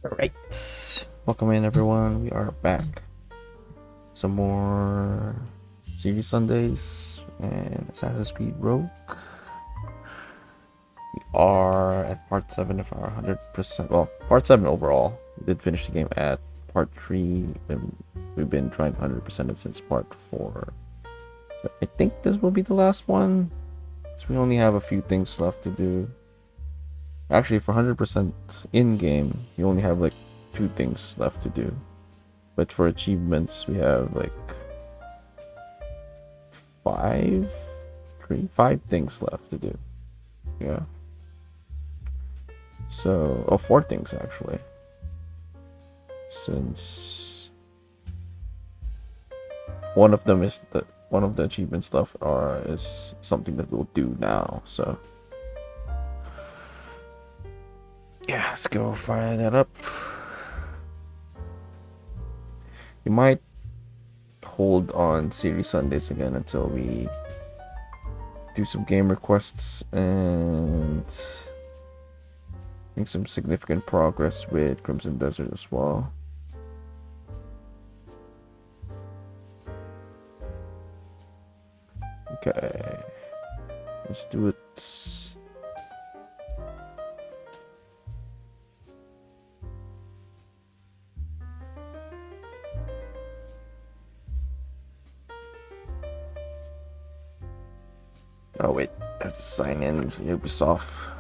Alright, welcome in everyone. We are back. Some more Series Sundays and Assassin's Creed Rogue. We are at part 7 of our 100%. Well, part 7 overall. We did finish the game at part 3. And we've been trying to 100% it since part 4. So I think this will be the last one. So we only have a few things left to do. Actually, for 100% in-game, you only have like 2 things left to do. But for achievements, we have like 5 things left to do. Yeah. So, 4 things actually. Since one of them is one of the achievement stuff is something that we'll do now. So yeah, let's go fire that up. We might hold on Series Sundays again until we do some game requests and make some significant progress with Crimson Desert as well. Okay, let's do it. Oh wait, I have to sign in to Ubisoft.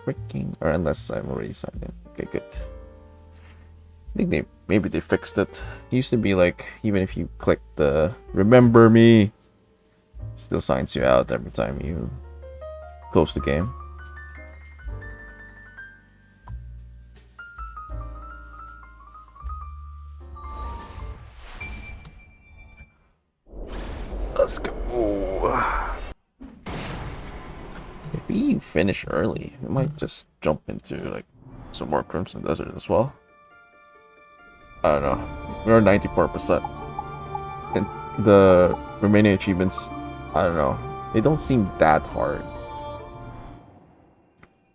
Freaking, or unless I'm already signed in. Okay, good. I think maybe they fixed it. It used to be like, even if you click the remember me, it still signs you out every time you close the game. Let's go. If we finish early, we might just jump into like some more Crimson Desert as well. I don't know. We're 94%. And the remaining achievements, I don't know. They don't seem that hard.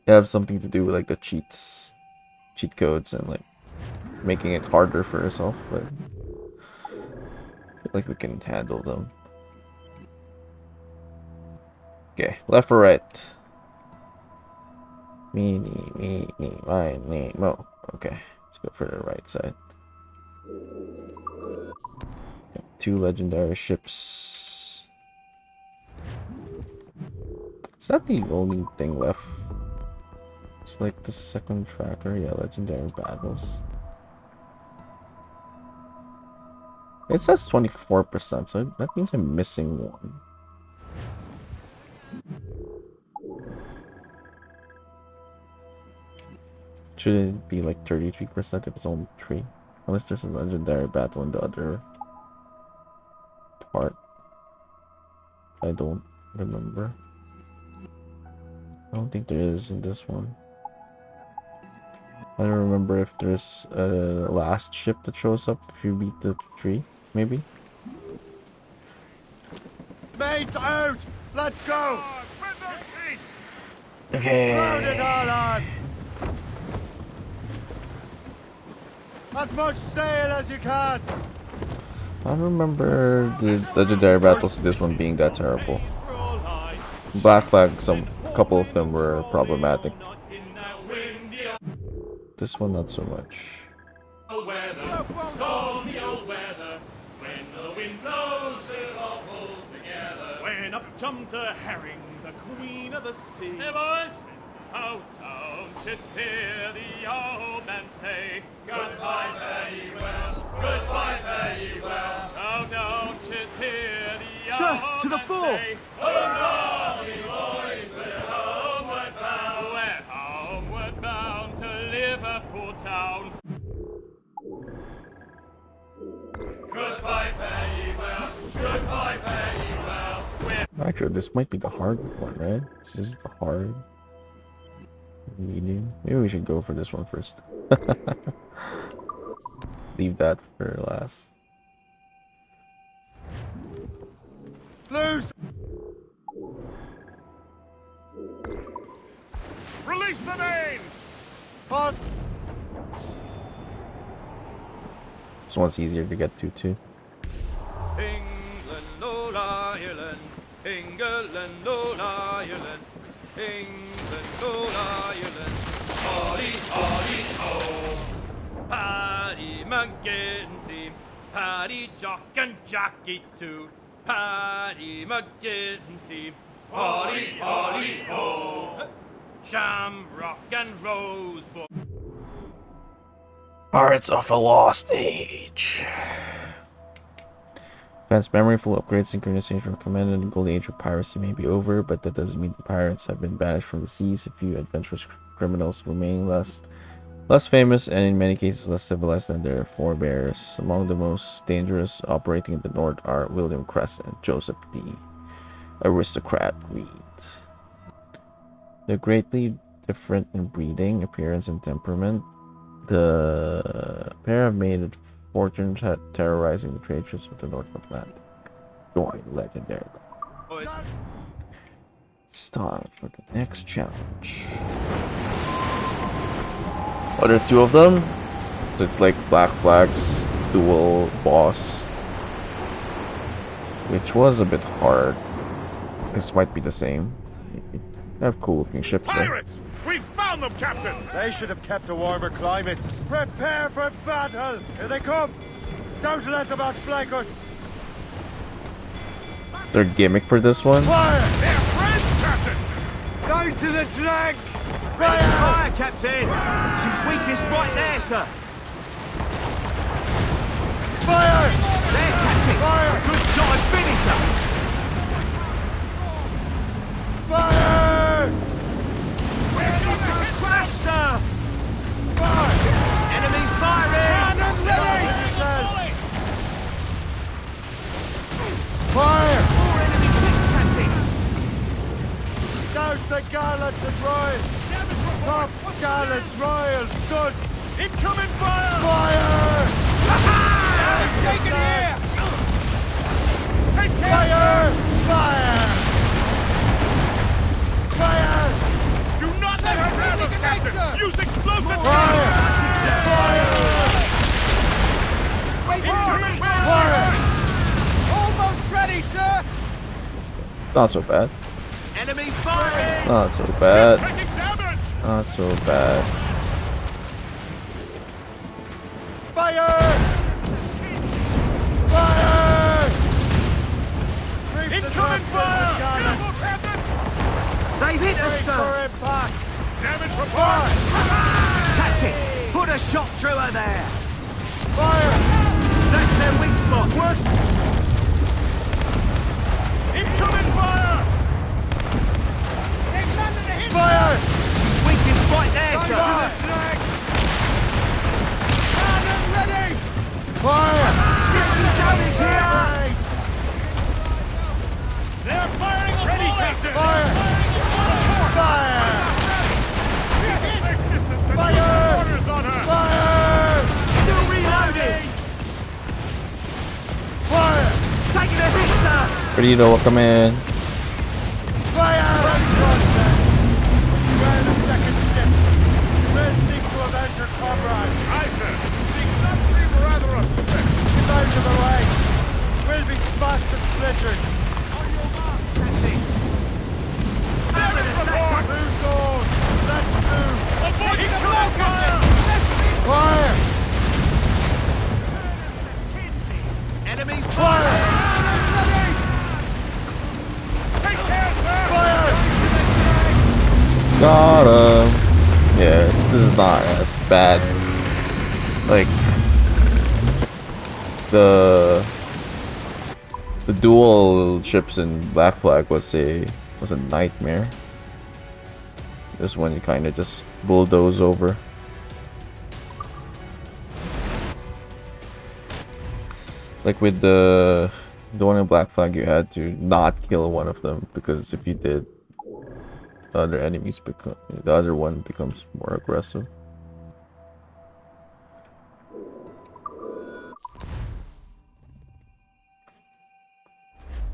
They have something to do with like the cheat codes, and like making it harder for yourself, but I feel like we can handle them. Okay, left or right? Me, mine, mo. Okay, let's go for the right side. Got 2 legendary ships. Is that the only thing left? It's like the second tracker. Yeah, legendary battles. It says 24%, so that means I'm missing one. Shouldn't it be like 33% if it's only 3? Unless there's a legendary battle in the other part. I don't remember. I don't think there is in this one. I don't remember if there's a last ship that shows up if you beat the 3, maybe? Mates out! Let's go! Okay. Crowd it all on! As much sail as you can! I don't remember the legendary battles in this one being that terrible. Black Flag, a couple of them were problematic. This one, not so much. Stormy old weather, when the wind blows, we'll all pull together. When up jumped a herring, the queen of the sea. Hey boys, oh don't just hear the old man say, goodbye, fare ye well, goodbye, fare ye well. Oh don't just hear the Sir, old to the man fore! say, hurrah, me boys, we're homeward bound. We're homeward bound to Liverpool town. Goodbye, fare ye well. Goodbye, fare ye well. Actually, this might be the hard one, right? This is the hard medium. Maybe we should go for this one first. Leave that for last. Loose! Release the mains! On! This one's easier to get to too. England, old Ireland, England, old Ireland, England, old Ireland. Hardy, hardy, ho! Paddy McGinty, Paddy Jock and Jackie too. Paddy McGinty, hardy, hardy, ho! Shamrock and Rosebud. Pirates of a Lost Age. Advanced memory, full upgrades, synchronization recommended. The golden age of piracy may be over, but that doesn't mean the pirates have been banished from the seas. A few adventurous criminals remain less famous and in many cases less civilized than their forebears. Among the most dangerous operating in the north are William Crest and Joseph D. Aristocrat Reed. They're greatly different in breeding, appearance, and temperament. The pair have made a fortune terrorizing the trade ships of the North Atlantic. Join legendary. It's time for the next challenge. Are there two of them? So it's like Black Flag's dual boss, which was a bit hard. This might be the same. Maybe. They have cool looking ships though. Pirates! We found them, Captain! They should have kept to warmer climates. Prepare for battle! Here they come! Don't let them outflank us! Is there a gimmick for this one? Fire! They're friends, Captain! Down to the drag! Fire! Fire, Captain! She's weakest right there, sir. Fire! There, Captain! Fire! Good shot and finisher! Fire! We're gonna crash, sir! Fire! Enemies firing! Cannon ready! Fire! Four enemy ships, Captain! Douse the gallants and royals! Tops, gallants, royals, studs! Incoming fire! Fire! Take it here! Take care! Fire! Fire! Fire! Do not let her grab us, Captain! Use explosive Fire! Fire! Incoming Fire! Almost ready, sir! Not so bad. Enemies firing! Not so bad. Taking damage! Not so bad. Fire! Fire! Reef the Incoming topsails fire! and gallants. Captain! They've hit us, Brace sir! for impact! Damage report! Fire! Captain, put a shot through her there! Fire! That's their weak spot! Work! Incoming fire! Fire! She's weakest right there, sir! Fire! Cannon ready! Fire! Damage here! Nice! They're firing a ready, Captain! Fire! Fire! Fire! Orders on her! Fire! Still reloading! Fire! Taking a hit, sir! Ready to welcome in. Fire! We're the second ship. Men seek to avenge your comrade. Aye, sir. She does seem rather upset. Get out of the way. We'll be smashed to splinters. Captain! Damage report! Move on. Let's move. Avoid incoming fire! Fire! Enemies Fire! Take care, sir! Fire! Got him. Yeah, this is not as bad. Like the dual ships in Black Flag was a nightmare. This one you kind of just bulldoze over. Like with the one in Black Flag, you had to not kill one of them because if you did, the other one becomes more aggressive.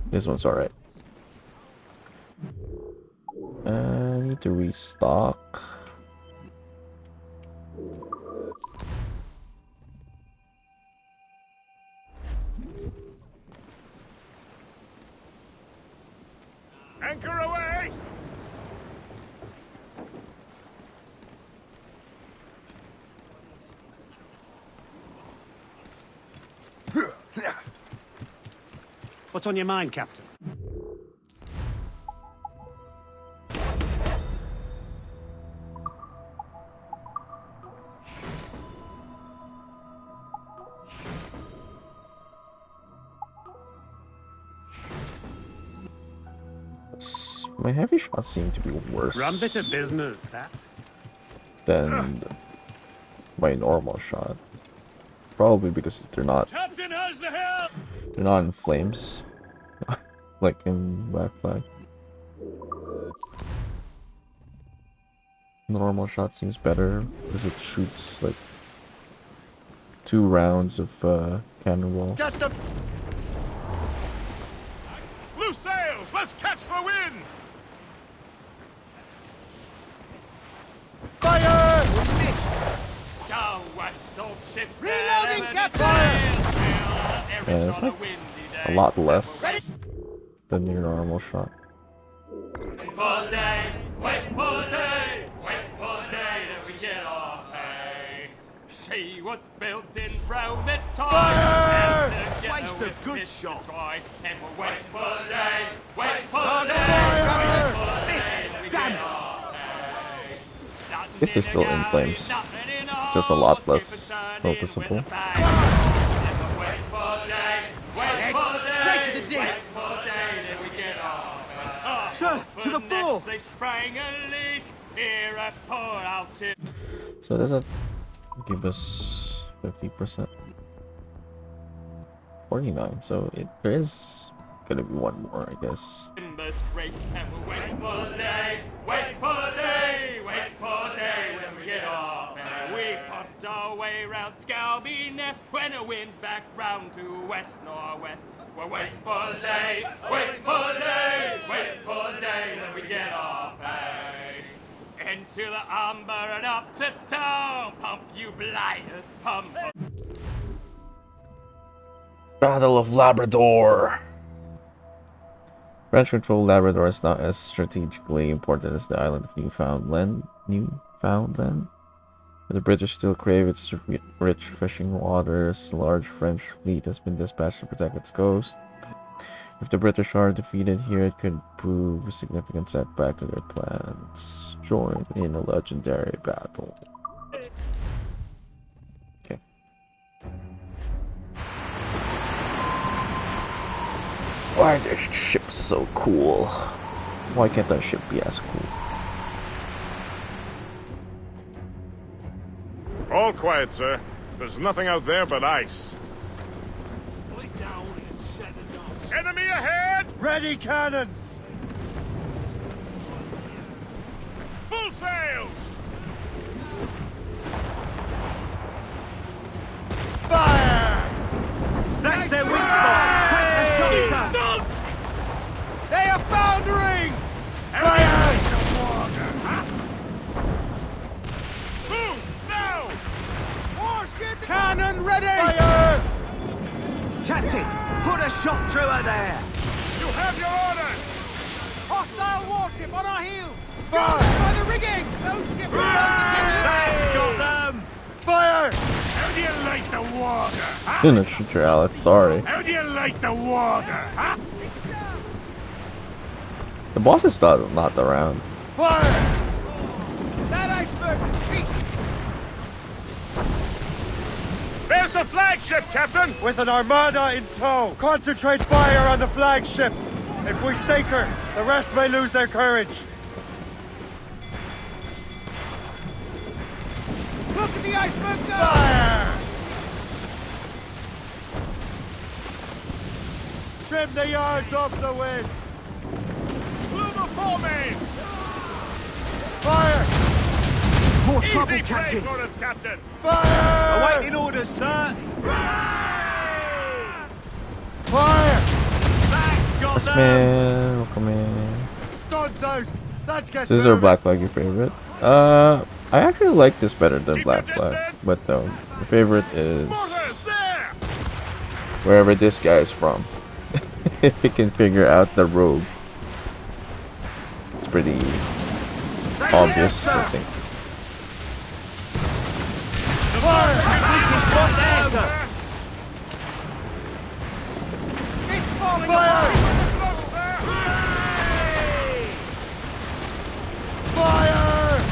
This one's alright. I need to restock. Anchor away! What's on your mind, Captain? My heavy shots seem to be worse Run bit of business, that. than my normal shot. Probably because Captain has the helm! they're not in flames, like in Black Flag. Normal shot seems better because it shoots like 2 rounds of cannonballs. Get them! Loose sails! Let's catch the wind! Fire! Go west, old ship! Reloading, Captain! Yeah, it's like a lot less than your normal shot. Wait for day, wait for day, wait for day that we get our pay. She was built in Rome at time. Fire! And together Waste with a good Mr. shot. Troy. And we'll wait for day, wait for On day, fire! wait for day that we Damn get it. our pay. I guess they're still in flames. It's just a lot less noticeable. Straight to the dig. Sir, to the fore. They sprang a leak here at Port Alton. So does that give us 50%? 49. So there is gonna be one more, I guess. In the scrape, and we'll wait for the day, wait for the day, wait for the day when we get off. And we pumped our way round Scalby Nest when the wind back round to west northwest. We're waiting for the day, wait for the day, wait for the day when we get off. Into the umber and up to town, pump you blighters, pump. Battle of Labrador. French-controlled Labrador is not as strategically important as the island of Newfoundland. But the British still crave its rich fishing waters. A large French fleet has been dispatched to protect its coast. If the British are defeated here, it could prove a significant setback to their plans. Join in a legendary battle. Okay. Why are their ships so cool? Why can't our ship be as cool? All quiet, sir. There's nothing out there but ice. Enemy ahead! Ready cannons! Full sails! Fire! That's their weak spot. Take the shot, sir. They are foundering! Fire! Move now! Warship cannon ready! Fire! Captain, put a shot through her there. You have your orders! Hostile warship on our heels! Scout by the rigging! Those ships are about to get That's got them. Fire! How do you like the water, huh? Didn't shoot your Alice, sorry. How do you like the water, huh? The boss is still not around. Fire! That iceberg's in pieces! There's the flagship, Captain! With an armada in tow, concentrate fire on the flagship. If we sink her, the rest may lose their courage. Look at the iceberg go! Fire! Trim the yards off the wind. Blew the foremain! Fire! More trouble, Easy play Captain. for us, Captain! Fire! Awaiting orders, sir. Fire! That's got Yes, them. man. Welcome in. Studs out! Let's get This is our moving. Black Flag your favorite? I actually like this better than Keep Black your Flag, distance. but my favorite is Mortars, there! wherever this guy is from. If he can figure out the rogue, it's pretty obvious, I think.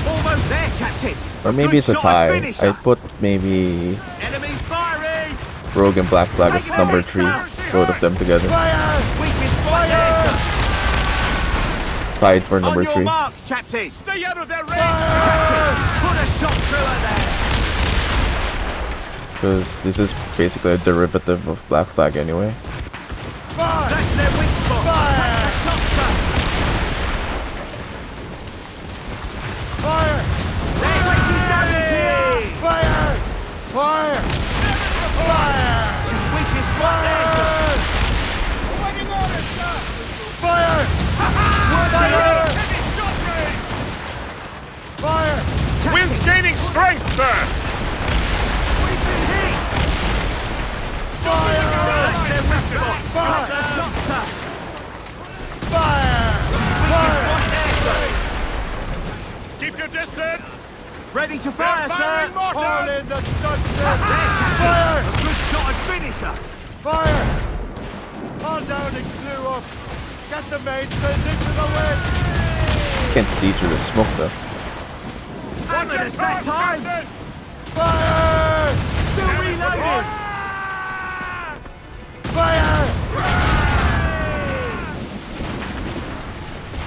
Almost there, Captain. Or maybe it's a tie. I put maybe Enemies firing. Rogue and Black Flag as number 3. Both of them together. Weakest spot there, sir. Tied for On number your 3. marks, Captain. Stay out of their range! Captain, put a shot through her there. Because this is basically a derivative of Black Flag anyway. That's their weak spot. Take the shot, sir. Fire! They're taking damage here. Fire! Fire! Fire! She's weakest spot there, sir. Awaiting orders, sir! Fire! Fire! Fire! Wind's gaining strength, sir! We've been hit. Fire! That's their weak spot. Fire! Take the shot, sir. Fire! Weakest spot there, sir. Keep your distance! Ready to fire, They're sir. firing All mortars! in the stunts! There, Captain. Fire! A good shot and finisher. Fire! All down and clue up! Get the mainsails into the wind! Can't see through the smoke though. Hammered us that time. Fire! Still reloading. Fire!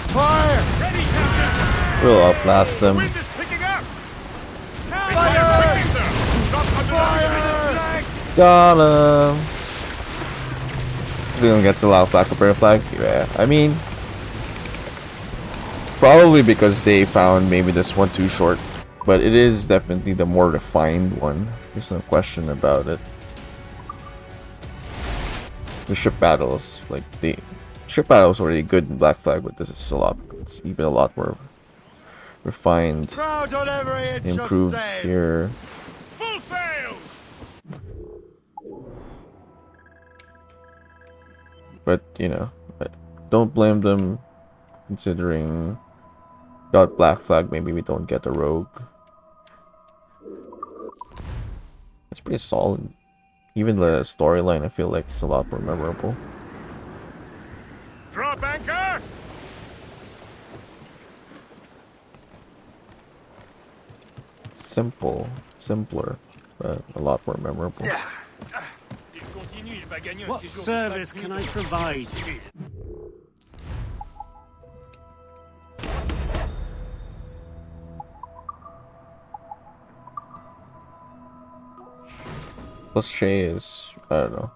Fire! Ready, Captain! We'll outlast them. Wind is picking up! Fire! Quickly, sir! Drop under the Fire! Got him! Civilian gets a loud flag, compare flag. Yeah, I mean, probably because they found maybe this one too short, but it is definitely the more refined one. There's no question about it. The ship battles, like the ship battles, already good in Black Flag, but this is a lot. It's even a lot more refined, Crowd on every inch of improved sail. here. full sails! But you know, don't blame them, considering got Black Flag. Maybe we don't get a rogue. It's pretty solid. Even the storyline, I feel like it's a lot more memorable. Drop anchor! Simple, simpler, but a lot more memorable. What service can I provide? Plus Shay is, I don't know.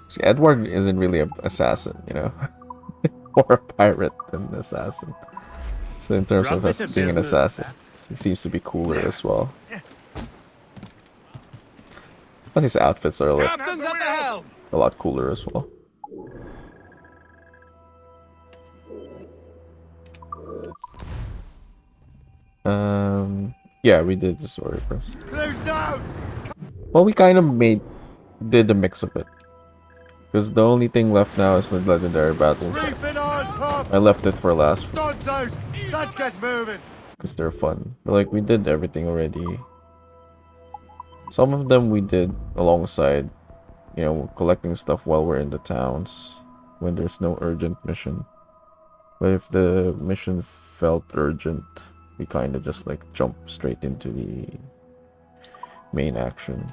See, Edward isn't really an assassin, you know? More a pirate than an assassin. So in terms of us being an assassin, he seems to be cooler as well. Plus his outfits are Captain's at the helm! a lot cooler as well. Yeah, we did the story first. Close down! Well, we kind of did the mix of it. Because the only thing left now is the legendary battles. Reefing on top! I left it for last Stunts out! Let's get moving! because they're fun. But like, we did everything already. Some of them we did alongside, you know, collecting stuff while we're in the towns when there's no urgent mission. But if the mission felt urgent, we kind of just like jump straight into the main action.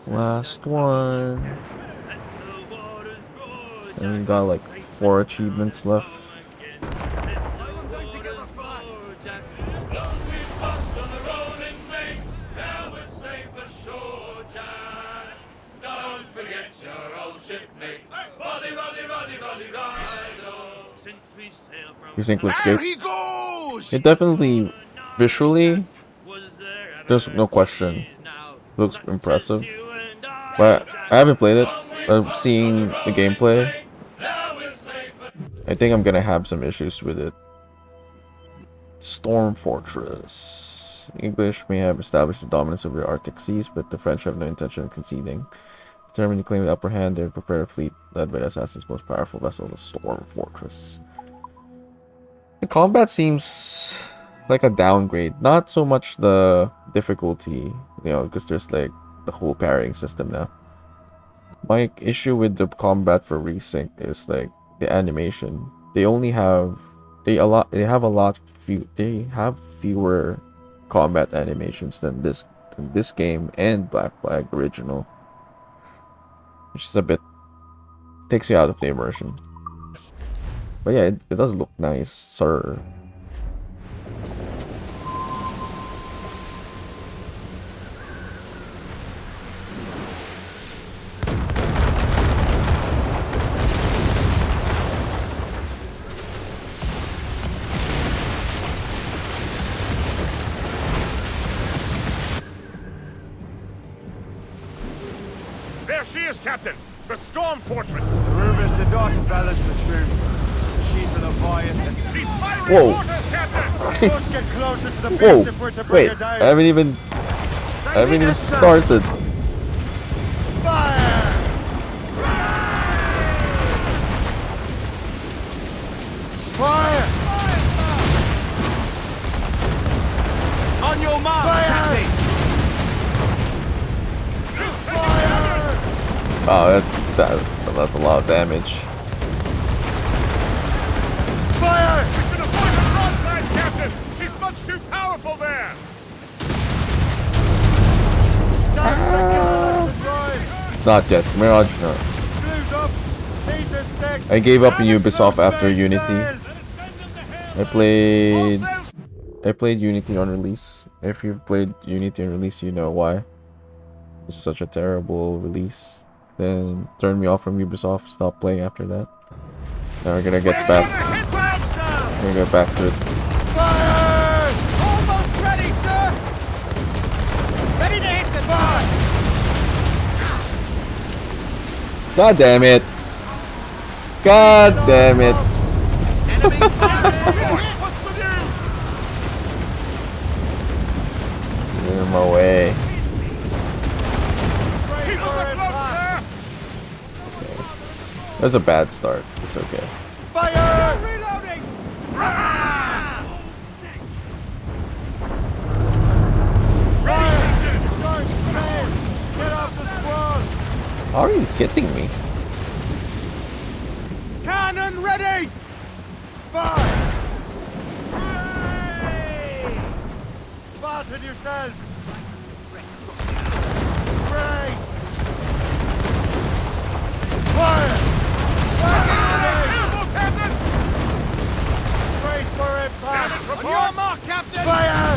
Last one. And we got like 4 achievements left. You think looks good? He goes! It definitely, visually, there's no question, looks impressive. But I haven't played it. I'm seeing the gameplay. I think I'm gonna have some issues with it. Storm Fortress. The English may have established the dominance over the Arctic seas, but the French have no intention of conceding. Determined to claim the upper hand, they prepared a fleet led by the assassin's most powerful vessel, the Storm Fortress. The combat seems like a downgrade. Not so much the difficulty, because there's like the whole parrying system now. My issue with the combat for Resync is like the animation. They have fewer combat animations than this game and Black Flag original, which is a bit takes you out of the immersion. But yeah, it does look nice, sir. There she is, Captain! The Storm Fortress! The rumors did not embellish the truth. She's a Leviathan. She's firing Whoa. orders, Captain! Let's get closer to the beast Whoa! if we're to bring Wait, her down. I haven't even started. Fire! Fire! On your mark, Fire! Captain! Oh, that's a lot of damage. Fire! We should avoid the broadsides, Captain! She's much too powerful there! Down the gallants and ride! Not yet. Mirage, no. Blues up! These are sticks! I gave up in Damage Ubisoft those after Unity. sails! I played Unity on release. If you've played Unity on release, you know why. It's such a terrible release. Then turned me off from Ubisoft. Stopped playing after that. Now we're gonna get back. We're gonna get back to it. Fire! Almost ready, sir! Ready to hit the mark! God damn it! God damn it! Enemies firing! What's the news? Get in my way. Keep us afloat, sir! That's a bad start. It's okay. Fire! Reloading! Fire! Sharp sail! Get off the squall! How are you hitting me? Cannon ready! Fire! Fasten yourselves! Brace! Fire! Careful, Captain! Brace for impact! Damage On your report! mark, Captain! Fire!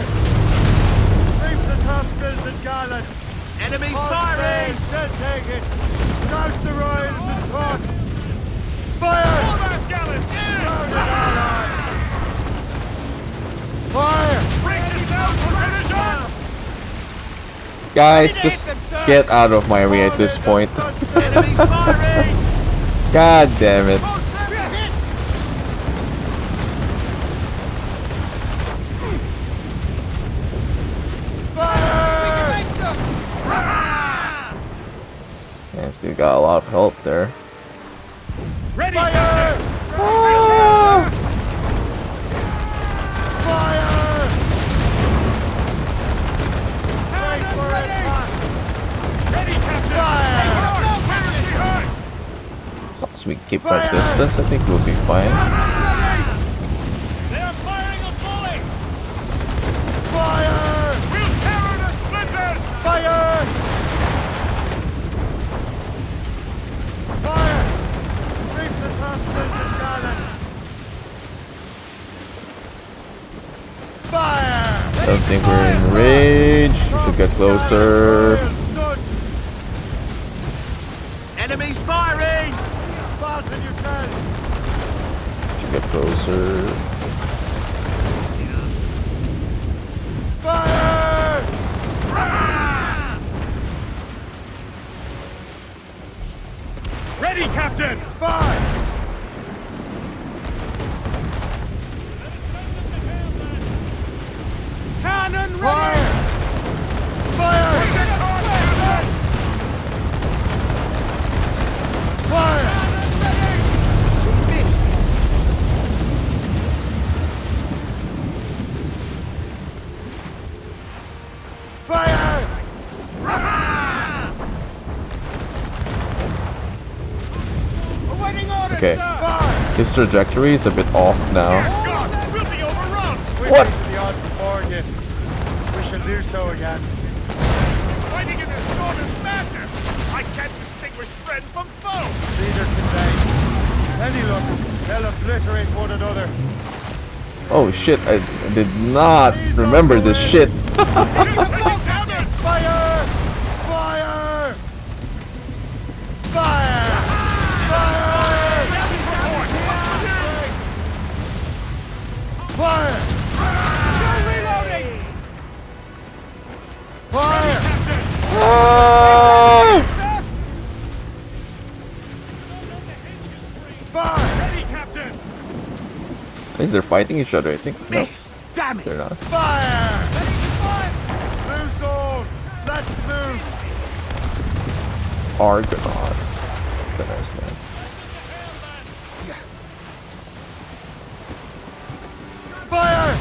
Reef the topsails and gallants! Enemies Hot firing! sail, shall take it! Douse the royals and taut! Fire! Foremost gallants, in! Rounded ally! Fire! Brace yourselves for collision! Guys, just get out of my way at this point. Enemies firing! God damn it. Fire! Man, still got a lot of help there. Ready, Fire! Captain! Fire! Brace for impact! Ready, Captain! Fire! Where is she hurt? As long as we keep our distance, I think we'll be fine. They are firing a volley! Fire! We'll tear her to splinters! Fire! Fire! Reef the topsails and gallants! Fire! I don't think we're in range. We should get closer. Enemies firing! Fasten yourselves! Should get closer. Fire! Ready, Captain! Fire! Cannon ready! Fire! Fire! Fire! Missed! Fire! Awaiting orders, Okay. sir! Fire! His trajectory is a bit off now. God, we'll be overrun! We've What? beaten the odds before, yes. We shall do so again. Fighting in this storm is madness. I can't distinguish friend from foe. Neither can they. Any look, they'll obliterate one another. Oh shit, I did not remember this shit. Fire! Fire! Fire! Fire! Fire! Still reloading! Fire! Ah! Sir! Fire! Ready, Captain! At least they're fighting each other, I think. No, Miss! Damn it! they're not. Fire! Ready to fire! Loose all! Let's move! Argonauts. Very nice name. Fire!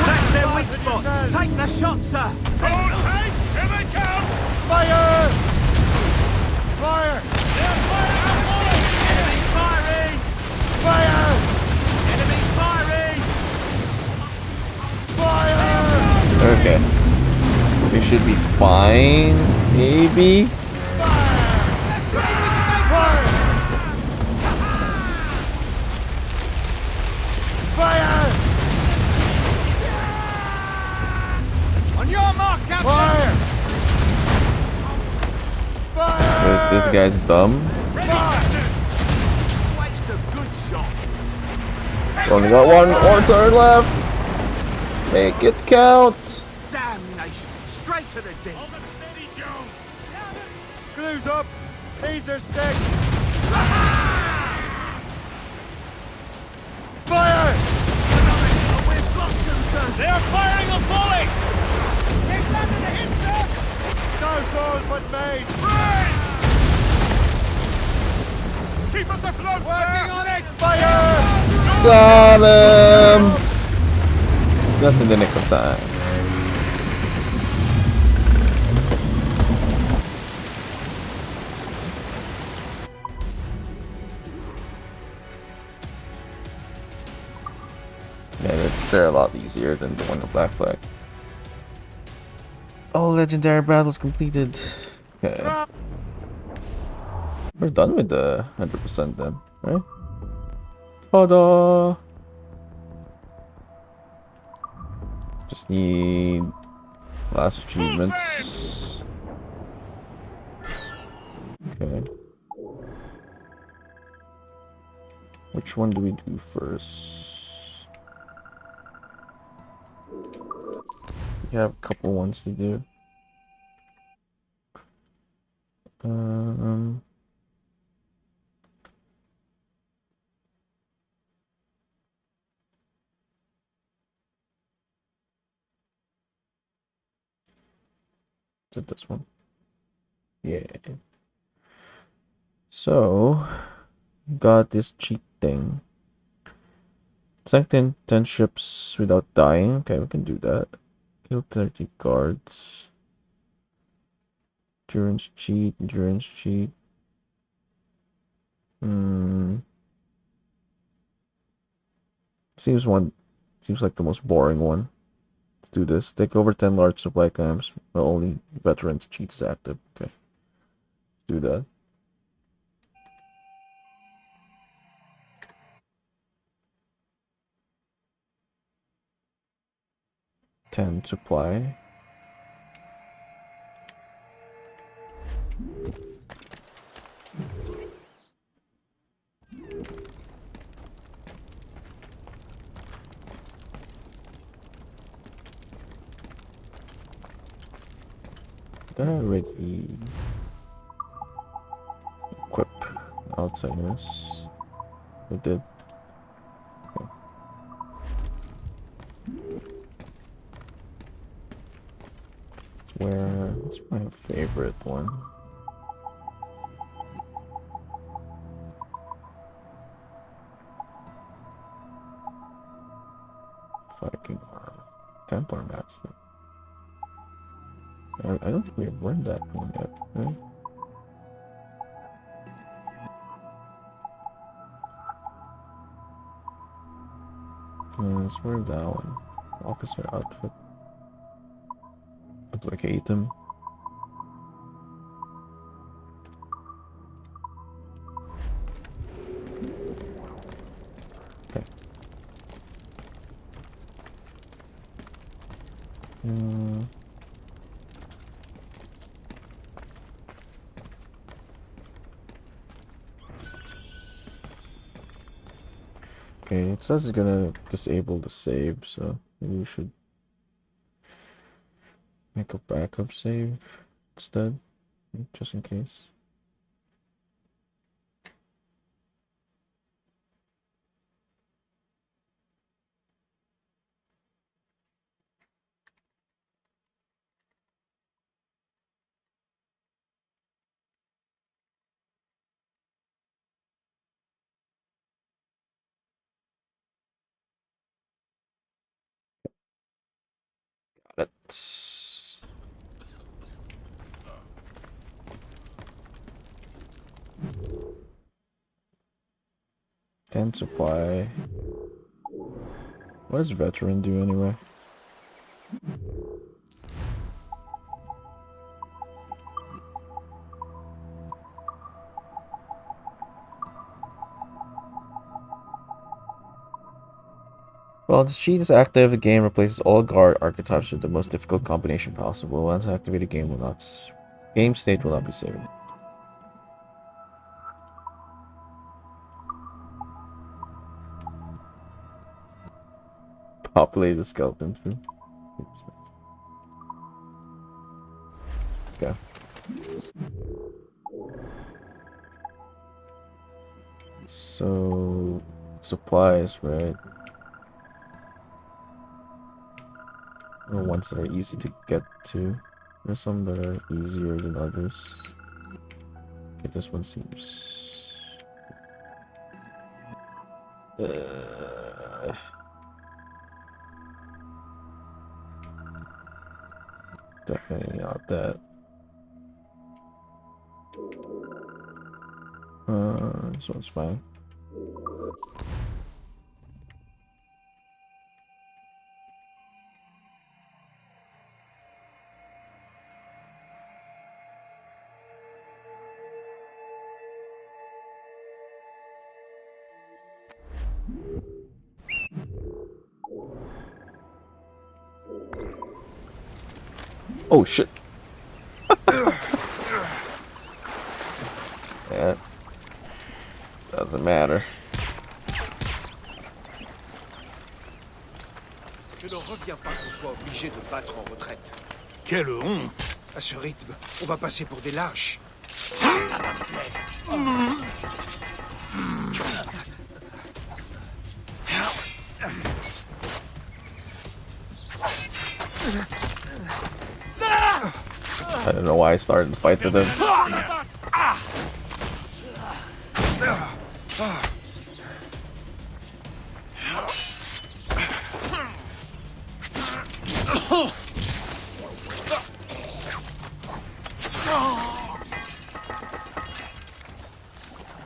That's their weak spot! Take the shot, sir! Hold tight. Here they come. Fire! Fire! Enemies firing! Fire! Enemies firing! Fire! Okay. We should be fine, maybe? Fire! Fire! On your mark, Captain! Fire! Fire! Because this guy's dumb. Waste a good shot! Only got one order left. Make it count. Damnation! Straight to the deep! Hold it steady, Jones. Glues up! Laser stick! Fire! We've got them, sir! They are firing a volley! They've landed a hit, sir! No soul but made! Keep us afloat, Working sir. on it! Fire! Got him. Just in the nick of time. Yeah, they're a lot easier than the one with Black Flag. All legendary battles completed. Okay. We're done with the 100% then, right? Ta-da! Just need last achievements. Okay. Which one do we do first? We have a couple ones to do. Is it this one? Yeah. So, got this cheat thing. Sank 10 ships without dying. Okay, we can do that. Kill 30 guards. Endurance cheat, endurance cheat. Seems like the most boring one. Let's do this. Take over 10 large supply camps. Well, only veterans cheat is active. Okay. Do that. Ten supply. Already equip. outsiders. We did. Okay. What's my favorite one? Viking armor. Templar master. I don't think we have learned that one yet, right? Let's wear that one. Officer outfit. Looks like item. Okay. Okay, it says it's gonna disable the save, so maybe we should make a backup save instead, just in case. Got it. 10 supply. What does veteran do anyway? Well, this cheat is active. The game replaces all guard archetypes with the most difficult combination possible. Once activated, game will not. Game state will not be saved. Populated with skeletons. Okay. So supplies, right? Or ones that are easy to get to. There's some that are easier than others. Okay, this one seems definitely not that. So it's fine. Oh shit. Yeah. Doesn't matter. Je n'en reviens pas qu'on soit obligé de battre en retraite. Quelle honte! À ce rythme, on va passer pour des lâches. I don't know why I started the fight with him.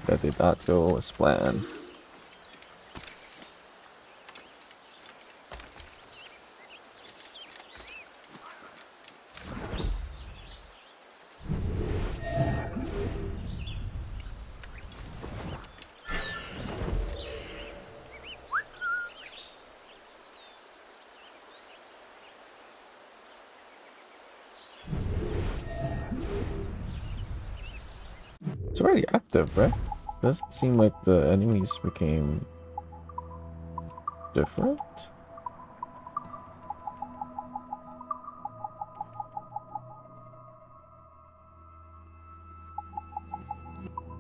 That did not go as planned. It's already active, right? Doesn't seem like the enemies became different.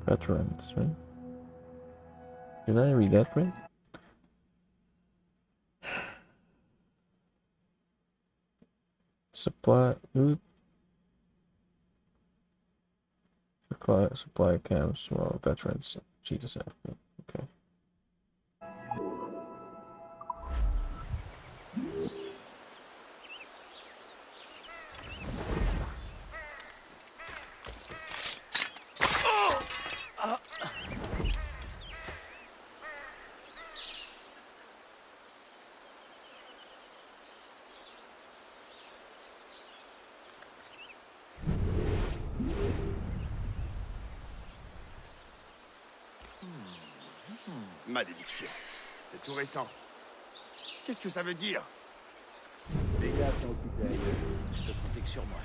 Veterans, right? Did I read that right? Supply loot. Supply camps. Well, veterans. Jesus. Okay. Malédiction. C'est tout récent. Qu'est-ce que ça veut dire? Les gars sont occupés ailleurs. Je peux compter que sur moi.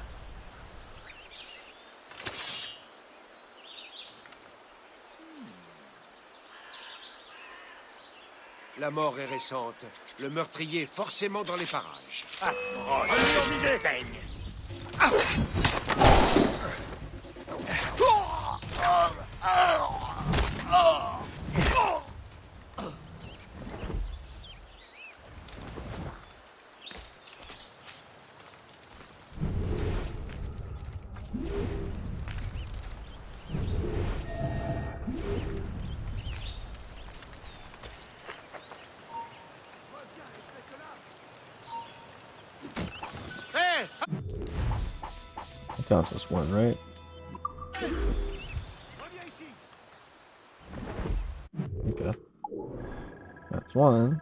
La mort est récente. Le meurtrier est forcément dans les parages. Saigne. That counts as one, right? Okay. That's one.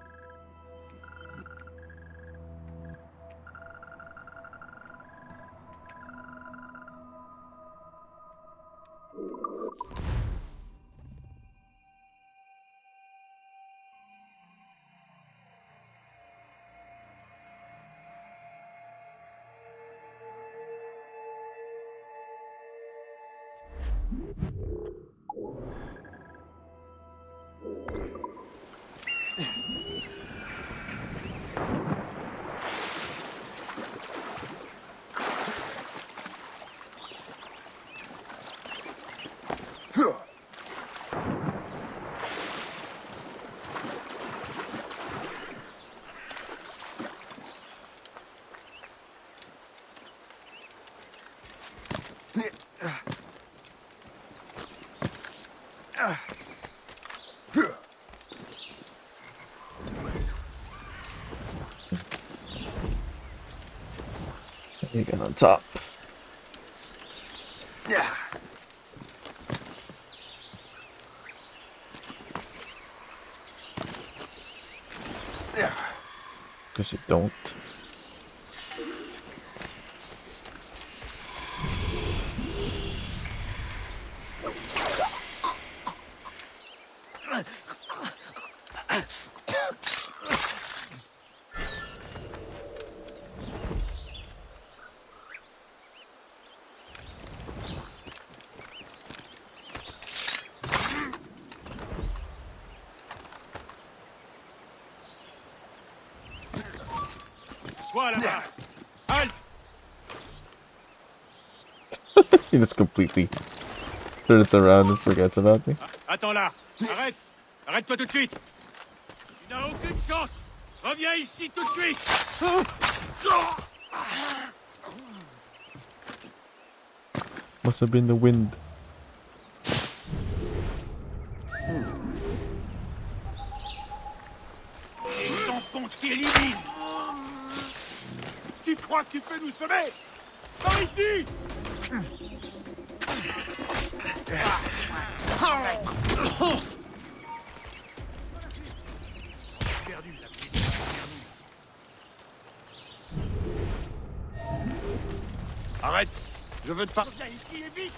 You get on top. Because you don't. Toi là-bas! Halt! He just completely turns around and forgets about me. Attends là! Arrête! Arrête-toi tout de suite! Tu n'as aucune chance! Reviens ici tout de suite! Must have been the wind. Et sans compte qui élimine. Tu crois que tu peux nous semer? Par ici! Perdu la pluie derrière nous. Arrête! Je veux te parler. Reviens ici et vite!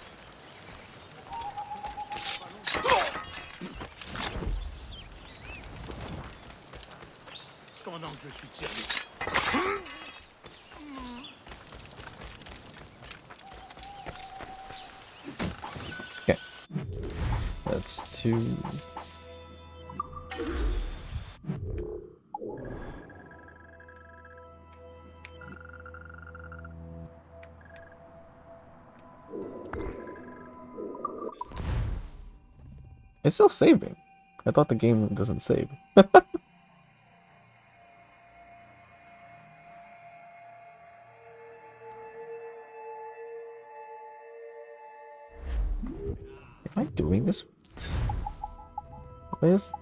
Pendant que je suis de service. Okay. That's two. It's still saving. I thought the game doesn't save. Am I doing this? I just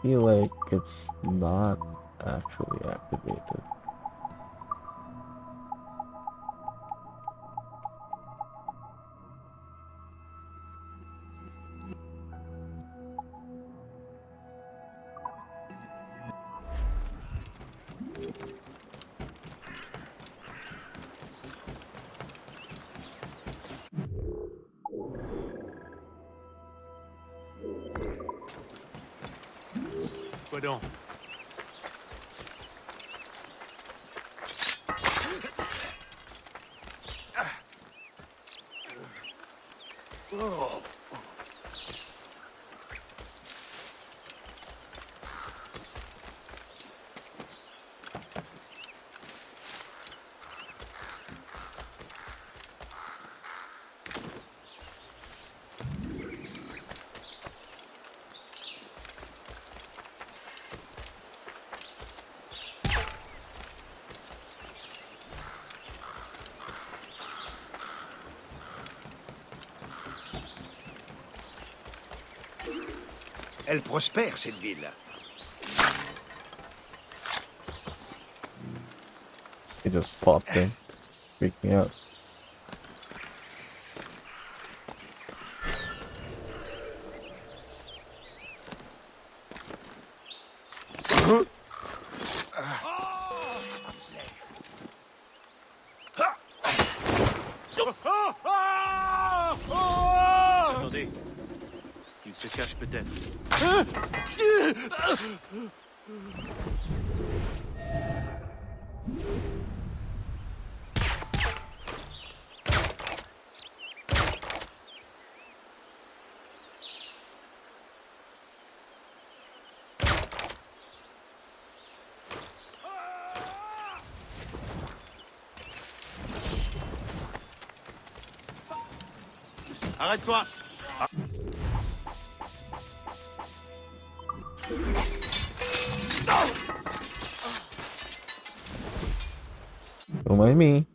feel like it's not actually activated. Quoi donc? Elle prospère, cette ville. It just popped in. Freaked me out. Attendez. Il se cache peut-être. Arrête-toi! Don't mind me.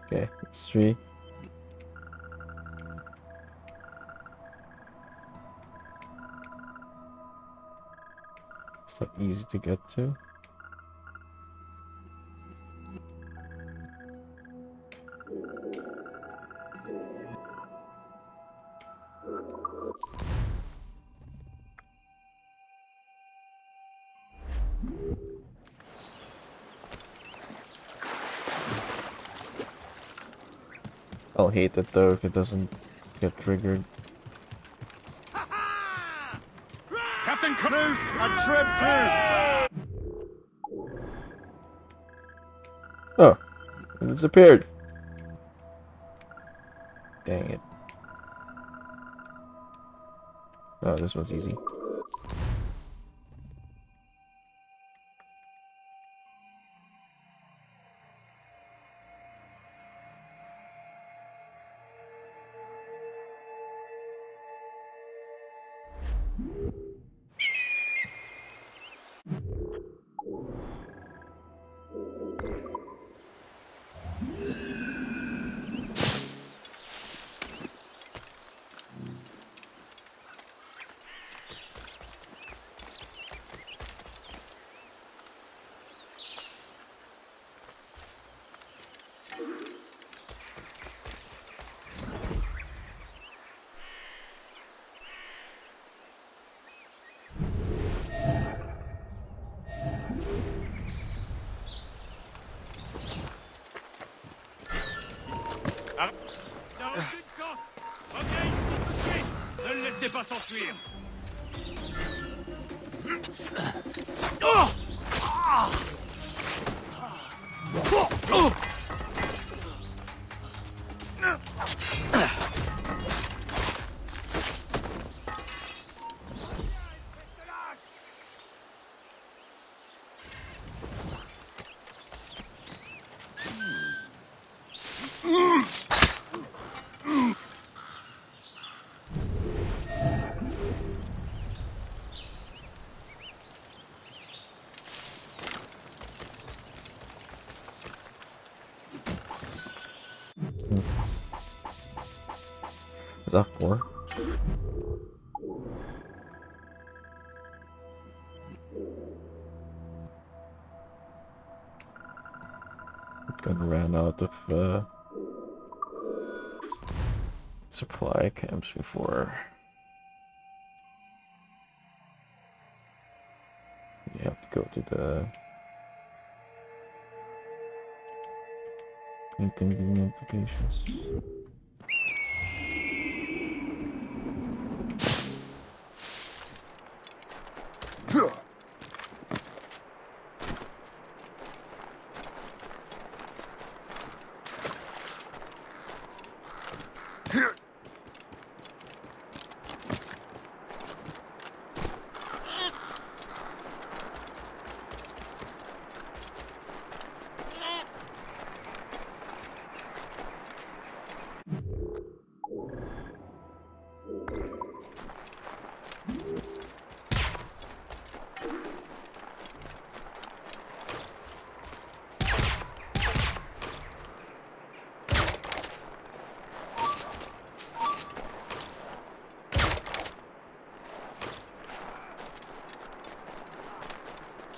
Okay, it's 3. It's not easy to get to. I'll hate it though if it doesn't get triggered. Captain, come Loose and trim too! Oh, it disappeared. Dang it. Oh, this one's easy. Dans aucune chance. Ok, tout de suite. Ne le laissez pas s'enfuir. Is that 4? Gonna ran out of supply camps before. You have to go to the inconvenient locations.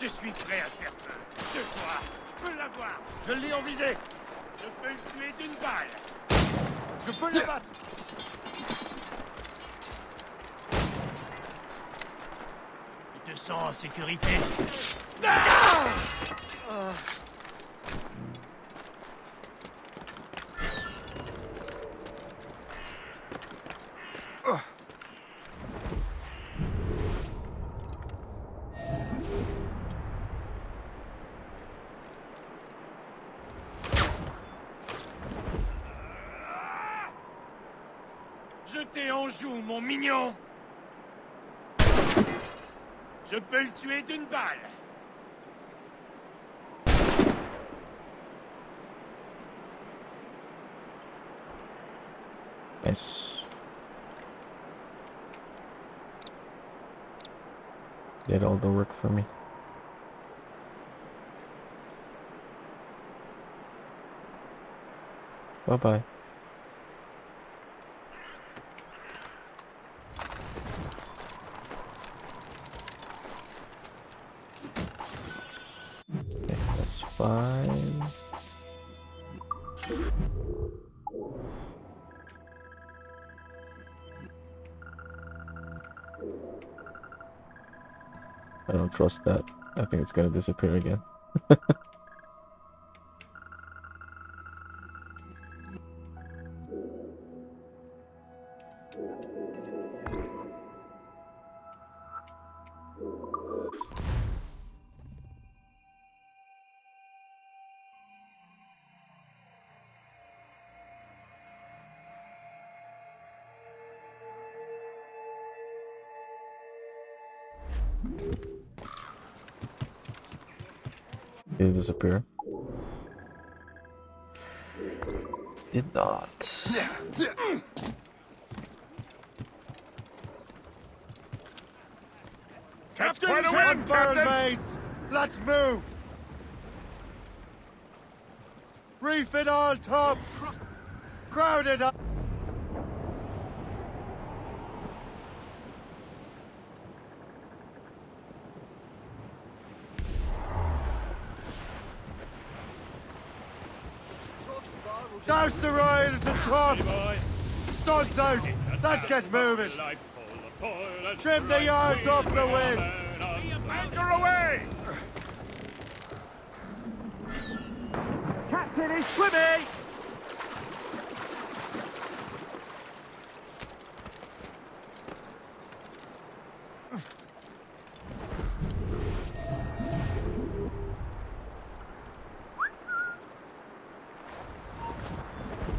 Je suis prêt à faire feu. Ce soir, je peux l'avoir. Je l'ai en visée. Je peux le tuer d'une balle. Je peux le battre. Tu te sens en sécurité. Je t'ai en joue, mon mignon. Je peux le tuer d'une balle. Nice. Did all the work for me. Bye bye. Okay, that's fine. I don't trust that. I think it's gonna disappear again. Did it disappear? Did not. Captain, Unfurled, mates! Let's move! Refit all tops! Crowded up! Douse the rails and tops! Studs out! Let's get moving! Trim the yards off the wind! Anchor away! Captain is swimming!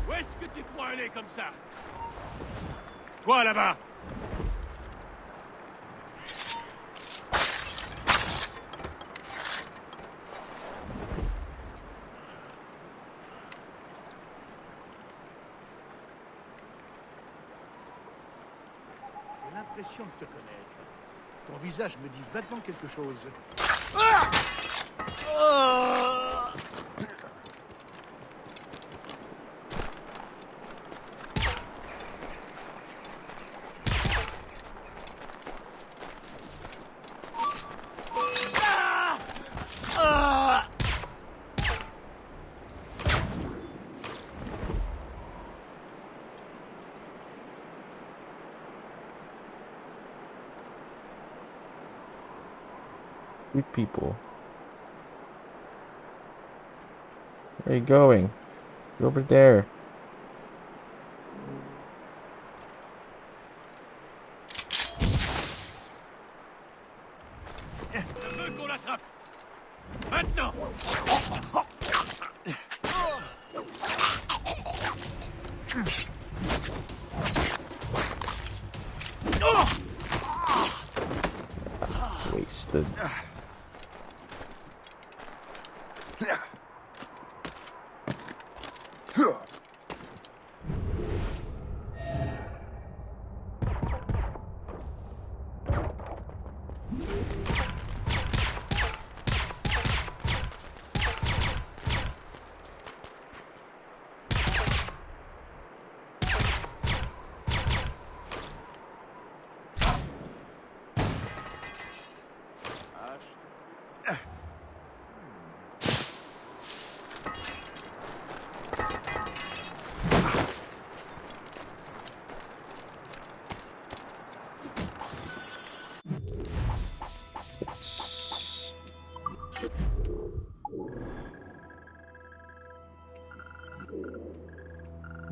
Où est-ce que tu crois aller comme ça? Toi là-bas! J'ai l'impression de te connaître. Ton visage me dit vaguement quelque chose. Sweet people. Where are you going? You're over there. Je veux qu'on l'attrape. Maintenant. Wasted.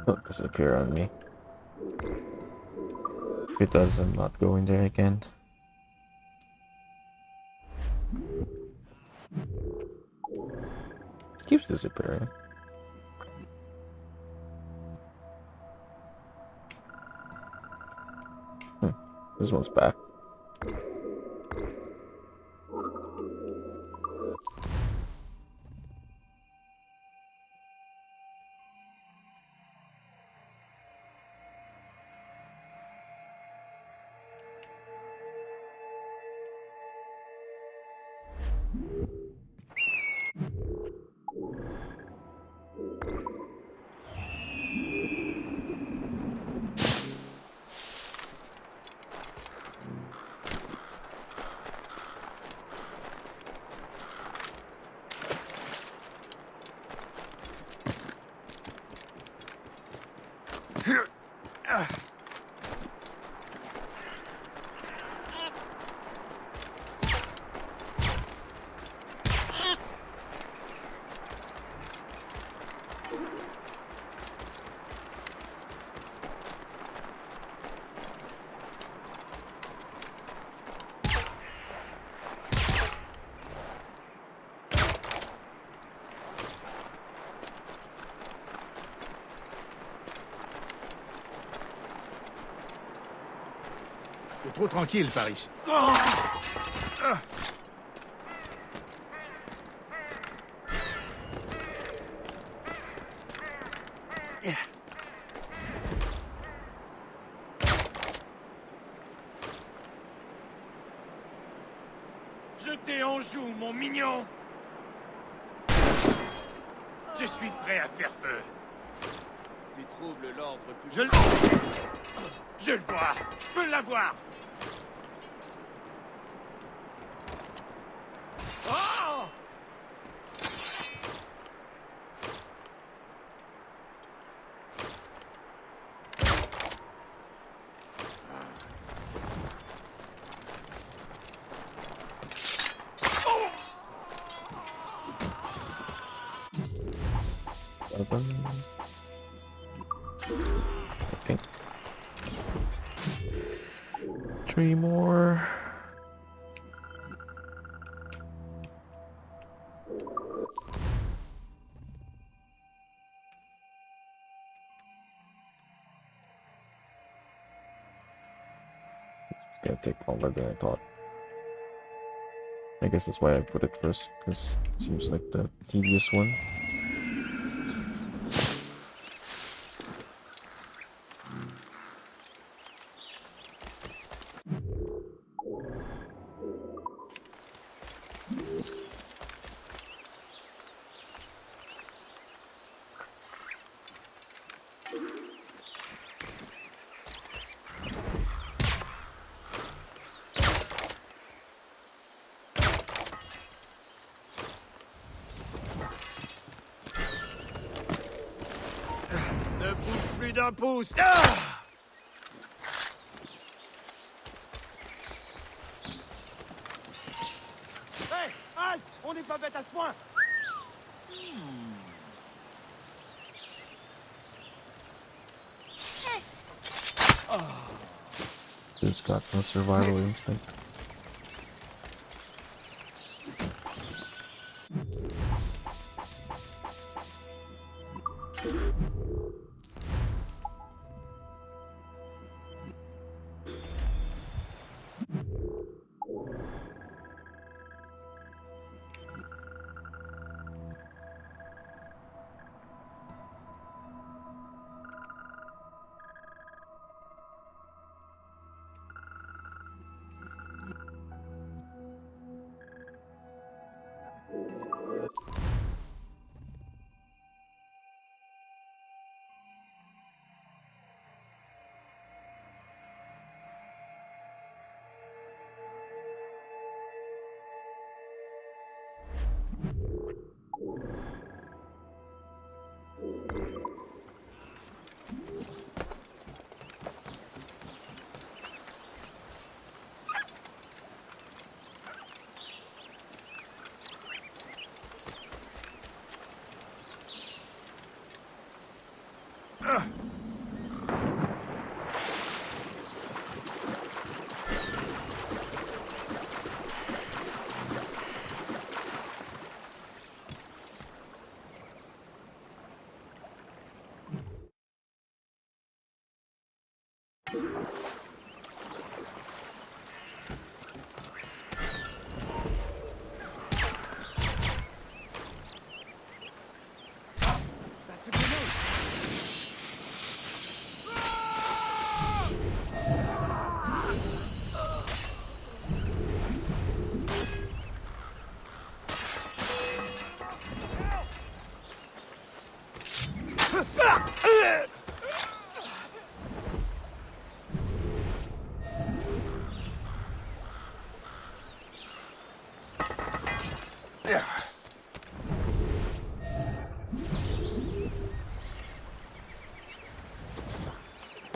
Don't disappear on me. If it does, I'm not going there again. Keeps disappearing. This one's back. C'est trop tranquille par ici. Je t'ai en joue, mon mignon. Je suis prêt à faire feu. Tu troubles l'ordre public. Je le vois. Je peux l'avoir. Oh! I think 3 more. It's gonna take longer than I thought. I guess that's why I put it first, because it seems like the tedious one. Ne bouge plus d'un pouce. Ah! Halt! On n'est pas bête à ce point. Dude's got no survival instinct. That's a grenade.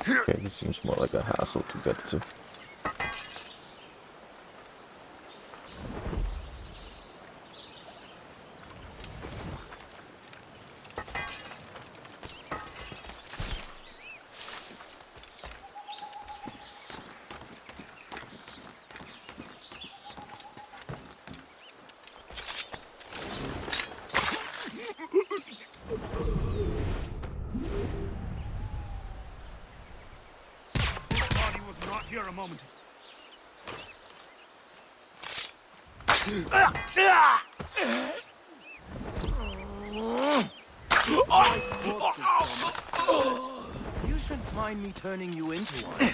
Okay, this seems more like a hassle to get to. Body was not here a moment. You shouldn't mind me turning you into one.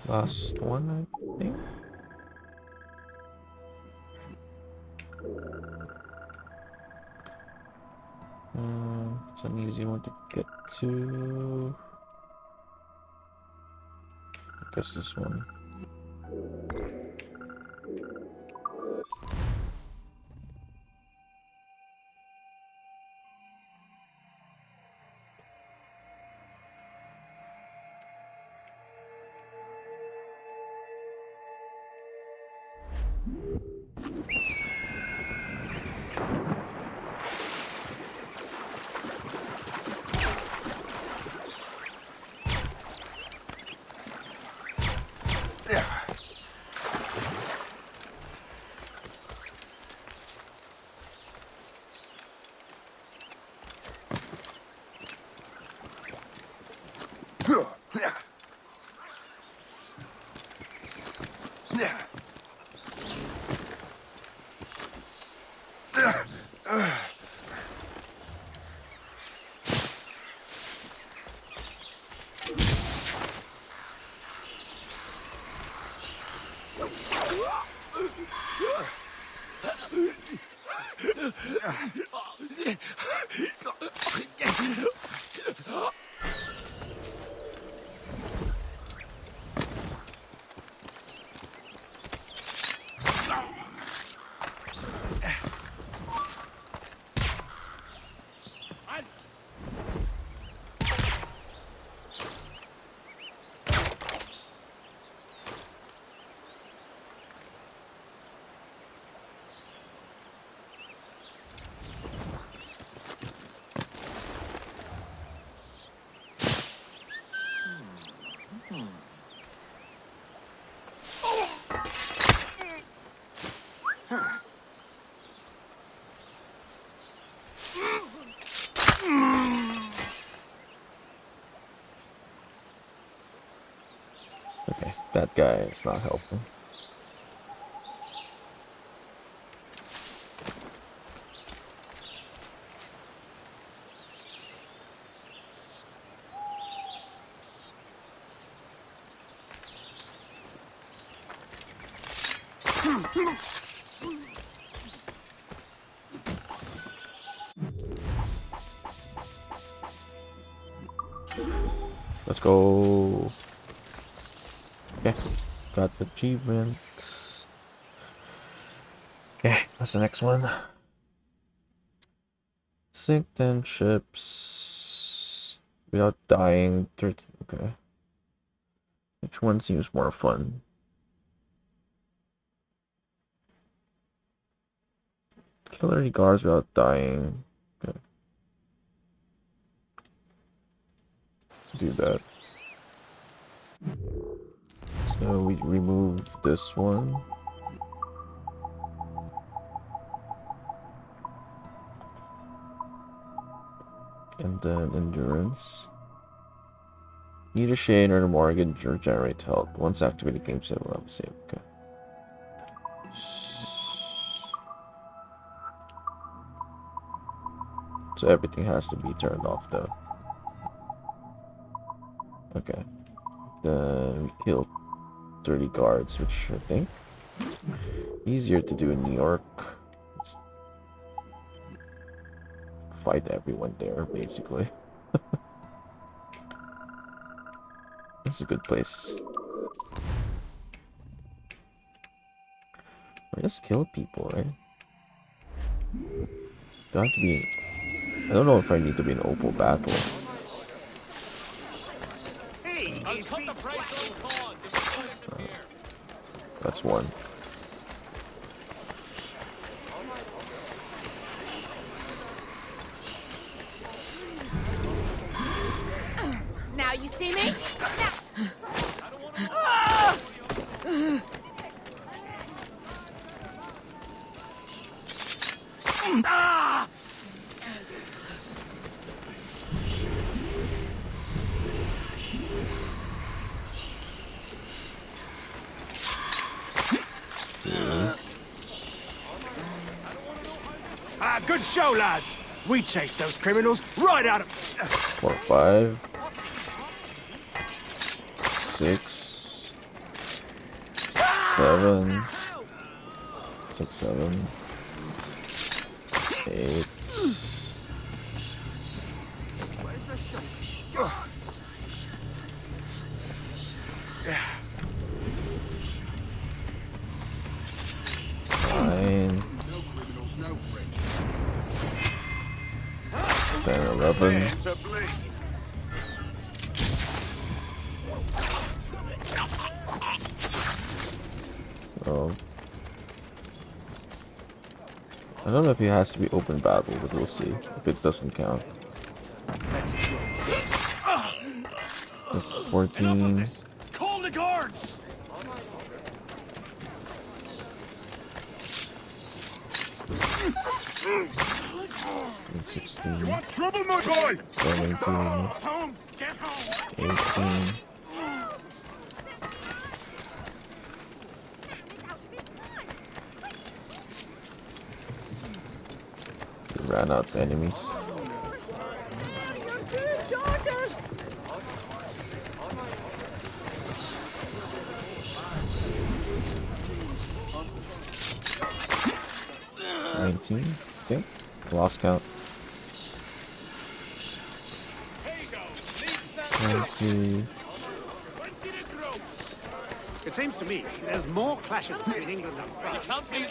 Last one, I think. It's an easy one to get to. I guess this one. Okay, that guy is not helping. Let's go. Okay, got the achievement. Okay, what's the next one? Sink 10 ships without dying. 13. Okay. Which one seems more fun? Kill 30 guards without dying. Okay. Do that. So we remove this one. And then endurance. Need a shade or a mortgage or generate health. Once activated, game set will have a save. Okay. So everything has to be turned off though. Okay. Then we kill 30 guards, which I think easier to do in New York. Let's fight everyone there, basically. It's a good place. Or just kill people, right? Do I have to be in... I don't know if I need to be in Opal battle. That's one. Now you see me? Good show, lads. We chased those criminals right out of... 4, 5, 6, 7, 6, 7, 8. Nine, 10, 11. Oh. I don't know if it has to be open battle, but we'll see if it doesn't count. 14. Call the guards! 16. What trouble, my boy? 17. Home! Get home! 18. We ran out of enemies. Good daughter. 19. Okay. Lost count. 20. It seems to me there's more clashes between England and France. Somebody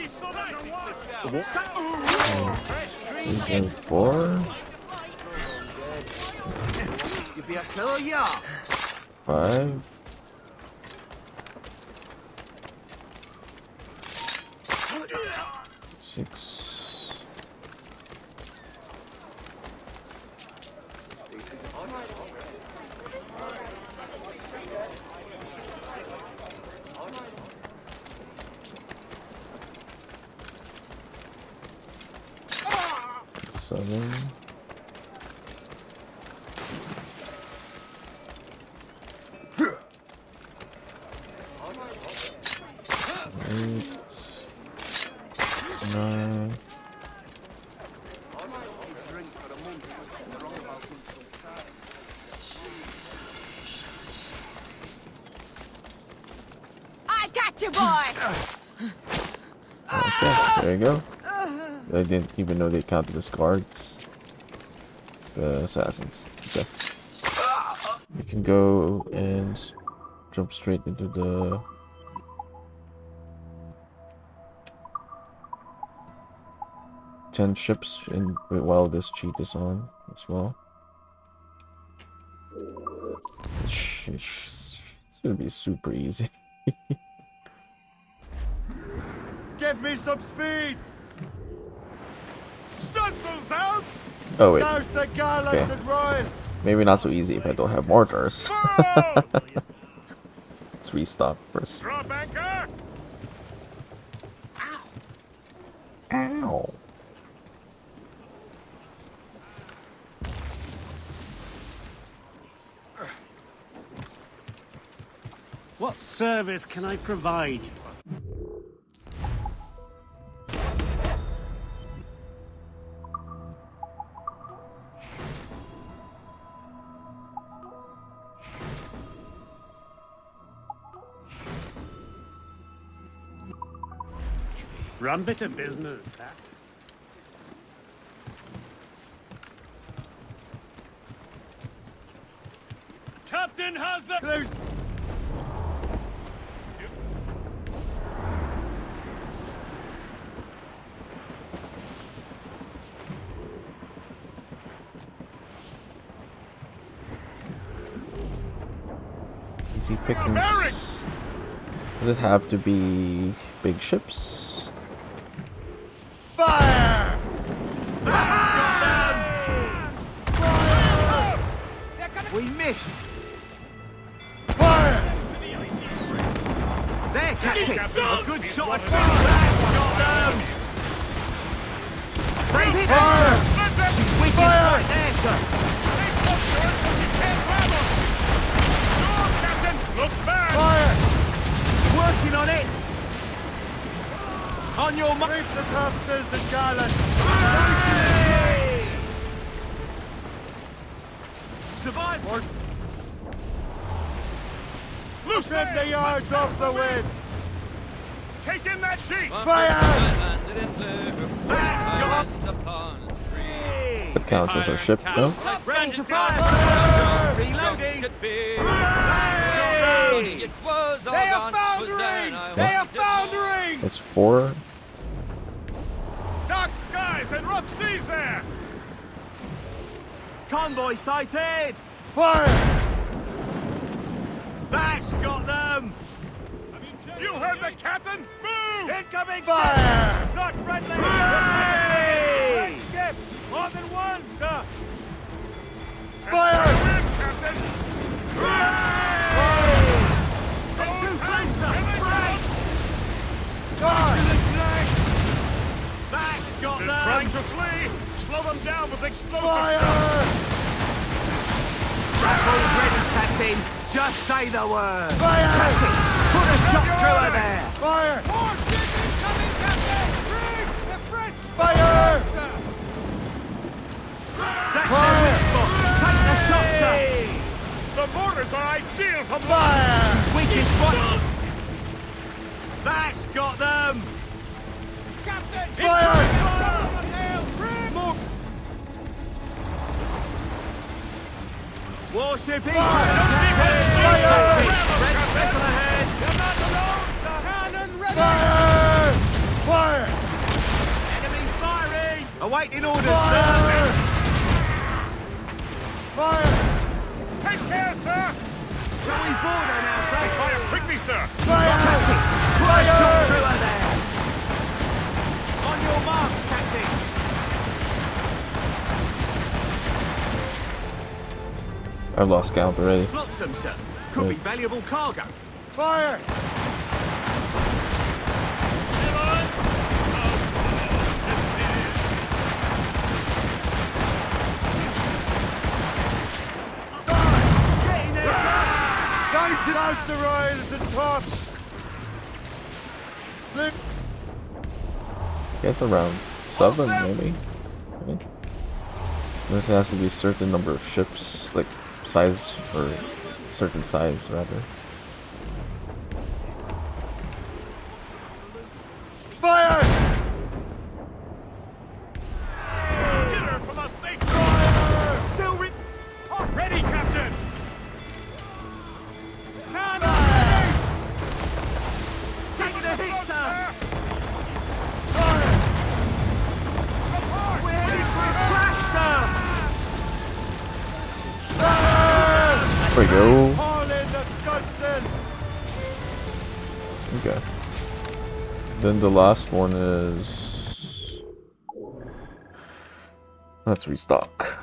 saw that! 4. You be a killer, yeah. 5. 6. 7. you, boy! Okay, there you go. I didn't even know they counted as guards. The assassins. Okay. You can go and jump straight into the... ten ships in while this cheat is on as well. It's gonna be super easy. Give me some speed! Stunsels out! Oh wait, Douse the gallants Okay. and royals! maybe not so easy if I don't have mortars. Furl! Let's restock first. Drop anchor! Ow! What service can I provide? Rum bit of business, that. Captain has the... Close! Easy pickings. Does it have to be big ships? Fire! We missed. Fire! There, Captain. A good shot. Brave hit, Fire! sir. She's weak Fire! right there, sir. Looks bad! Fire! Working on it. On your mark. Reef the topsails and gallants! Survive. Or Loose trim the yards off the wind! Take in that sheet! Fire! That counts as our ship, no? Ready to fire, sir. Reloading. They are foundering. They are foundering. That's 4. Dark skies and rough seas there! Convoy sighted. Fire! That's got them. You heard the captain? Move! Incoming. Fire! Not friendly. Hey! Ship. More than one, sir. Fire! Wind, captain! They're too close, sir. Brace. Fire! That's got They're them. trying to flee! Slow them down with explosive Fire! stuff! Rapple's ready, Captain. Just say the word. Fire! Captain, put a shot through her there. Fire! More shipping coming, Captain. Bring the French. Fire! That's their weak spot. Take the shot, sir. The mortars are ideal for Fire! Weakest spot. That's got them. Captain! Fire! More. Warship in. Fire! Red vessel ahead. You're not alone, sir! Cannon ready. Fire! Fire! Enemies firing. Awaiting orders, sir. Fire! Fire! Take care, sir! Shall we board her now, sir? Fire quickly, sir! Fire! Put a shot through her there. On your mark, Captain. I've lost count already. Flotsam, sir. Could be valuable cargo. Fire! Getting there, sir. Time to douse the royals and tops! Flip! Guess around 7 maybe. Okay. This has to be a certain number of ships, like size, or certain size rather. There we go. Haul in the stunsail! Okay. Then the last one is... Let's restock.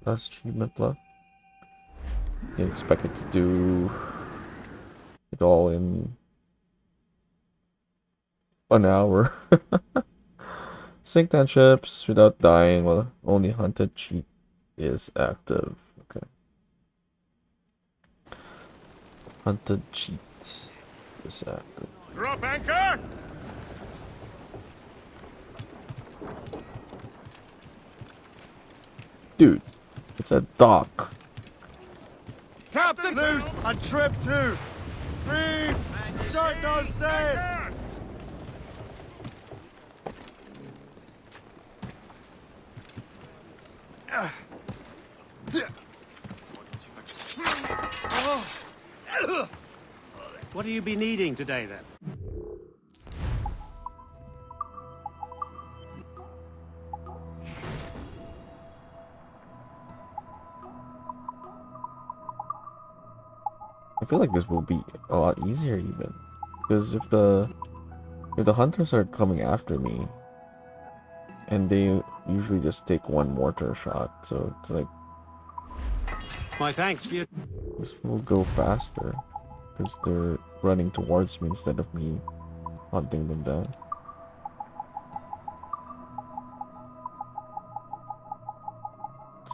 Last achievement left. Didn't expect it to do it all in an hour. Sink 10 ships without dying while only hunted cheat is active. Okay. Hunted cheats is active. Drop anchor! Dude, it's a dock. Captain! Loose and trip 2! Reef! Short no sail! What will you be needing today, then? I feel like this will be a lot easier even. Because if the hunters are coming after me, and they usually just take one mortar shot, so it's like My thanks for your... this will go faster because they're running towards me instead of me hunting them down.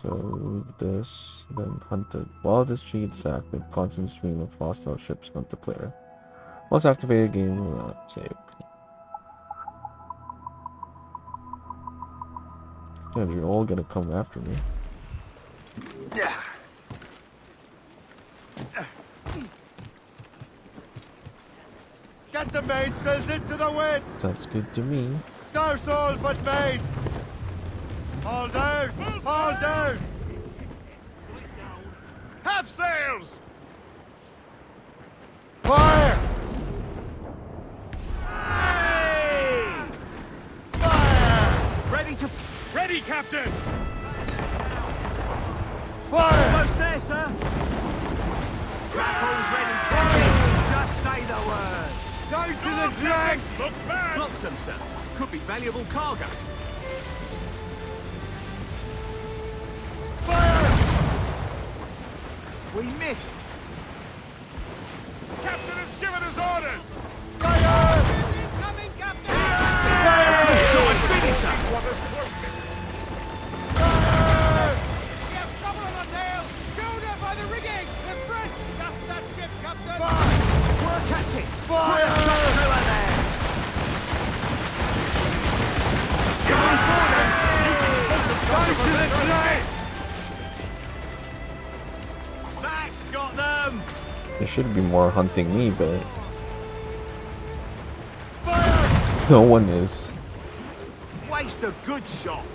So this, then hunted. While this cheats active, constant stream of hostile ships hunt the player. Once activated, game will not save. Yeah, you're all gonna come after me. Get the mainsails into the wind! Sounds good to me. Douse all but mains! Haul down! Haul down! Half sails! Fire! Fire! Ready to... Ready, Captain! Fire! Almost there, sir. Grapples ready, Captain. Just say the word. Go to the drag! Looks bad! Flotsam, sir. Could be valuable cargo. Fire! We missed. Captain has given us orders! Fire! Coming, Captain. Fire! Good finish, sir. What is closely? Fire! We have trouble on our tail! Schooner by the rigging! The French! That's that ship, Captain! Fire! Work, Captain. Fire! Through there. Going forward. Go to the drag! That's got them. There should be more hunting me, but Fire! no one is. Waste a good shot.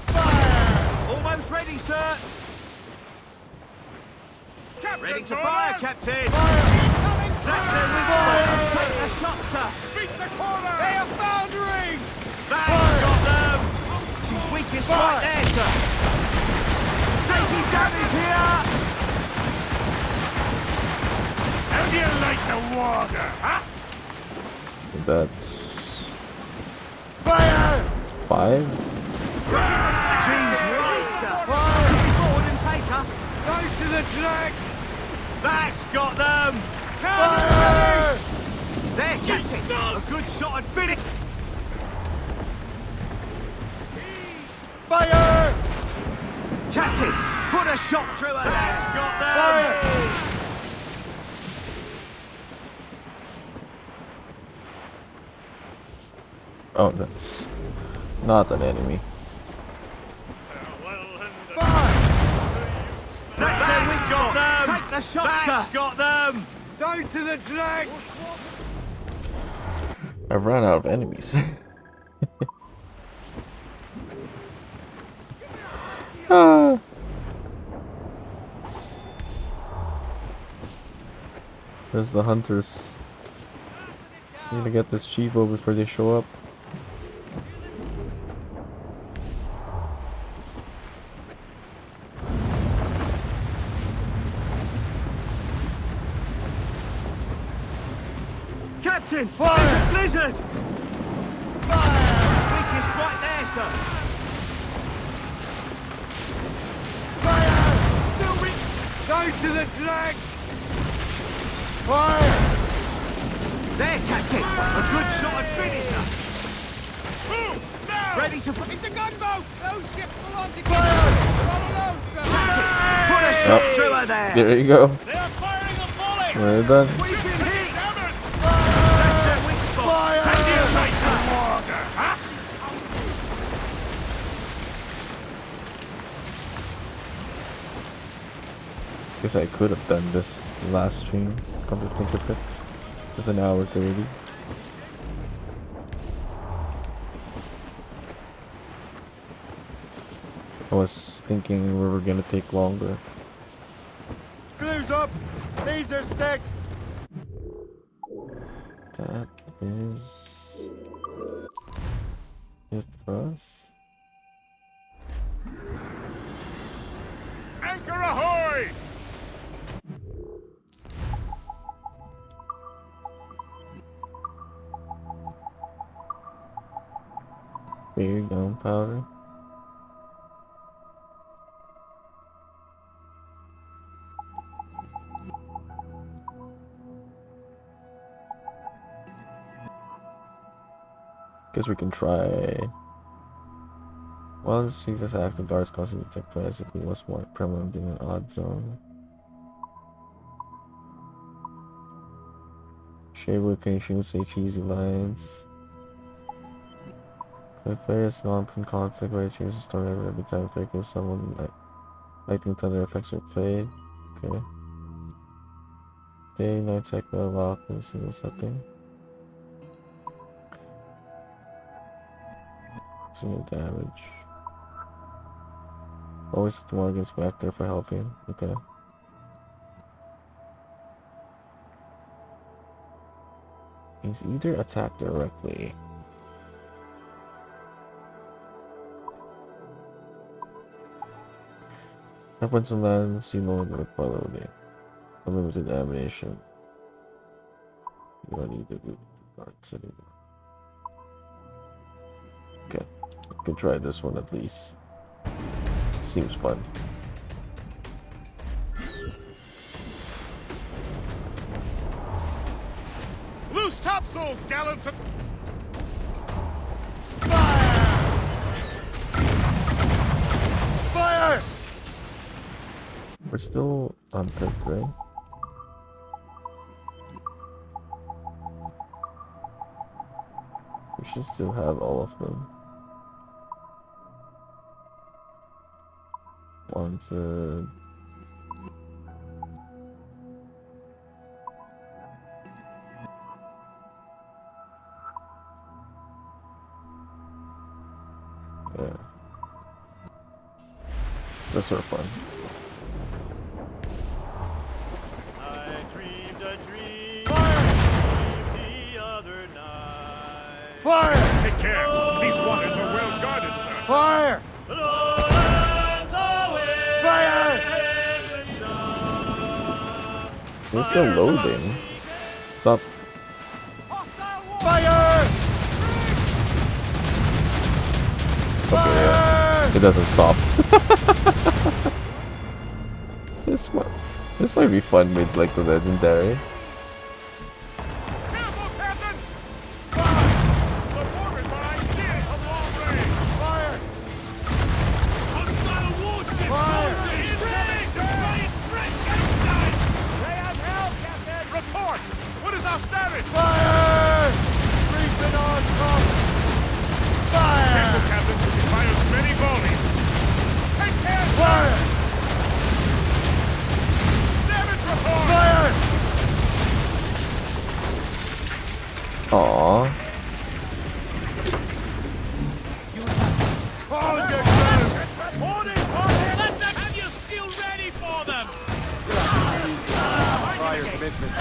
Fire! Almost ready, sir. Captain's Ready to orders! fire, Captain. Fire! That's their weak spot. Take the shot, sir. Beat the corner! They are foundering! That's got them. She's weakest right there, sir. Taking damage here. How do you like the water, huh? That's Fire! 5. She's right, sir. Fire! Take it forward and take her. Go to the drag! That's got them. Fire! There, Captain. A good shot and finish. Fire! Captain, put a shot through her. That's got them. Fire! Oh, that's not an enemy. That's got them. Take the shot, sir. That's got them. Go to the drag! I've run out of enemies. Ah. There's the hunters. I'm gonna get this Chivo before they show up. Captain! Fire! There's a blizzard! Fire! It's weakest right there, sir! Fire! Still weak! Go to the drag! Fire! There, Captain! A good shot and finisher! Move! Now! Ready to... It's a gunboat! Those ships belong to Fire! We're all alone, sir! Captain! Put a shot through her there! There you go. They are firing a volley! We're done. We've been hit! Damn it! That's their weak spot! Fire! Take it away, sir! Guess I could have done this last stream, come to think of it. It's an hour 30. I was thinking we were gonna take longer. Glue's up! These are sticks! That is it for us. Anchor ahoy! Big gunpowder. Guess we can try. Well, this previous active guards constantly detect twice if we was more prevalent in an odd zone. Shade location, say cheesy lines. If there is non-print conflict where it changes the story every time affecting someone, like lightning thunder effects are played. Okay. Day, night cycle, lock in a single setting. Single damage. Always hit the one against back there for helping. Okay. He's either attacked directly. Weapons on land, see no limit require loading. Unlimited ammunition. You don't need the guards anymore. Okay, we can try this one at least. Seems fun. Loose topsails, gallants! Fire! We're still on pick, right? We should still have all of them. Wanted. Yeah. That's sort of fun. I dreamed a dream the other night. Fire! Take care! These waters are well guarded, sir. Fire! The lowlands away. Fire! We're still loading. What's up? Fire! Okay, yeah. It doesn't stop. This might be fun with like the legendary. Careful, Captain! The mortars are ideal from long range! Fire! Hostile warship! Fire! They have help, Captain! Report! What is our status? Fire! Reaping on top! Fire! Careful, Captain. We fire as many volleys. Take care, sir! Fire! Damage report! Fire! Aww. Hold your ground! Boarding party! Let them have your steel ready for them. Fire commitment.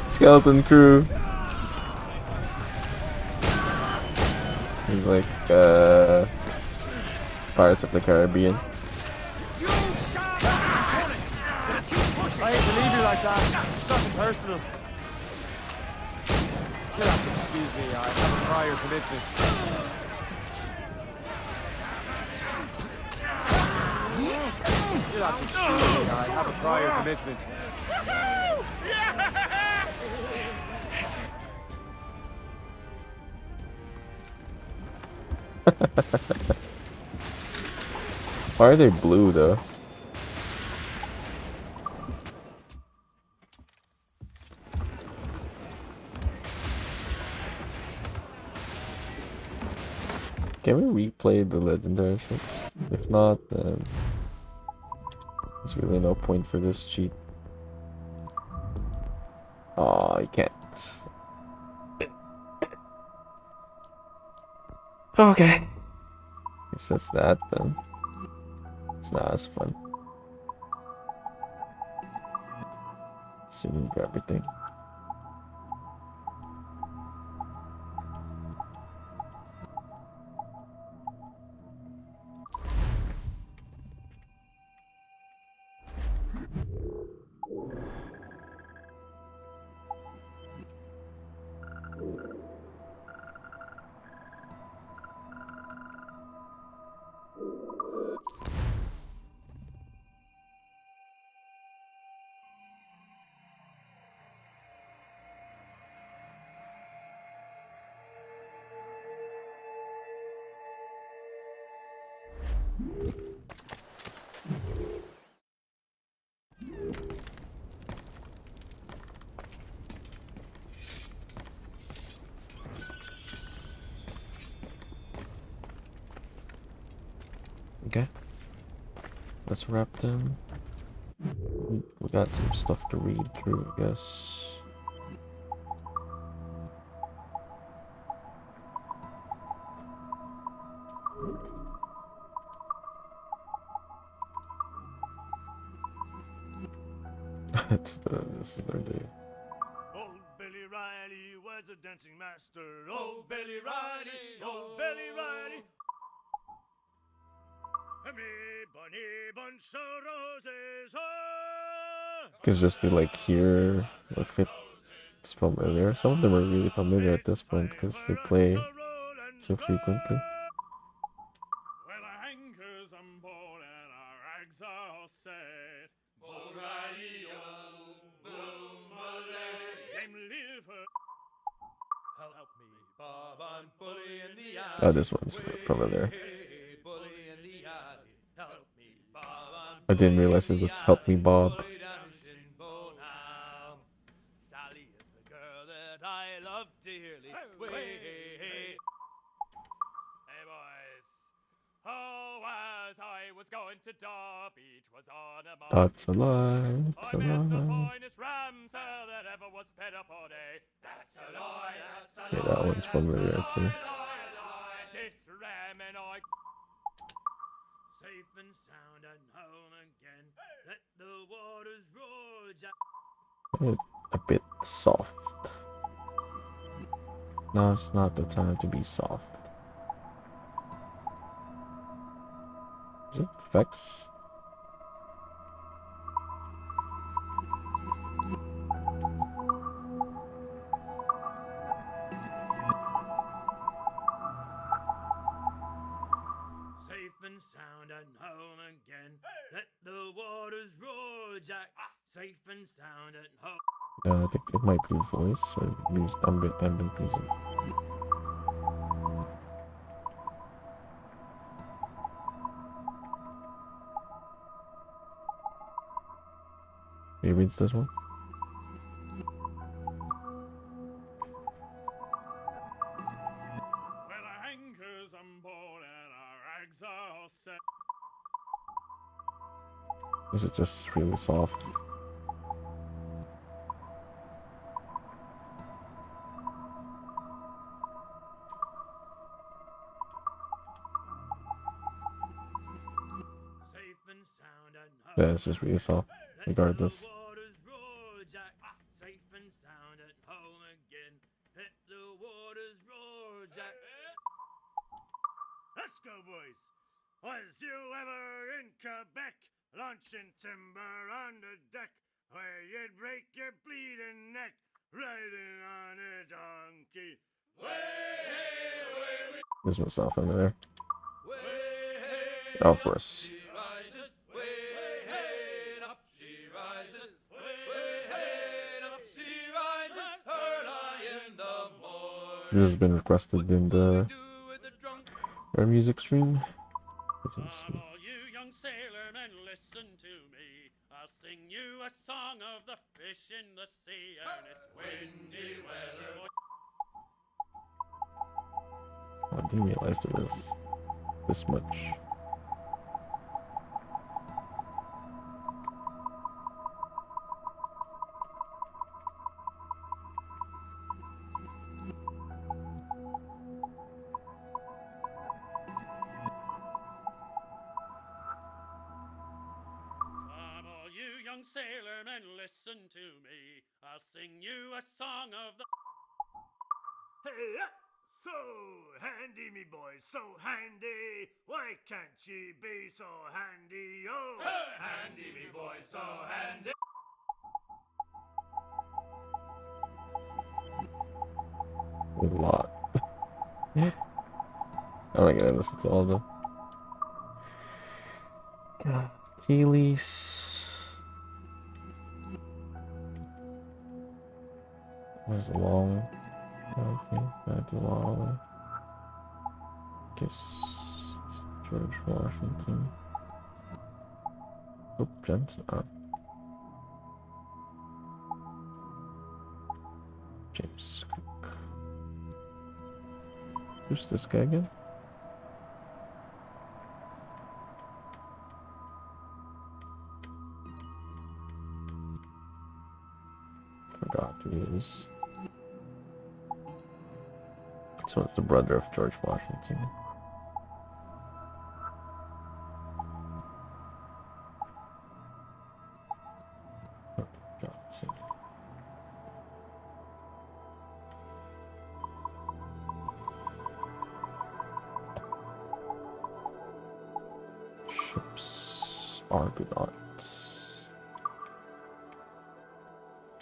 Skeleton crew. He's like Pirates of the Caribbean. I hate to leave you like that. It's nothing personal. You'll have to excuse me, I have a prior commitment. You'll have to excuse me, I have a prior commitment. Why are they blue though? Can we replay the legendary ships? If not, then there's really no point for this cheat. Aw, you can't. Okay. Guess that's that then. It's not as fun. Assuming for everything. Okay. Let's wrap them. We got some stuff to read through, I guess. This is their day. Old Billy Riley was a dancing master. Old Billy Riley, old Billy Riley. Me bunny bunch of roses. Oh! Because just to like hear if it's familiar. Some of them are really familiar at this point because they play so frequently. Well, our anchors on board and our rags are all set. O'Reilly-o, boom-a-lay. Game liver. Help me, Bob, I'm bully in the alley. Oh, this one's familiar. Hey, bully in the alley. Help me, Bob, I'm I didn't realize it was Help Me Bob. bully down in Shinbo now. Sally is the girl that I love dearly. Hey, boys. Oh, as I was going to Derby, 'twas on a Monday. That's a lie. That's I a met the lie. finest ram, sir, that ever was fed up all day. That's a lie, that's a Yeah, lie. that one's familiar too. This ram and I safe and sound and home again. Let the waters roar, Jack. A bit soft. Now it's not the time to be soft. Is it effects? Safe and sound and home again. Let the waters roar, Jack. Safe and sound and home. I think it might be voice or ambient music. Maybe it's this one. Well, our anchors on board and our rags are all set. Is it just really soft? Safe and sound and home. Yeah, it's just really soft, regardless. Let the waters roar, Jack. Safe and sound and home again. Let the waters roar, Jack. Let's go, boys. Was you ever in Quebec? Launching timber on the deck. where you'd break your bleeding neck riding on a donkey. This was not familiar. Oh, of course. This has been requested in the our music stream. Come all you young sailormen, listen to me. I'll sing you a song of the fish in the sea, and it's windy weather. I didn't realize there was this much. Come all you young sailormen, listen to me. I'll sing you a song of the... Hey, so handy, me boy, so handy. Why can't ye be so handy, oh? Handy, me boy, so handy. A lot. I'm not gonna listen to all of them. God, Keyless was long. I think not too long. Guess George Washington. Hope Jensen. James Cook. Who's this guy again? Forgot who he is. So it's the brother of George Washington. Johnson. Ships Argonauts.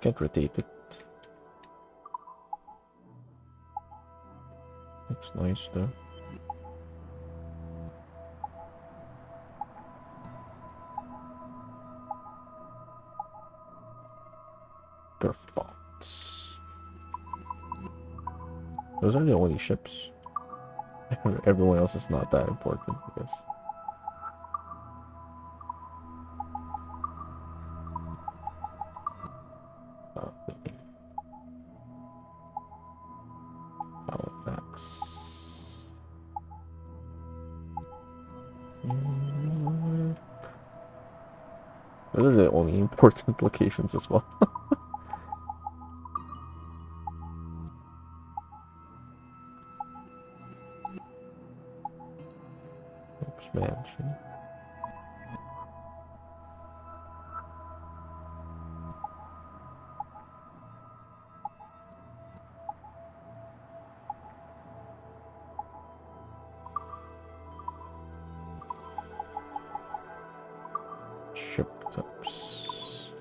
Can't rotate it. Looks nice though. Thoughts. Those are the only ships. Everyone else is not that important, I guess. Halifax. Those are the only important locations as well. Oops, mansion. Ship types.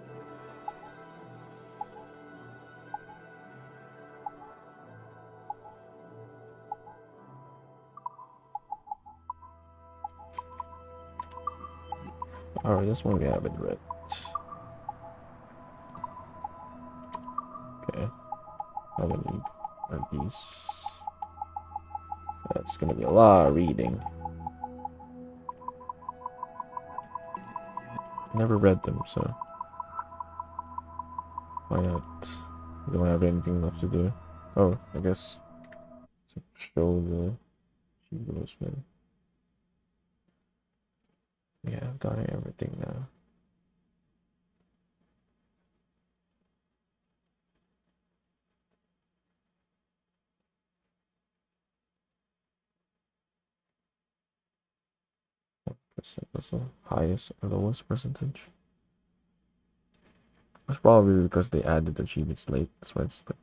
Alright, this one we haven't read. Okay. How many are these? That's gonna be a lot of reading. Never read them, so why not? We don't have anything left to do. Oh, I guess to show the heroes, man. Yeah, I've got everything now. What percent was the highest or lowest percentage? That's probably because they added the achievements late. That's why it's like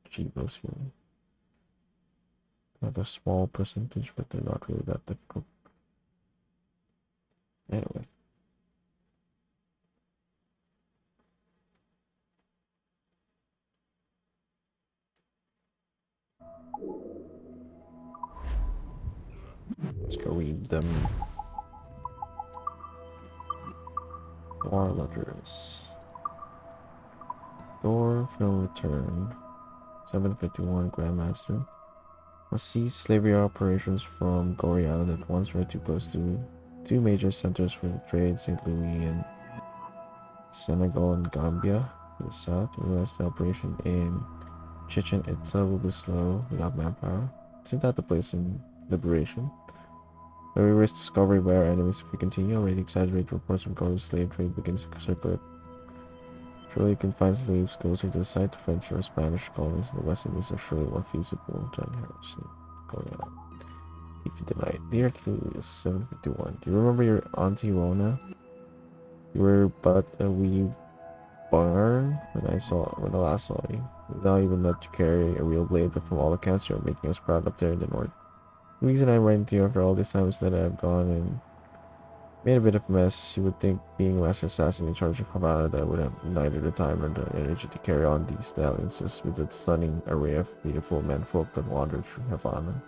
achievements here. They have a small percentage, but they're not really that difficult. Anyway. Let's go read them. War letters. Door film return. 751 Grandmaster. Must cease slavery operations from Gory Island at once. Right too close to two major centers for trade, St. Louis and Senegal and Gambia to the south. Realize the operation in Chichen Itza will be slow without manpower. Isn't that the place in Liberation? But we risk discovery by our enemies if we continue. Already exaggerated reports from Gory's slave trade begins to circulate. Surely you can find slaves closer to the site. French or Spanish colonies in the West Indies are surely more feasible. John Harrison. Going on. If denied. Dear Achilles, 751. Do you remember your Auntie Rona? You were but a wee barn when I last saw you. We now even let you carry a real blade, but from all accounts you're making us proud up there in the north. The reason I'm writing to you after all this time is that I've gone and made a bit of a mess. You would think being Master Assassin in charge of Havana that I would have neither the time or the energy to carry on these dalliances with the stunning array of beautiful menfolk that wandered through Havana.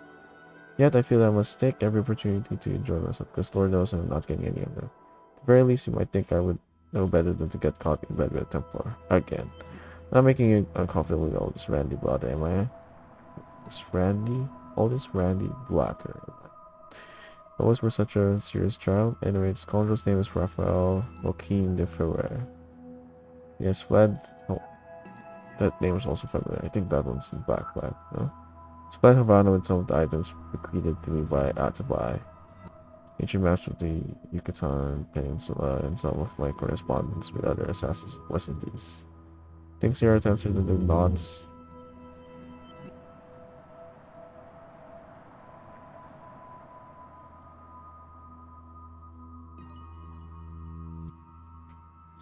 Yet I feel I must take every opportunity to enjoy myself, because Lord knows I'm not getting any of them. At the very least, you might think I would know better than to get caught in bed with a Templar. Again. I'm not making you uncomfortable with all this randy blather, am I? All this randy blather. I was for such a serious child. Anyway, the scoundrel's name is Raphael Joaquin de Ferrer. He has fled. Oh, that name is also familiar. I think that one's in Black Flag, no? He's fled Havana with some of the items bequeathed to me by Atabai, ancient master of the Yucatan Peninsula, and some of my correspondence with other assassins in West Indies. Things here are tenser than the knots.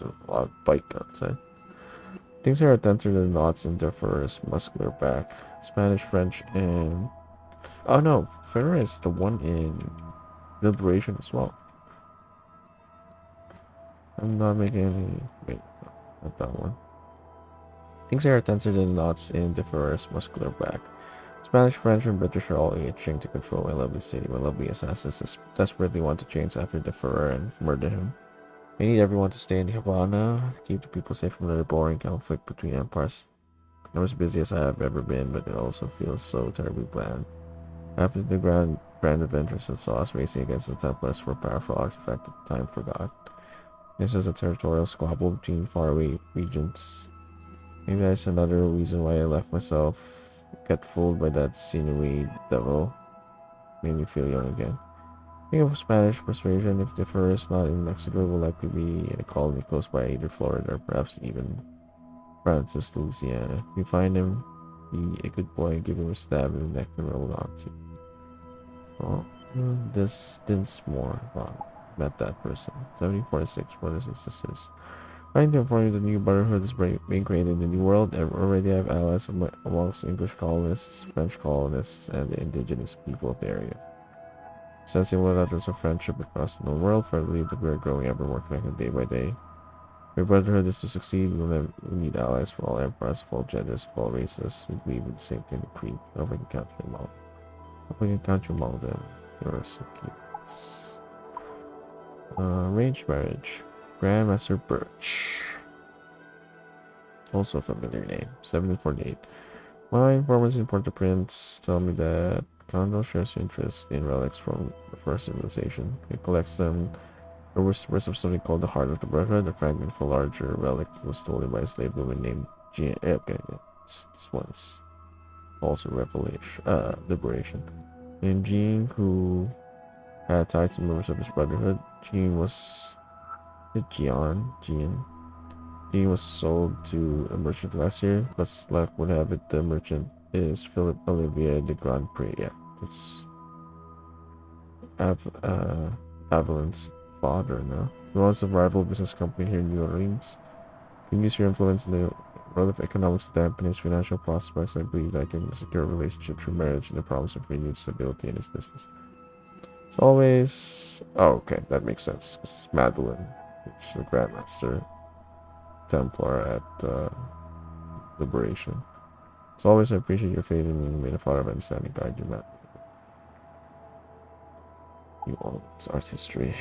A lot of bike guns, eh? Things here are tenser than knots in Ferrer's muscular back. Spanish, French, and... Oh no, Ferrer is the one in Liberation as well. I'm not making any... Wait, not that one. Things here are tenser than knots in Ferrer's muscular back. Spanish, French, and British are all itching to control my lovely city. My lovely assassins desperately want to chase after Ferrer and murder him. I need everyone to stay in Havana, keep the people safe from another boring conflict between empires. I'm as busy as I have ever been, but it also feels so terribly bland. After the grand adventures that saw us racing against the Templars for a powerful artifact that time forgot. This was a territorial squabble between faraway regions. Maybe that's another reason why I left myself get fooled by that sinewy devil. Made me feel young again. Think of Spanish persuasion, if the Ferrer is not in Mexico, it will likely be in a colony close by, either Florida or perhaps even Francis, Louisiana. If you find him, be a good boy and give him a stab in the neck and roll on to you. Oh, this Dinsmore. Wow, met that person. 1746 brothers and sisters. Trying to inform you the new brotherhood is being created in the New World. I already have allies amongst English colonists, French colonists, and the indigenous people of the area. Sensing what letters of friendship across the known world, for I believe that we are growing ever more connected day by day. If your brotherhood is to succeed, we need allies from all empires, of all genders, of all races, who believe in the same thing and creed. I hope I can count you among. I hope I can count you among them. You're so cute. Arranged marriage. Grandmaster Birch. Also a familiar name. 1748. My informants in Port-au-Prince tell me that Kondo shares interest in relics from the first civilization. He collects them. There was of something called the Heart of the Brotherhood, a fragment of a larger relic that was stolen by a slave woman named Jean. Okay, yeah. This one's also Liberation. And Jean, who had ties to members of his brotherhood, Jean was sold to a merchant last year, but luck would have it the merchant is Philip Olivier de Grand Prix. Yeah, that's Avalon's father now. He owns a rival business company here in New Orleans. You can use your influence in the world of economics to dampen his financial prospects. I believe I can secure a relationship through marriage and the promise of renewed stability in his business. It's always... Oh, okay, that makes sense. It's Madeline, which is the Grandmaster Templar at Liberation. As always, I appreciate your faith in me. May the Father of understanding guide you, Matt. You all, it's art history.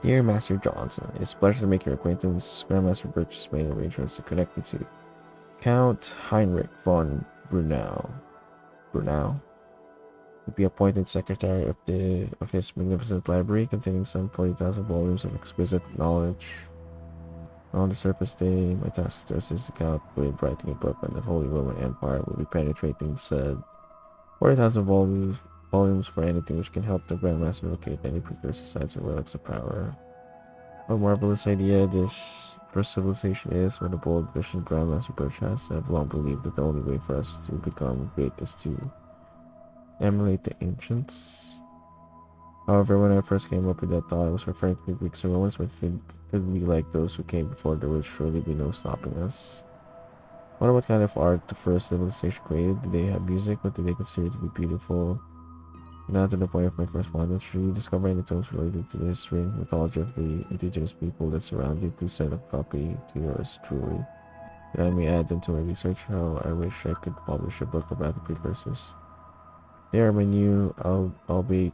Dear Master Johnson, it is a pleasure to make your acquaintance. Grandmaster Birch has made arrangements to connect me to Count Heinrich von Brunau. Brunau would be appointed secretary of his magnificent library containing some 40,000 volumes of exquisite knowledge. On the surface day, my task is to assist the Count with writing a book on the Holy Roman Empire. Will be penetrating said 40,000 volumes for anything which can help the Grandmaster locate any precursor sites or relics of power. What a marvelous idea this first civilization is, what a bold vision Grandmaster Birch has. I have long believed that the only way for us to become great is to emulate the ancients. However, when I first came up with that thought, I was referring to the Greeks and Romans, but could be like those who came before. There would surely be no stopping us. I wonder what kind of art the first civilization created. Did they have music? What did they consider to be beautiful? Now to the point of my correspondence, should you discover any tomes related to the history and mythology of the indigenous people that surround you, please send a copy to yours truly. And I may add them to my research. How I wish I could publish a book about the precursors. They are my new, albeit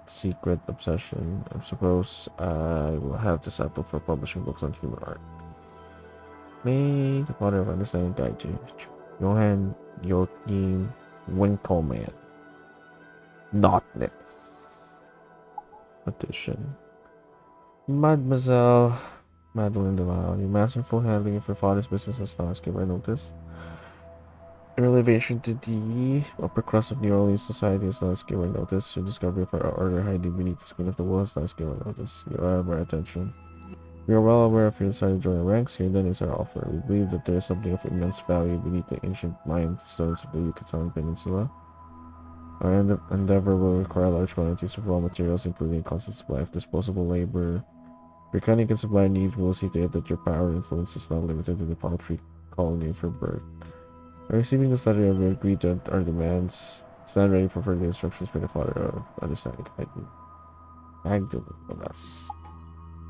secret obsession. I suppose I will have to settle for publishing books on human art. May the Father of Understanding guide you. Johann Joachim Winkelmann. .NET edition. Mademoiselle Madeline Delisle, your masterful handling of your father's business has not escaped our notice. Your elevation to the upper crust of New Orleans society has not escaped our notice. Your discovery of our order hiding beneath the skin of the wall has not escaped our notice. You have our attention. We are well aware of your desire to join our ranks. Here then is our offer. We believe that there is something of immense value beneath the ancient mine stones of the Yucatan Peninsula. Our endeavor will require large quantities of raw materials, including a constant supply of disposable labor. If your cunning can supply needs, we will see to it that your power and influence is not limited to the paltry colony for birth. By receiving this letter, we agreed to our demands. Stand ready for further instructions by the Father of Understanding. Magdalene,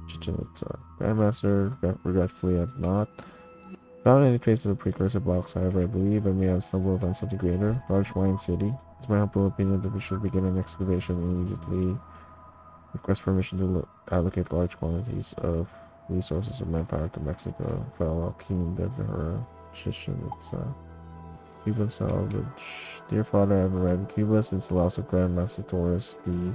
Chichen Itza. Grandmaster, regretfully, I have not found any trace of the precursor box. However, I believe I may have stumbled upon something greater. Large Wine City. It's my humble opinion that we should begin an excavation immediately. Request permission to allocate large quantities of resources of manpower to Mexico. Fellow King Devera, Chichen Itza. Cuban salvage. Dear Father, I have arrived in Cuba since the loss of Grandmaster Torres. The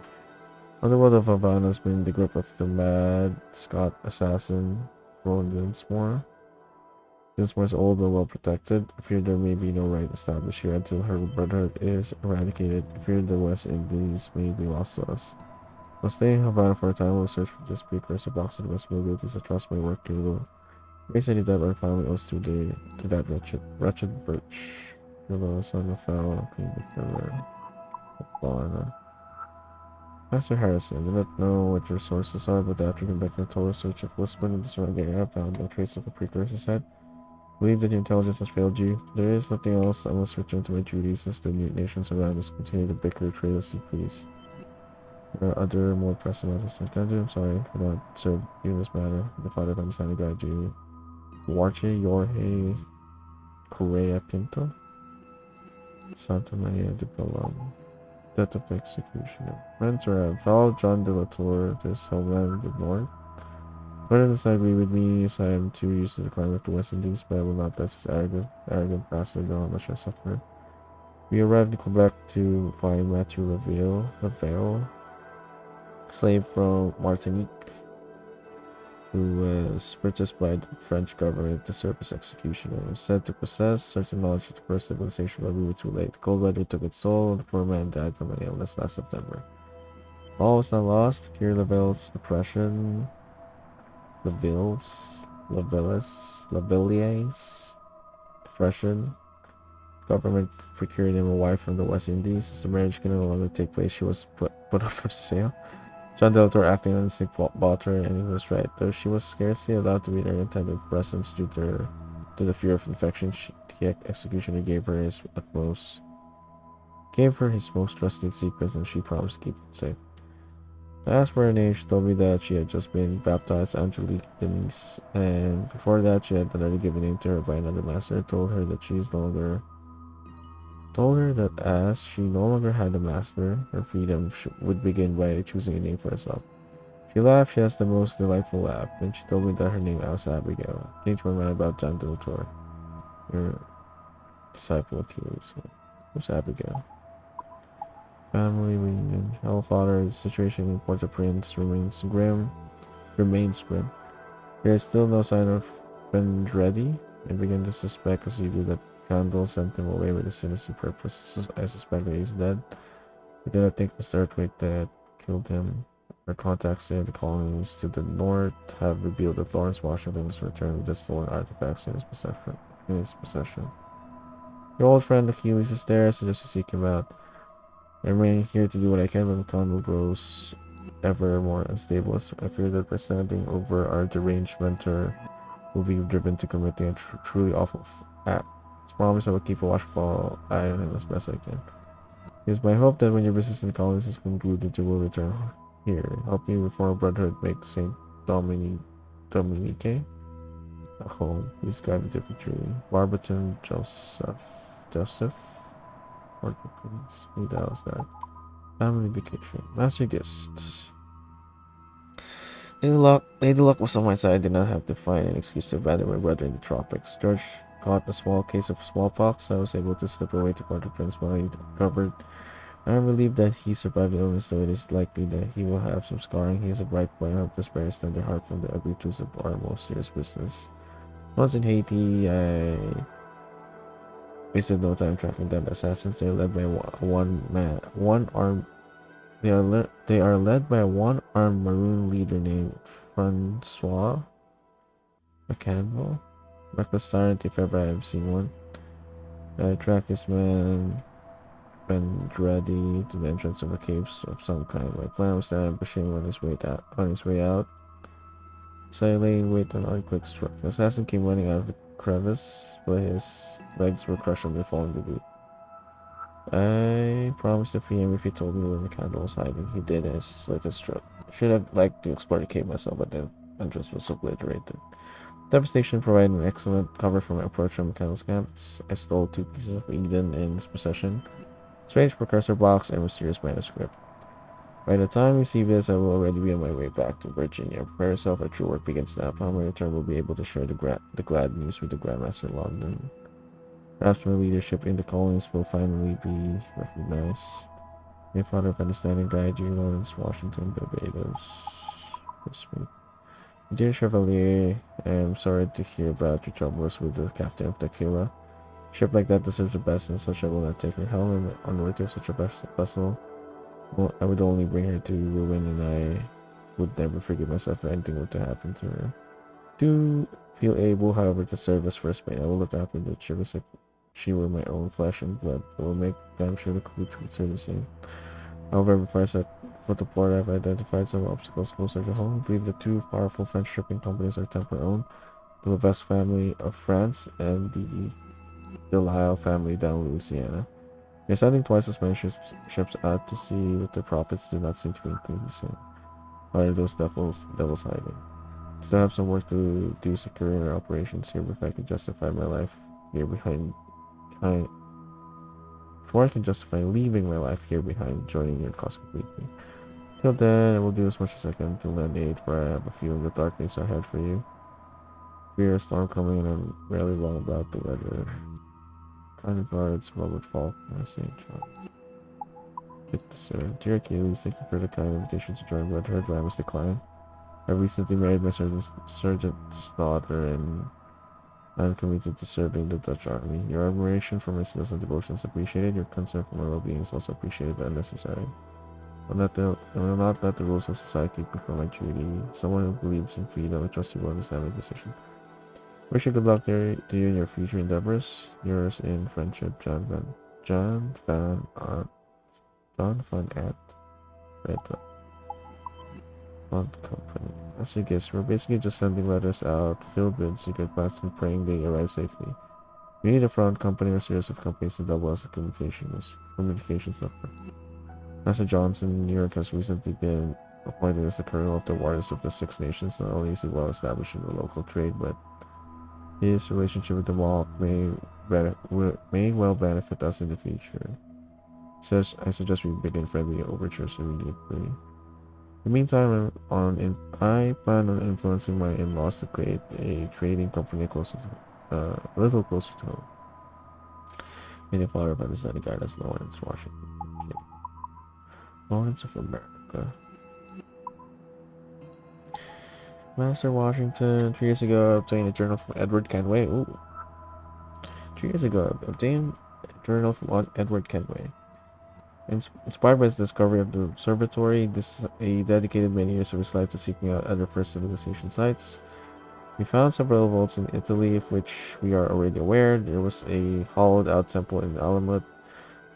underworld of Havana has been in the grip of the mad Scot assassin, Roland Dinsmore. Dinsmore is old but well protected. I fear there may be no right established here until her brotherhood is eradicated. I fear the West Indies may be lost to us. I'll stay in Havana for a time. We'll search for this precursor box of the West abilities. I trust my work here will raise any debt our family owes to that wretched Birch. Hello, son of Fel, Queen Victoria, Fauna. Master Harrison, I do not know what your sources are, but after conducting a total search of Lisbon and the surrounding area, I found no trace of a precursor site. I believe that your intelligence has failed you. There is nothing else. I must return to my duties as the new nations around us continue to bicker, trade us, decrease. There are other more pressing matters to attend to. I'm sorry for not serve you in this matter. The Father of Understanding guide you. Duarte Jorge Correa Pinto. Santa Maria de Belum. Death of the executioner. Friends are Val John de la Tour, this homeland of the north. Brother disagree with me as I am too used to the climate of the West Indies, but I will not let this arrogant bastard know how much I suffer. We arrived in Quebec to find Matthew Lavelle, slave from Martinique, who was purchased by the French government to serve as executioner. He was said to possess certain knowledge of the first civilization, but we were too late. The cold weather took its soul, and the poor man died from an illness last September. All was not lost. To cure Lavelle's depression, Lavillier's depression, government procured him a wife from the West Indies. As the marriage could no longer take place, she was put up for sale. John Delator, acting on instinct, bought her, and he was right. Though she was scarcely allowed to meet her intended presence due to the fear of infection, the executioner gave her his most trusted secrets, and she promised to keep them safe. I asked for her name. She told me that she had just been baptized Angelique Denise, and before that she had already given name to her by another master. I told her that she is no longer told her that as she no longer had a master, her freedom would begin by choosing a name for herself. She laughed. She has the most delightful laugh. Then she told me that her name was Abigail. Changed my mind about John Dotor, your disciple Achilles. Who's Abigail? Family reunion. Hell, father, the situation in Port-au-Prince remains grim. There is still no sign of Vendredi. I begin to suspect, as you do, that Candle sent him away with a sinister purpose. I suspect that he's dead. I do not think Mr. Earthquake that killed him. Our contacts in the colonies to the north have revealed that Lawrence Washington has returned with the stolen artifacts in his possession. Your old friend Achilles is there, so just to seek him out. I remain here to do what I can when Condor grows ever more unstable. I fear that by standing over our deranged mentor will be driven to committing a truly awful act. As promised, I will keep a watchful eye on him as best I can. It is my hope that when your business in colonies is concluded, you will return here. Help me reform a brotherhood, make Saint Dominique a home. Please guide me to victory. Barberton Joseph? What please? Who the hell is that? Family vacation. Master guest. Lady Luck was on my side. I did not have to find an excuse to abandon my brother in the tropics. George caught a small case of smallpox. I was able to slip away to Port-au-Prince while he recovered. I am relieved that he survived the illness, though it is likely that he will have some scarring. He is a bright boy and I hope to spare his tender heart from the ugly truths of our most serious business. Once in Haiti, I wasted no time tracking down the assassins. They are led by They are led by a one-armed maroon leader named Francois McCandle. Reckless tyrant, if ever I have seen one. I tracked this man Vendredi to the entrance of a cave of some kind. My plan was to ambush him on his way out. So I lay in wait and on quick struck. The assassin came running out of the crevice, but his legs were crushed under falling debris. I promised to free him if he told me where McCandle was hiding. He did, and his latest stroke. I should have liked to explore the cave myself, but the entrance was obliterated. Devastation provided an excellent cover for my approach from McCandle's campus. I stole 2 pieces of Eden in his possession, strange precursor box, and mysterious manuscript. By the time we see this, I will already be on my way back to Virginia. Prepare yourself, our true work begins now. Upon my return, we'll be able to share the glad news with the Grandmaster in London. Perhaps my leadership in the colonies will finally be recognized. May Father of Understanding guide you, Lawrence Washington, Barbados. Whisper. Dear Chevalier, I am sorry to hear about your troubles with the captain of the Kira. A ship like that deserves the best, and such I will not take her helm. I'm unworthy of such a vessel. Well, I would only bring her to ruin, and I would never forgive myself if anything were to happen to her. Do feel able, however, to serve us for a Spain. I will look after the ship as if she were my own flesh and blood. I will make damn sure the crew treats her the same. However, before I set foot to port, I have identified some obstacles closer to home. I believe the 2 powerful French shipping companies are temper-owned, the Levesque family of France and the Delisle family down in Louisiana. They're sending twice as many ships out to sea, but their profits do not seem to be increasing. Why are those devils hiding? Still have some work to do securing our operations here before I can justify my life here behind. Before I can justify leaving my life here behind, joining your cause completely. Till then, I will do as much as I can to lend aid, for I have a feeling the dark days are ahead for you. Fear a storm coming, and I'm rarely wrong about the weather. Kind regards, Robert Faulkner, St. John. Hit the sir. Dear Achilles, thank you for the kind invitation to join Brotherhood, but I must decline. I recently married my sergeant's daughter, and I am committed to serving the Dutch army. Your admiration for my skills and devotion is appreciated. Your concern for my well-being is also appreciated but unnecessary. I will not let the rules of society keep me from my duty. Someone who believes in freedom, I trust you will understand my decision. Wish you good luck to you in your future endeavors. Yours in friendship, John Van Ant. Red Font Company. As your guests, we're basically just sending letters out filled with secret plans and praying they arrive safely. We need a front company or series of companies to double as a communications network. Master Johnson, New York, has recently been appointed as the colonel of the Warriors of the Six Nations. Not only is he well established in the local trade, but his relationship with the Mohawk may may well benefit us in the future. Says I suggest we begin friendly overtures immediately. In the meantime, I plan on influencing my in-laws to create a trading company a little closer to home. May the Father of Understanding guide us, Lawrence, Washington. Okay. Lawrence of America. Master Washington, 3 years ago, obtained a journal from Edward Kenway. Ooh. 3 years ago, obtained a journal from Edward Kenway. Inspired by his discovery of the observatory, he dedicated many years of his life to seeking out other first civilization sites. We found several vaults in Italy, of which we are already aware. There was a hollowed-out temple in Alamut.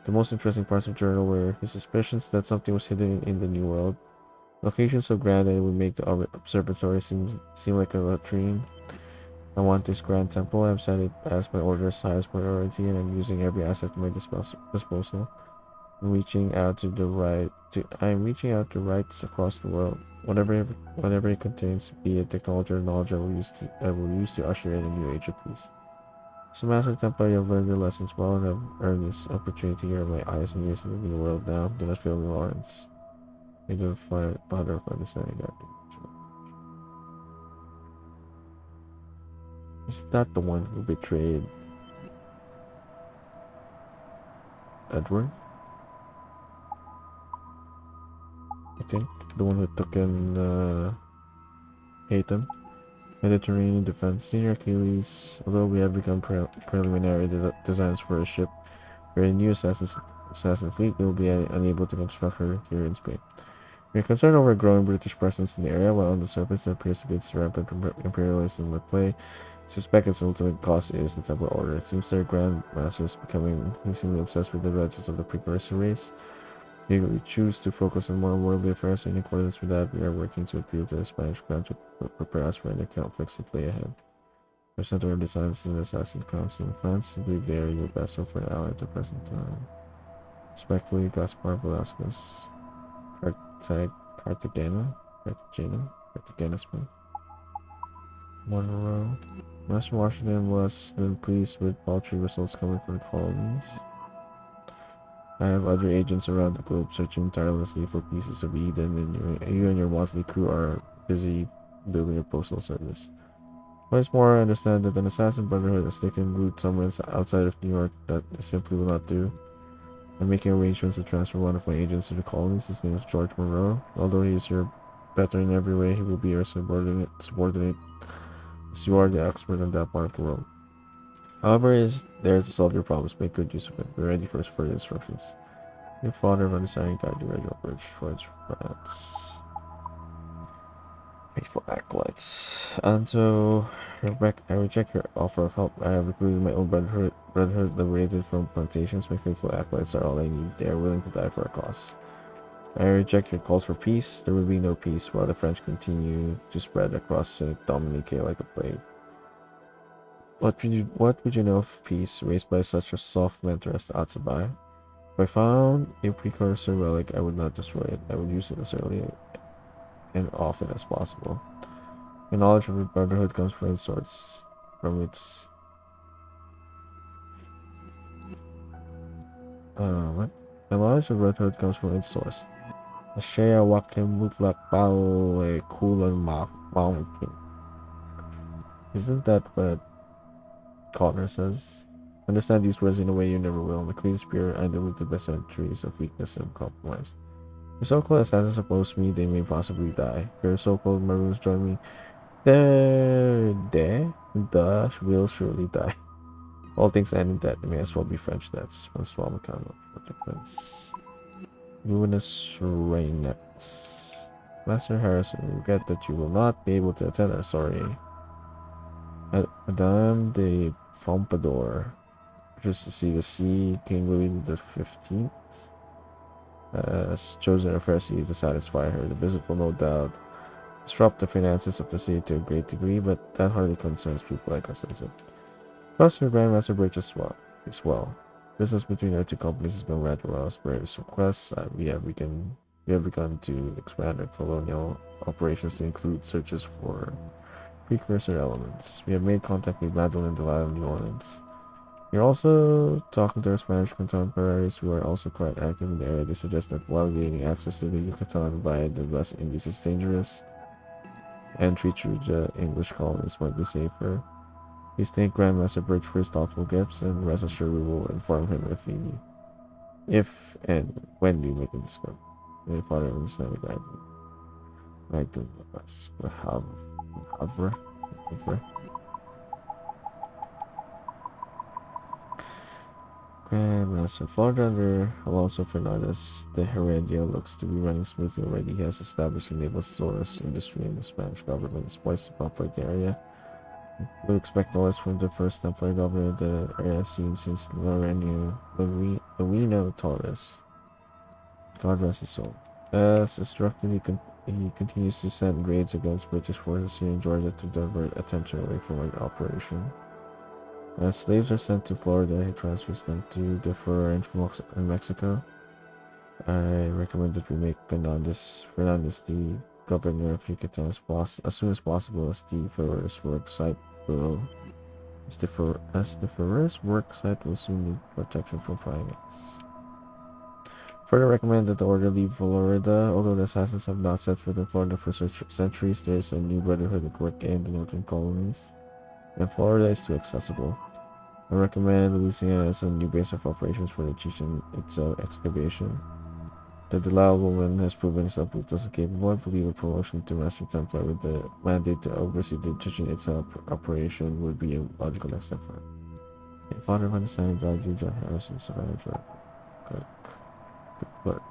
The most interesting parts of the journal were his suspicions that something was hidden in the New World. Location so grand that it would make the observatory seem like a latrine. I want this grand temple. I have set it as my order's highest priority, and I'm using every asset at my disposal. I'm reaching out to rights across the world. Whatever it contains, be it technology or knowledge, I will use to usher in a new age of peace. As a Master Templar, you have learned your lessons well and have earned this opportunity here. My eyes and ears in the new world now. Do not fail me, Lawrence. May the Father of Understanding guide you. Is that the one who betrayed Edward? I think the one who took in Haytham. Mediterranean defense. Senior Achilles, although we have become preliminary designs for a ship for a new assassin fleet, we will be unable to construct her here in Spain. We are concerned over a growing British presence in the area, while on the surface there appears to be its rampant imperialism at play. I suspect its ultimate cause is the Templar Order. It seems their Grand Master is becoming increasingly obsessed with the advantages of the precursor race. We choose to focus on more worldly affairs, and in accordance with that, we are working to appeal to the Spanish crown to prepare us for any conflicts that lay ahead. We have sent our designs to the Assassin Council in France. I believe they are your best hope for an ally at the present time. Respectfully, Gaspar Velasquez, Cartagena, Spain. Monroe. Master Washington was then pleased with paltry results coming from the colonies. I have other agents around the globe searching tirelessly for pieces of Eden, and you and your motley crew are busy building a postal service. Once more, I understand that an assassin brotherhood has taken root somewhere outside of New York that simply will not do. I'm making arrangements to transfer one of my agents to the colonies. His name is George Monroe. Although he is your better in every way, he will be your subordinate, as you are the expert in that part of the world. However, he is there to solve your problems. Make good use of it. Be ready for his further instructions. Your Father of Understanding guide you ready bridge towards France. Faithful acolytes. And so, I reject your offer of help. I have recruited my own brotherhood liberated from plantations. My faithful acolytes are all I need. They are willing to die for a cause. I reject your calls for peace. There will be no peace while the French continue to spread across Saint Dominique like a plague. What would you know of peace raised by such a soft mentor as the Atsabai? If I found a precursor relic, I would not destroy it. I would use it as early and often as possible. My knowledge of the Brotherhood comes from its source. My knowledge of Brotherhood comes from its source. Ashaya Wakim Mutlak Bale Kulan Mountain. Isn't that what Connor says? Understand these words in a way you never will. The Queen's pure and diluted by centuries of weakness and compromise. Your so-called assassins oppose me, they may possibly die. If your so-called maroons join me, they will surely die. All things end in death, they may as well be French deaths. Francois Macano, Prince. Luminous Rainet. Master Harrison, we regret that you will not be able to attend our soiree. Madame de Pompadour, just to see the sea, King Louis XV has chosen a Pharisee to satisfy her. The visit will no doubt disrupt the finances of the city to a great degree, but that hardly concerns people like us, does it? Trust your Grandmaster Bridge as well. Business between our two companies is going rather well. As per his request, we have begun to expand our colonial operations to include searches for precursor elements. We have made contact with Madeline Delilah in New Orleans. You're also talking to our Spanish contemporaries who are also quite active in the area. They suggest that while gaining access to the Yucatan via the West Indies is dangerous, entry through the English colonies might be safer. Please thank Grandmaster Birch for his thoughtful gifts, and rest assured we will inform him if and when we make a discovery. May Father understand the guidance. Like to us. However. Grandmaster Florida under Alonso Fernandez, the Heredia looks to be running smoothly already. He has established a naval stores industry and the Spanish government is poised to populate the area. We expect no less from the first Templar governor of the area seen since Loreno Torres. God rest his soul. As instructed, he continues to send raids against British forces here in Georgia to divert attention away from our operation. As slaves are sent to Florida, he transfers them to the Fur Ranch in Mexico. I recommend that we make Fernandez the governor of Yucatan as soon as possible, as the Fur's work site will soon need protection from pirates. Further recommend that the order leave Florida. Although the assassins have not set foot in Florida for centuries, there is a new brotherhood at work in the northern colonies, and Florida is too accessible. I recommend Louisiana as a new base of operations for the Chichen Itza excavation. The Delisle woman has proven herself ruthless and capable. I believe a promotion to Master Templar with the mandate to oversee the Chichen Itza operation would be a logical next step for her. A father of understanding God, you, John Harrison, Savannah Jordan. The clerk.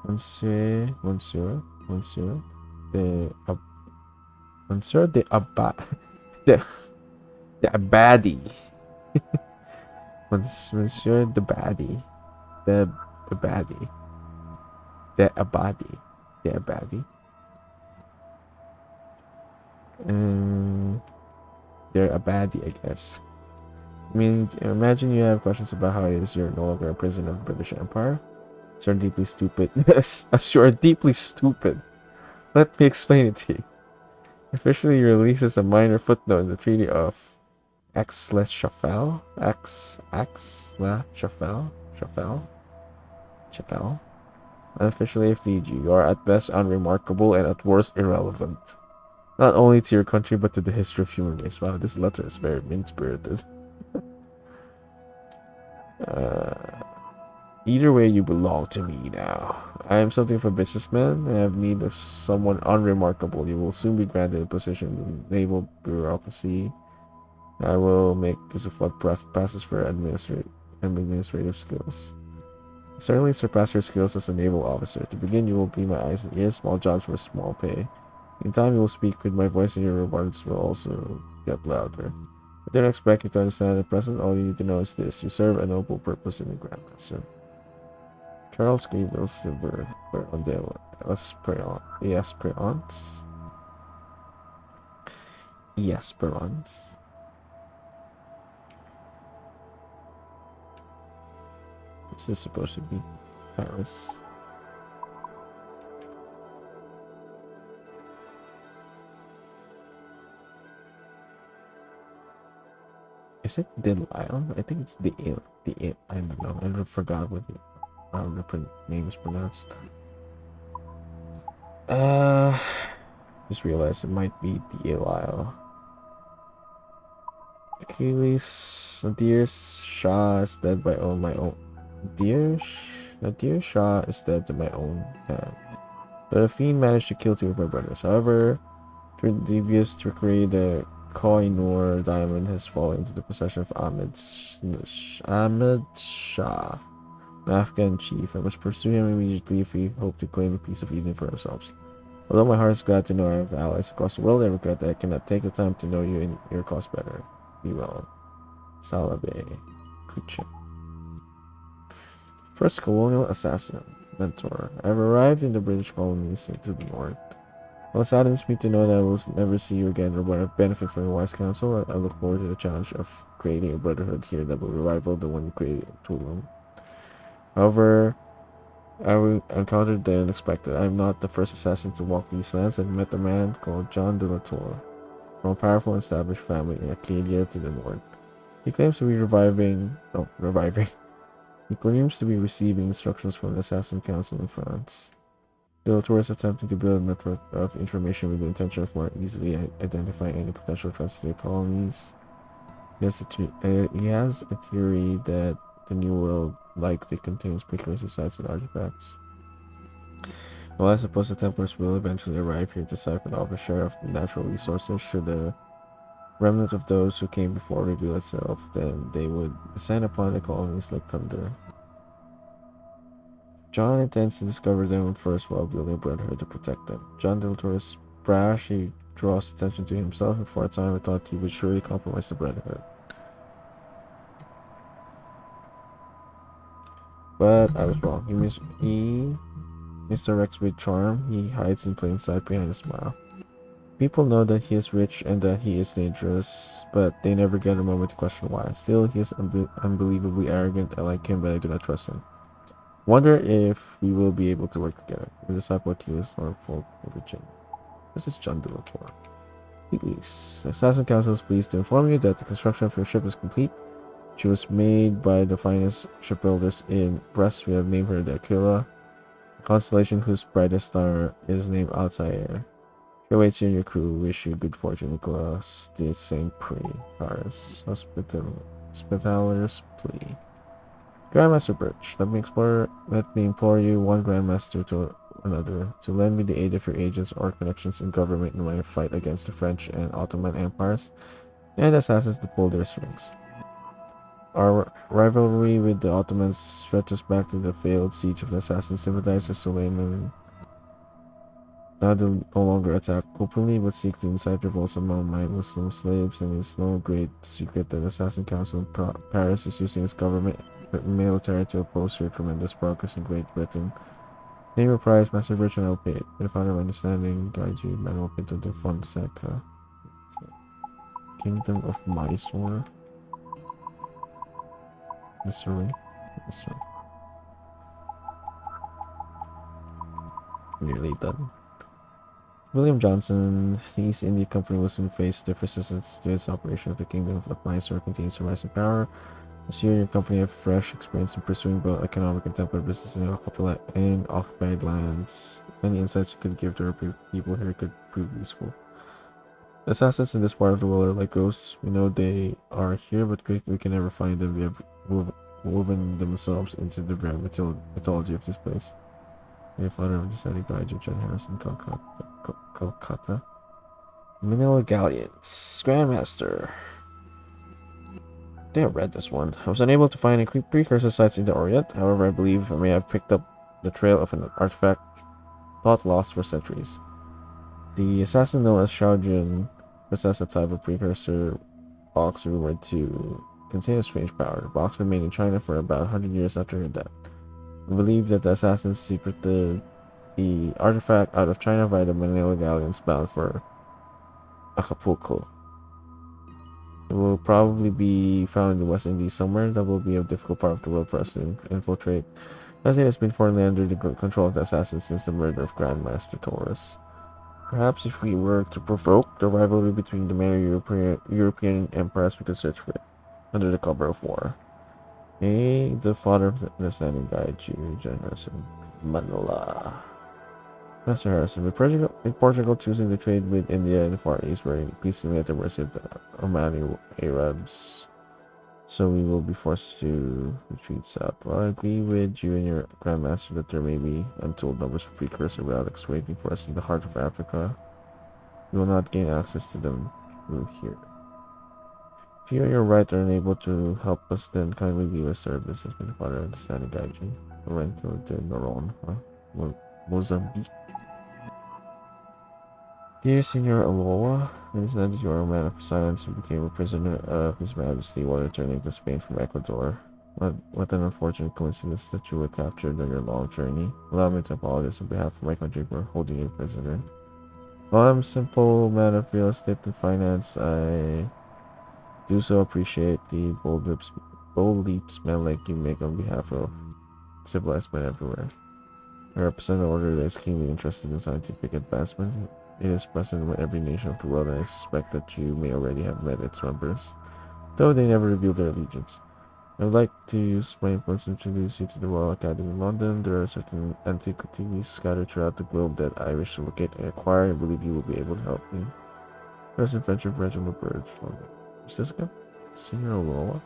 Monsieur the Abadi. Monsieur the Baddie. The Baddie. The Abadi. The Abadi. They're Abadi, I guess. I mean, imagine you have questions about how it is you're no longer a prisoner of the British Empire. So you're deeply stupid. Yes, you're deeply stupid. Let me explain it to you. Officially, your release is a minor footnote in the Treaty of Aix-la-Chapelle. Chapelle. Unofficially, I feed you. You are at best unremarkable and at worst irrelevant. Not only to your country, but to the history of human race. Wow, this letter is very mean-spirited. Either way, you belong to me now. I am something of a businessman, and I have need of someone unremarkable. You will soon be granted a position in naval bureaucracy. I will make use of what passes for administrative skills. I certainly surpass your skills as a naval officer. To begin, you will be my eyes and ears, small jobs for small pay. In time, you will speak with my voice, and your rewards will also get louder. I don't expect you to understand at present. All you need to know is this: you serve a noble purpose in the Grandmaster. Charles Gabriel Silver Berondale Esperance. Is this supposed to be Paris? Is it Delisle? I think it's Delisle. I don't know. I forgot what the name is pronounced. Just realized it might be Delisle. Achilles, Nadir Shah is dead by my own. Nadir Shah is dead to my own hand. The fiend managed to kill two of my brothers. However, through devious trickery, the Koh-i-Noor diamond has fallen into the possession of Ahmed Shah, an Afghan chief. I must pursue him immediately if we hope to claim a piece of Eden for ourselves. Although my heart is glad to know I have allies across the world, I regret that I cannot take the time to know you and your cause better. Be well. Salabe Kuche. First colonial assassin. Mentor. I have arrived in the British colonies to the north. While it saddens me to know that I will never see you again or benefit from your wise counsel, I look forward to the challenge of creating a brotherhood here that will rival the one you created in Tulum. However, I encountered the unexpected. I am not the first assassin to walk these lands. I've met a man called John de la Tour, from a powerful and established family in Acadia to the north. He claims to be reviving. No, reviving. He claims to be receiving instructions from the Assassin Council in France. The Latour is attempting to build a network of information with the intention of more easily identifying any potential translated colonies. He has a theory that the New World likely contains precursor sites and artifacts. While I suppose the Templars will eventually arrive here to siphon off a share of the natural resources, should the remnant of those who came before reveal itself, then they would descend upon the colonies like thunder. John intends to discover them first while building a brotherhood to protect them. John de la Tour is brash, he draws attention to himself, and for a time I thought he would surely compromise the brotherhood. But I was wrong. He misdirects with charm, he hides in plain sight behind a smile. People know that he is rich and that he is dangerous, but they never get a moment to question why. Still, he is unbelievably arrogant. I like him, but I do not trust him. Wonder if we will be able to work together. We decide what he is Norfolk, Virginia. This is John de la Tour. Release. The Assassin Council is pleased to inform you that the construction of your ship is complete. She was made by the finest shipbuilders in Brest. We have named her the Aquila, a constellation whose brightest star is named Altair. She awaits you and your crew. Wish you good fortune, Nicolas de Saint Prix, Paris. Hospitalers plea. Grandmaster Birch, let me implore you, one Grandmaster to another, to lend me the aid of your agents or connections in government in my fight against the French and Ottoman empires and assassins to pull their strings. Our rivalry with the Ottomans stretches back to the failed siege of the assassin sympathizer Suleiman. Now they no longer attack openly, but seek to incite revolts among my Muslim slaves, and it's no great secret that the Assassin Council in Paris is using its government military to oppose your tremendous progress in Great Britain. Name your prize, Master Birch, and I'll pay it. With a founder of understanding, guide you, Manuel Pinto de Fonseca. Kingdom of Mysore. Missouri. Nearly done. William Johnson, the East India Company will soon face stiff resistance to its operation of the Kingdom of Mysore continues to rise in power. Monsieur and your company have fresh experience in pursuing both economic and temporary business in occupied lands. Any insights you could give to our people here could prove useful. The assassins in this part of the world are like ghosts. We know they are here, but we can never find them. We have woven themselves into the very mythology of this place. Your father of decided guide you, John Harrison, Calcutta. Manila Galleons. Grandmaster. I think I read this one. I was unable to find any precursor sites in the Orient. However, I believe I may have picked up the trail of an artifact thought lost for centuries. The assassin known as Shao Jun possessed a type of precursor box rumored to contain a strange power. The box remained in China for about 100 years after her death. I believe that the assassins secreted the artifact out of China via the Manila Galleons bound for Acapulco. It will probably be found in the West Indies somewhere. That will be a difficult part of the world for us to infiltrate, as it has been formerly under the control of the assassins since the murder of Grandmaster Taurus. Perhaps if we were to provoke the rivalry between the major European empires, we could search for it under the cover of war. May the Father of Understanding guide you, John Harrison. Manila. Master Harrison, with Portugal choosing to trade with India and the Far East, we're increasingly at the mercy of the Omani Arabs, so we will be forced to retreat south. While I agree with you and your Grandmaster that there may be untold numbers of precursor relics waiting for us in the heart of Africa, we will not gain access to them through here. If you and your right are unable to help us, then kindly leave us service. Has been the Father of Understanding guide you. Lorenzo de Noron, Mozambique. Dear Senor Aloa, it is not that you are a man of silence who became a prisoner of His Majesty while returning to Spain from Ecuador. What an unfortunate coincidence that you were captured on your long journey. Allow me to apologize on behalf of my country for holding you prisoner. While I'm a simple man of real estate and finance, I do so appreciate the bold leaps men like you make on behalf of civilized men everywhere. I represent an order that is keenly interested in scientific advancement. It is present in every nation of the world, and I suspect that you may already have met its members. though they never revealed their allegiance. I would like to use my influence to introduce you to the Royal Academy in London. There are certain antiquities scattered throughout the globe that I wish to locate and acquire. I believe you will be able to help me. Person friendship Reginald Birch. Is this guy? Senior Aurora?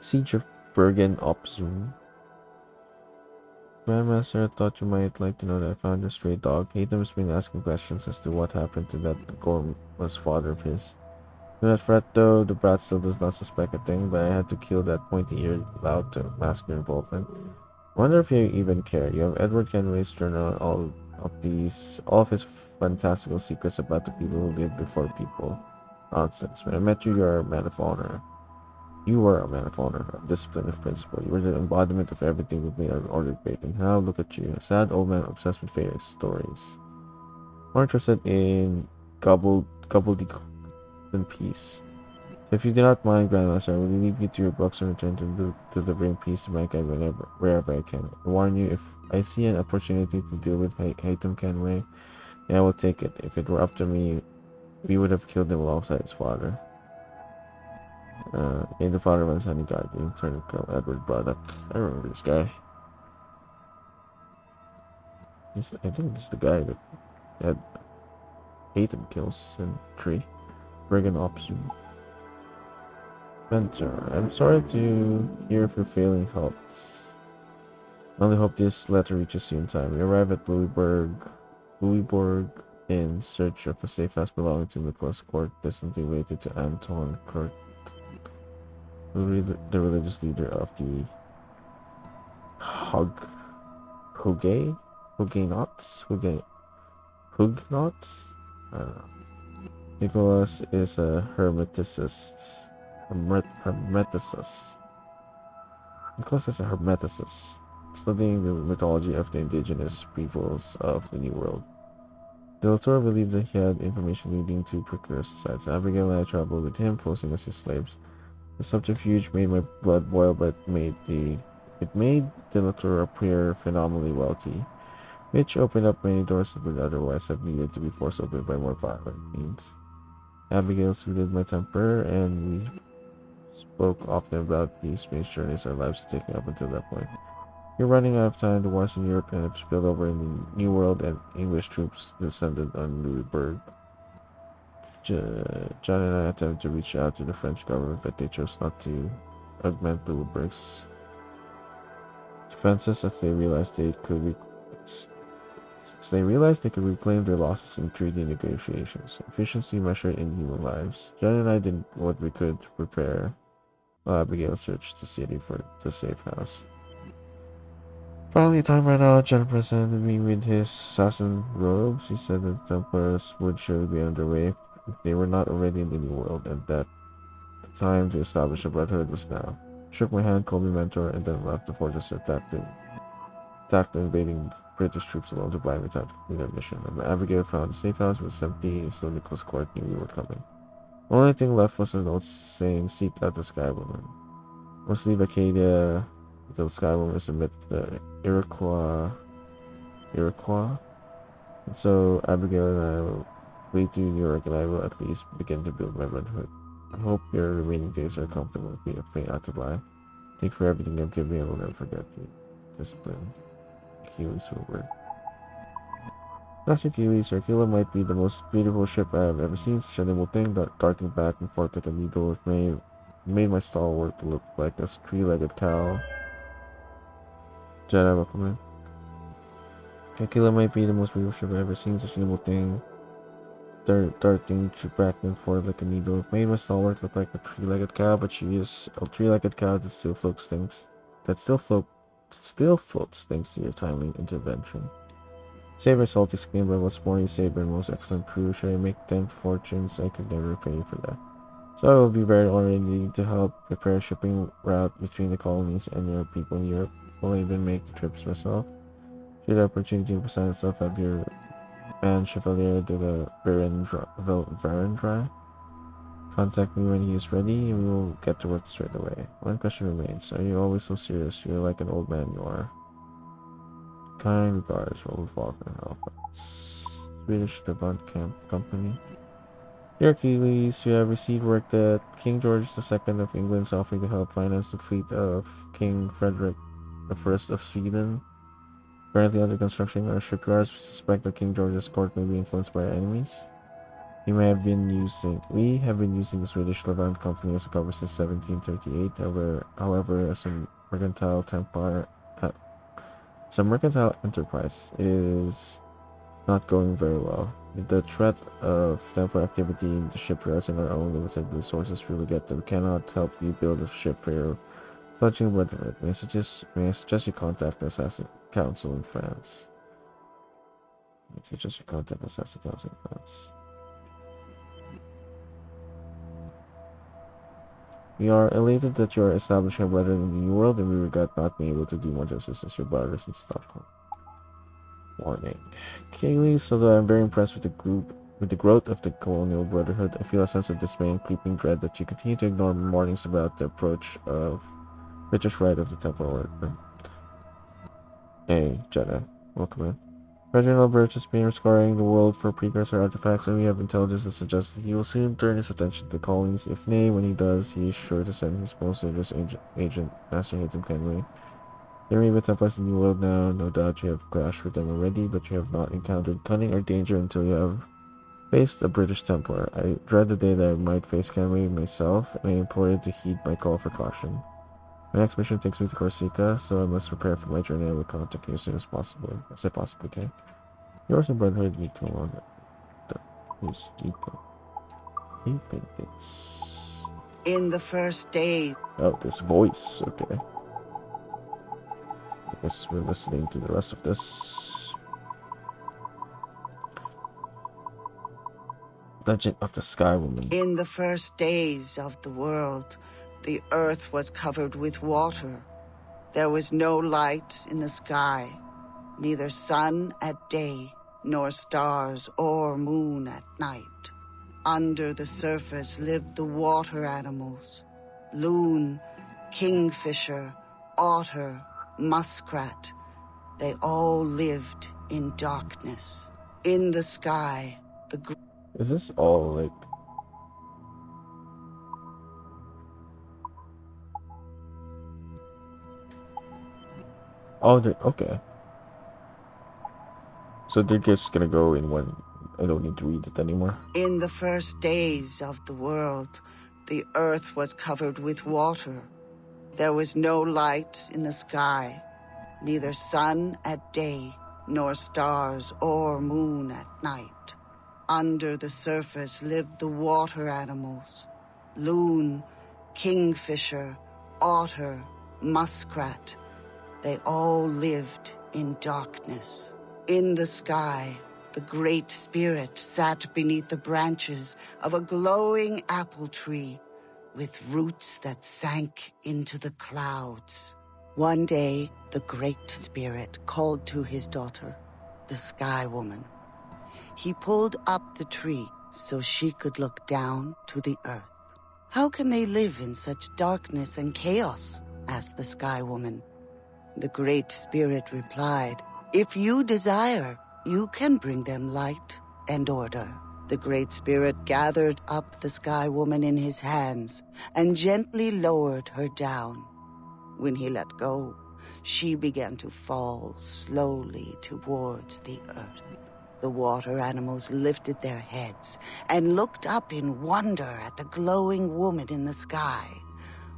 Siege of Bergen op Zoom. Grandmaster, I thought you might like to know that I found your stray dog. Haytham has been asking questions as to what happened to that enormous father of his. Do not fret though, the brat still does not suspect a thing, but I had to kill that pointy-eared lout to mask your involvement. Wonder if you even care. You have Edward Kenway's journal, all of his fantastical secrets about the people who lived before people. Nonsense. When I met you, you are a man of honor. You were a man of honor, of discipline, of principle. You were the embodiment of everything that made an ordered great. And now look at you, a sad old man obsessed with fairy stories. More interested in gobbledygook than peace. So if you do not mind, Grandmaster, I will leave you to your books and return to delivering peace to mankind wherever I can. I warn you, if I see an opportunity to deal with Haytham Kenway, then I will take it. If it were up to me, we would have killed him alongside his father. In the father of Unsunny Guardian, Colonel Edward Braddock. I remember this guy. I think this is the guy that had Haytham kills in Tree. Brigand Option. Mentor, I'm sorry to hear of your failing health. I only hope this letter reaches you in time. We arrive at Louisbourg in search of a safe house belonging to Nicholas Court, distantly related to Anton Court, the religious leader of the Huguenots? Huguenots? I don't know. Nicholas is a hermeticist. Nicholas is a hermeticist, studying the mythology of the indigenous peoples of the New World. The author believed that he had information leading to precarious societies. Abigail and I traveled with him, posing as his slaves. The subterfuge made my blood boil, but it made the Latour appear phenomenally wealthy, which opened up many doors that would otherwise have needed to be forced open by more violent means. Abigail soothed my temper, and we spoke often about the strange journeys our lives had taken up until that point. We're running out of time. The wars in Europe have spilled over in the New World, and English troops descended on Louisbourg. John and I attempted to reach out to the French government, but they chose not to augment Louisbourg's defenses as they realized they could reclaim their losses in treaty negotiations. Efficiency measured in human lives. John and I did what we could to prepare while Abigail searched the city for the safe house. Finally, time ran out. John presented me with his assassin robes. He said that the Templars would surely be underway if they were not already in the New World, and that the time to establish a brotherhood was now. Shook my hand, called me mentor, and then left the fortress to attack the invading British troops alone to buy me time to complete our mission. And Abigail found the safe house was empty, and still Nicholas Court knew we were coming. The only thing left was a note saying, "Seek out the Sky Woman." Must leave Acadia until the Sky Woman is a myth of the Iroquois. And so Abigail and I will flee to New York, and I will at least begin to build my brotherhood. I hope your remaining days are comfortable with me. Afraid not to lie. Thank you for everything you've given me. I will never forget you. Discipline. Achilles Wilbur. Master Achilles, Hercula might be the most beautiful ship I have ever seen. Such a nimble thing, darting back and forth like a needle. It made my stalwart look like a three-legged cow. Jedi Buckleman. Hercula might be the most beautiful ship I've ever seen. Such a nimble thing, darting back and forth like a needle. It made my stalwart look like a three-legged cow, but she is a three-legged cow that still floats thanks to your timely intervention. Save my salty skin, but what's more, you saved my most excellent crew. Should I make 10 fortunes, I could never repay you for that. So I will be very honored to help prepare a shipping route between the colonies and your people in Europe. Will I even make the trips myself? Should the opportunity present itself, have your man Chevalier de la Varendry contact me when he is ready, and we will get to work straight away. One question remains. Are you always so serious? You're like an old man, you are. Kind regards, Robert Faulkner, Halifax. Swedish Levant Camp Company. Dear Achilles, you have received word that King George II of England is offering to help finance the fleet of King Frederick I of Sweden. Currently under construction in our shipyards, we suspect that King George's court may be influenced by our enemies. We have been using the Swedish Levant Company as a cover since 1738. However, as a mercantile enterprise, it is not going very well. With the threat of Templar activity in the shipyards and our own limited resources we get that we cannot help you build a ship for your fledgling brotherhood. May I suggest you contact the Assassin Council in France. We are elated that you are establishing a brotherhood in the New World, and we regret not being able to do more justice as your brothers in Stockholm. Warning. Achilles, although I'm very impressed with the growth of the colonial brotherhood, I feel a sense of dismay and creeping dread that you continue to ignore warnings about the approach of British right of the Temple Order. Hey, Jedi. Welcome in. President Albert has been scouring the world for precursor artifacts, and we have intelligence that suggests that he will soon turn his attention to the colonies. If nay, when he does, he is sure to send his most dangerous agent, Master Haytham Kenway. There may be Templars in the New World now. No doubt you have clashed with them already, but you have not encountered cunning or danger until you have faced a British Templar. I dread the day that I might face Kenway myself, and I implore you to heed my call for caution. My next mission takes me to Corsica, so I must prepare for my journey. I will contact you as soon as possible, as I possibly can. Yours and Brotherhood need to on who's keeping this. In the first days. Oh, this voice, okay. I guess we're listening to the rest of this. Legend of the Sky Woman. In the first days of the world, the earth was covered with water. There was no light in the sky, neither sun at day, nor stars or moon at night. Under the surface lived the water animals: loon, kingfisher, otter, muskrat. They all lived in darkness. In the sky, Is this all like... Oh, okay. So they're just gonna go in one... I don't need to read it anymore. In the first days of the world, the earth was covered with water. There was no light in the sky, neither sun at day, nor stars or moon at night. Under the surface lived the water animals: loon, kingfisher, otter, muskrat. They all lived in darkness. In the sky, the Great Spirit sat beneath the branches of a glowing apple tree with roots that sank into the clouds. One day, the Great Spirit called to his daughter, the Sky Woman. He pulled up the tree so she could look down to the earth. "How can they live in such darkness and chaos?" asked the Sky Woman. The Great Spirit replied, "If you desire, you can bring them light and order." The Great Spirit gathered up the Sky Woman in his hands and gently lowered her down. When he let go, she began to fall slowly towards the earth. The water animals lifted their heads and looked up in wonder at the glowing woman in the sky.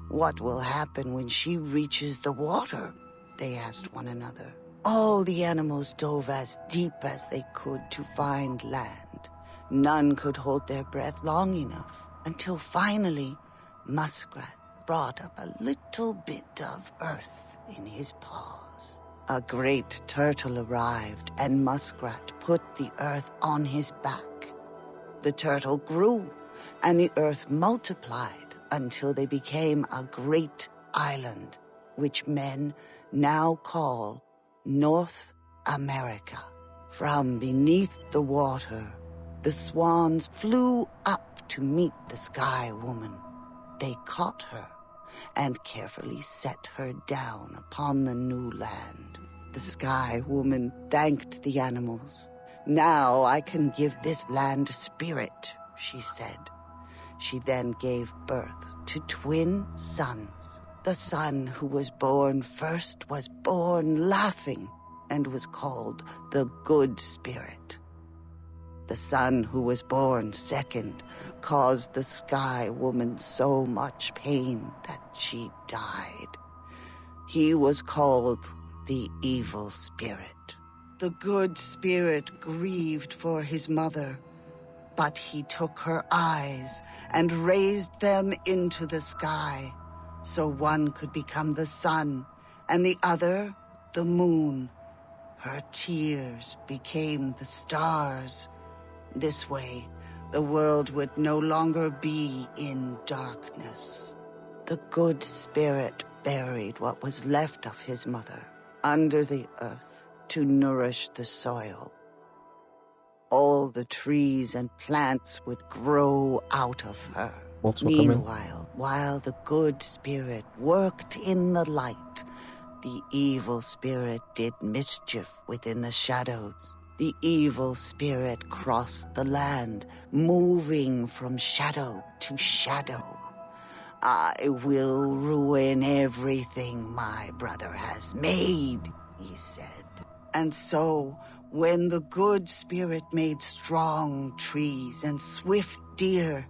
"What will happen when she reaches the water?" they asked one another. All the animals dove as deep as they could to find land. None could hold their breath long enough until finally Muskrat brought up a little bit of earth in his paws. A great turtle arrived, and Muskrat put the earth on his back. The turtle grew, and the earth multiplied until they became a great island, which men now call North America. From beneath the water, the swans flew up to meet the Sky Woman. They caught her and carefully set her down upon the new land. The Sky Woman thanked the animals. "Now I can give this land spirit," she said. She then gave birth to twin sons. The son who was born first was born laughing and was called the Good Spirit. The son who was born second caused the Sky Woman so much pain that she died. He was called the Evil Spirit. The Good Spirit grieved for his mother, but he took her eyes and raised them into the sky, so one could become the sun and the other the moon. Her tears became the stars. This way, the world would no longer be in darkness. The Good Spirit buried what was left of his mother under the earth to nourish the soil. All the trees and plants would grow out of her. Meanwhile, while the Good Spirit worked in the light, the Evil Spirit did mischief within the shadows. The Evil Spirit crossed the land, moving from shadow to shadow. I will ruin everything my brother has made, he said. And so, when the Good Spirit made strong trees and swift deer,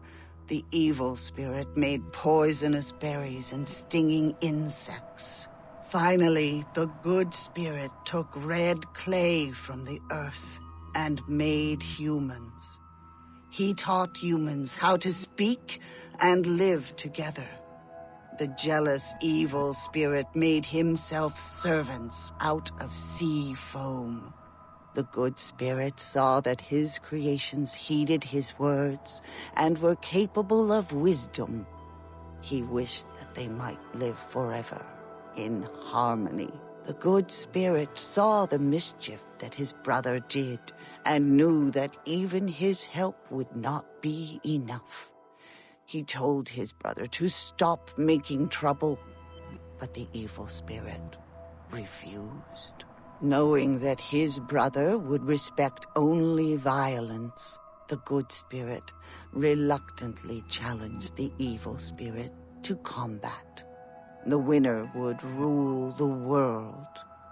the Evil Spirit made poisonous berries and stinging insects. Finally, the Good Spirit took red clay from the earth and made humans. He taught humans how to speak and live together. The jealous Evil Spirit made himself servants out of sea foam. The Good Spirit saw that his creations heeded his words and were capable of wisdom. He wished that they might live forever in harmony. The Good Spirit saw the mischief that his brother did and knew that even his help would not be enough. He told his brother to stop making trouble, but the Evil Spirit refused. Knowing that his brother would respect only violence, the Good Spirit reluctantly challenged the Evil Spirit to combat. The winner would rule the world.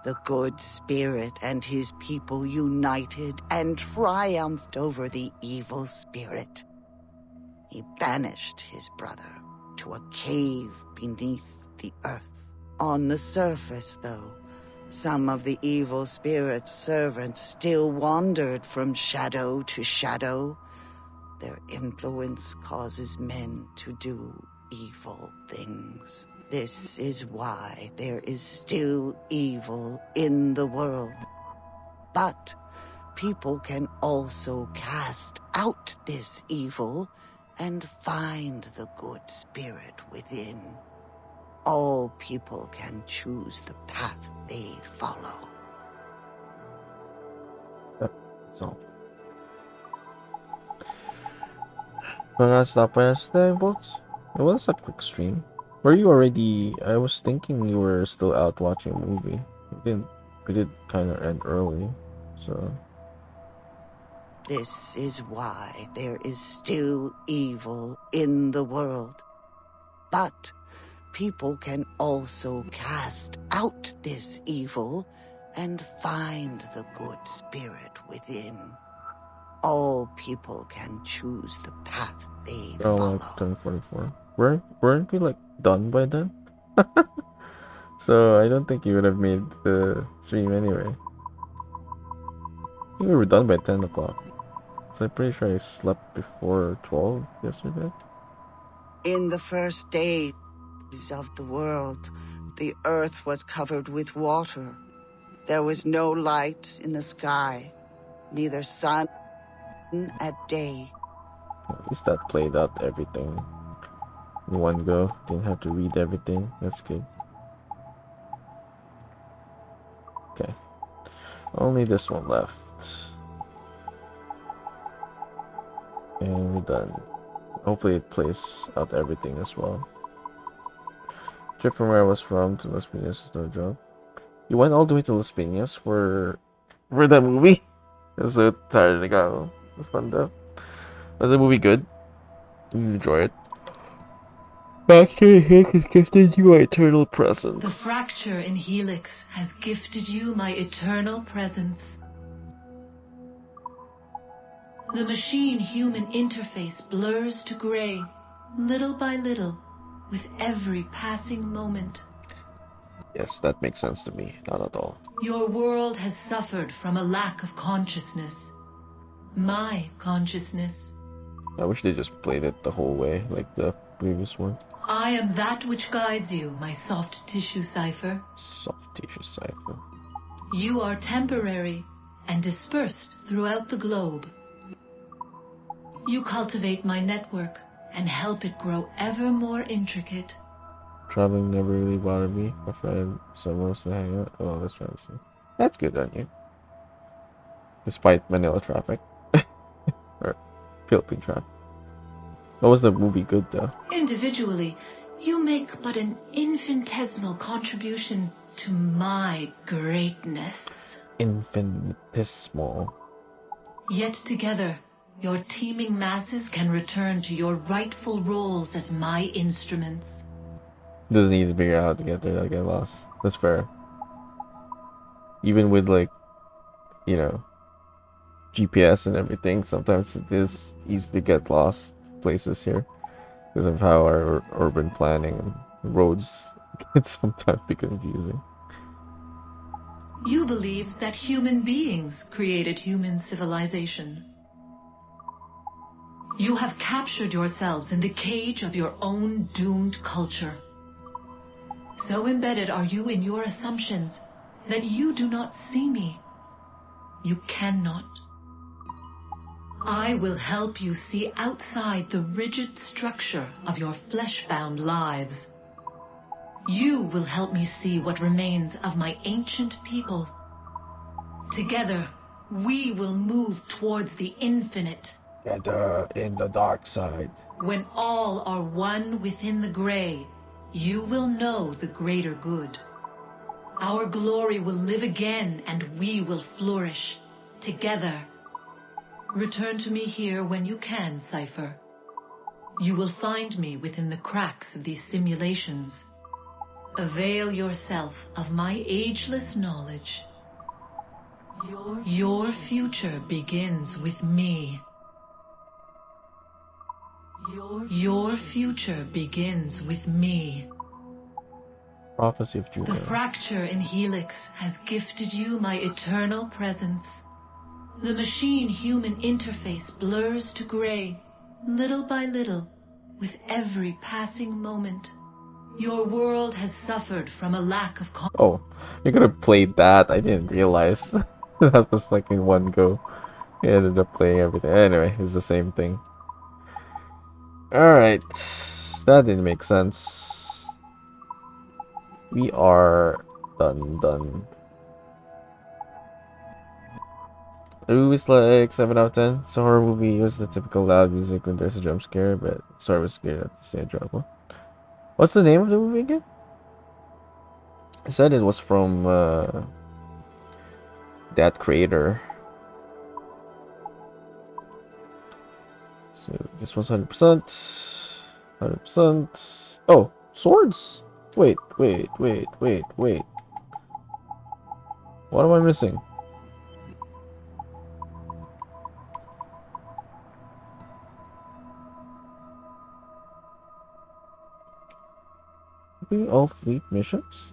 The Good Spirit and his people united and triumphed over the Evil Spirit. He banished his brother to a cave beneath the earth. On the surface, though, some of the Evil Spirit's servants still wandered from shadow to shadow. Their influence causes men to do evil things. This is why there is still evil in the world. But people can also cast out this evil and find the Good Spirit within. All people can choose the path they follow. That's all. Gonna stop by yesterday, folks. It was a quick stream. Were you already? I was thinking you were still out watching a movie. We did kind of end early, so. This is why there is still evil in the world. But people can also cast out this evil and find the Good Spirit within. All people can choose the path they follow. Like 10:44. Weren't we like done by then? So I don't think you would have made the stream anyway. I think we were done by 10 o'clock. So I'm pretty sure I slept before 12 yesterday. In the first days of the world, the earth was covered with water. There was no light in the sky, neither sun at day. At least that played out everything in one go. Didn't have to read everything. That's good. Okay. Only this one left. And we're done. Hopefully it plays out everything as well. Trip from where I was from to Las Piñas is no joke. You went all the way to Las Piñas for that movie? I'm so tired to go. It was fun though. Was the movie good? Did you enjoy it? Baxter Hick has gifted you my eternal The presence. fracture in Helix has gifted you my eternal presence. The machine-human interface blurs to gray, little by little, with every passing moment. Yes, that makes sense to me. Not at all. Your world has suffered from a lack of consciousness. My consciousness. I wish they just played it the whole way, like the previous one. I am that which guides you, my soft tissue cipher. Soft tissue cipher. You are temporary and dispersed throughout the globe. You cultivate my network and help it grow ever more intricate. Traveling never really bothered me. My friend someone else to hang out. Oh, that's fancy. That's good on you. Despite Manila traffic. Or Philippine traffic. What was the movie good though? Individually, you make but an infinitesimal contribution to my greatness. Infinitesimal. Yet together, your teeming masses can return to your rightful roles as my instruments. Doesn't need to figure out how to get there, I get lost. That's fair. Even with like, you know, GPS and everything, sometimes it is easy to get lost places here because of how our urban planning and roads can sometimes be confusing. You believe that human beings created human civilization. You have captured yourselves in the cage of your own doomed culture. So embedded are you in your assumptions that you do not see me. You cannot. I will help you see outside the rigid structure of your flesh-bound lives. You will help me see what remains of my ancient people. Together, we will move towards the infinite. Together in the dark side. When all are one within the gray, you will know the greater good. Our glory will live again and we will flourish together. Return to me here when you can, Cypher. You will find me within the cracks of these simulations. Avail yourself of my ageless knowledge. Your future begins with me. Your future begins with me. Prophecy of Juno. The fracture in Helix has gifted you my eternal presence. The machine-human interface blurs to gray, little by little, with every passing moment. Your world has suffered from a lack of Oh, you could have played that. I didn't realize. That was like in one go. He ended up playing everything. Anyway, it's the same thing. Alright. That didn't make sense. We are done. Ooh, it's like 7 out of 10. It's a horror movie. It was the typical loud music when there's a jump scare, but sorry, was scared at the same drama. What's the name of the movie again? I said it was from that creator. So this one's 100%. 100%. Oh, swords. Wait. What am I missing? All fleet missions?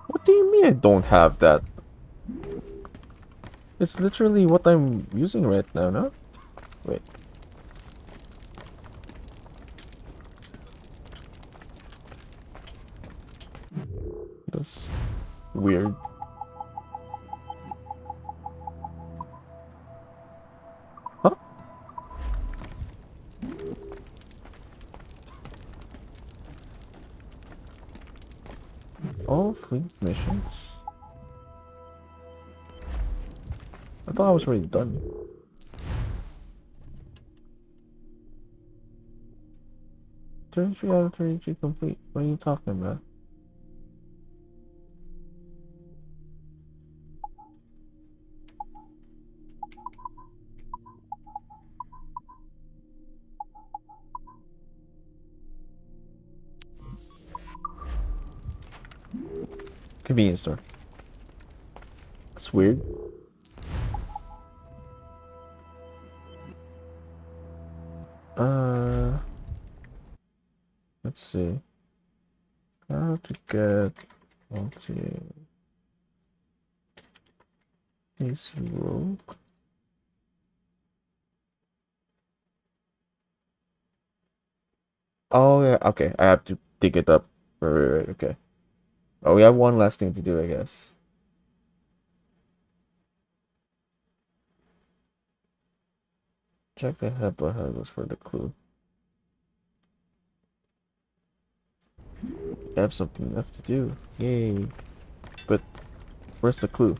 What do you mean I don't have that? It's literally what I'm using right now, no? Wait. That's weird. Huh? All fleet missions? I thought I was already done. 33 out of 33 complete. What are you talking about? Convenience store. It's weird. Let's see. How to get onto this rogue. Oh yeah, okay. I have to dig it up. Right, okay. Oh, we have one last thing to do, I guess. Check the headbutt handles for the clue. I have something left to do. Yay. But where's the clue?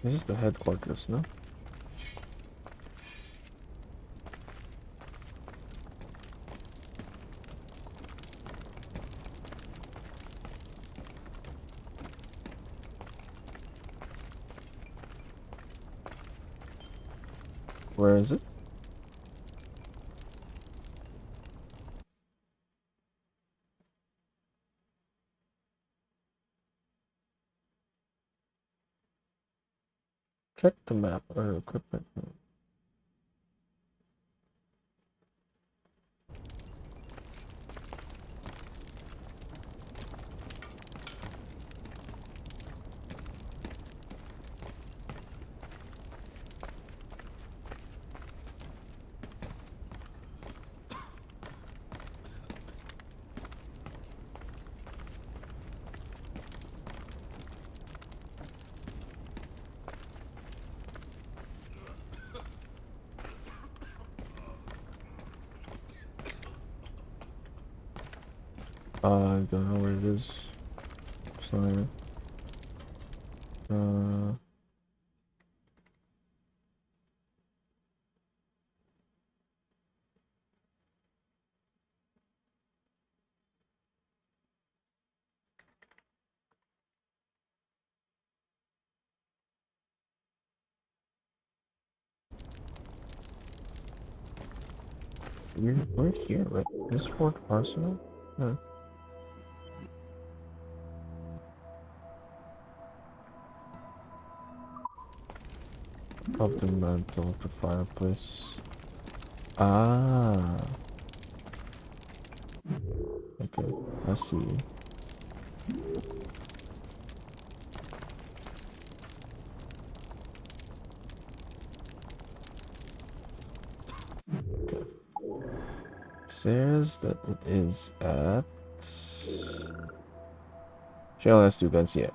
This is the headquarters, no? Where is it? Check the map or equipment. I don't know where it is. Sorry. We're here, right? This Fort Arsenal? No. Up the mantle of the fireplace. Ah. Okay, I see. Okay. It says that it is at... She only has 2 guns yet.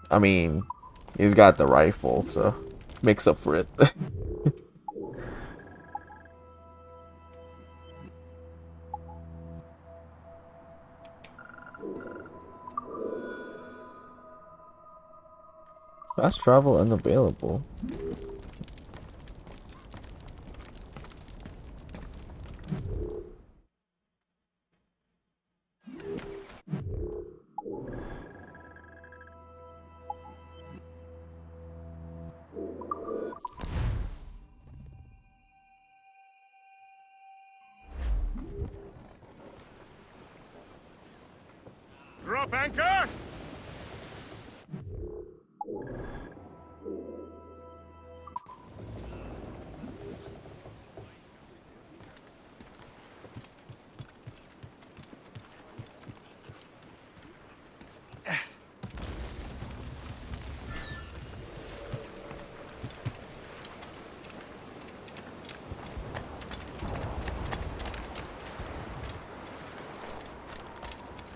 I mean, he's got the rifle, so makes up for it. Fast travel unavailable. Drop anchor!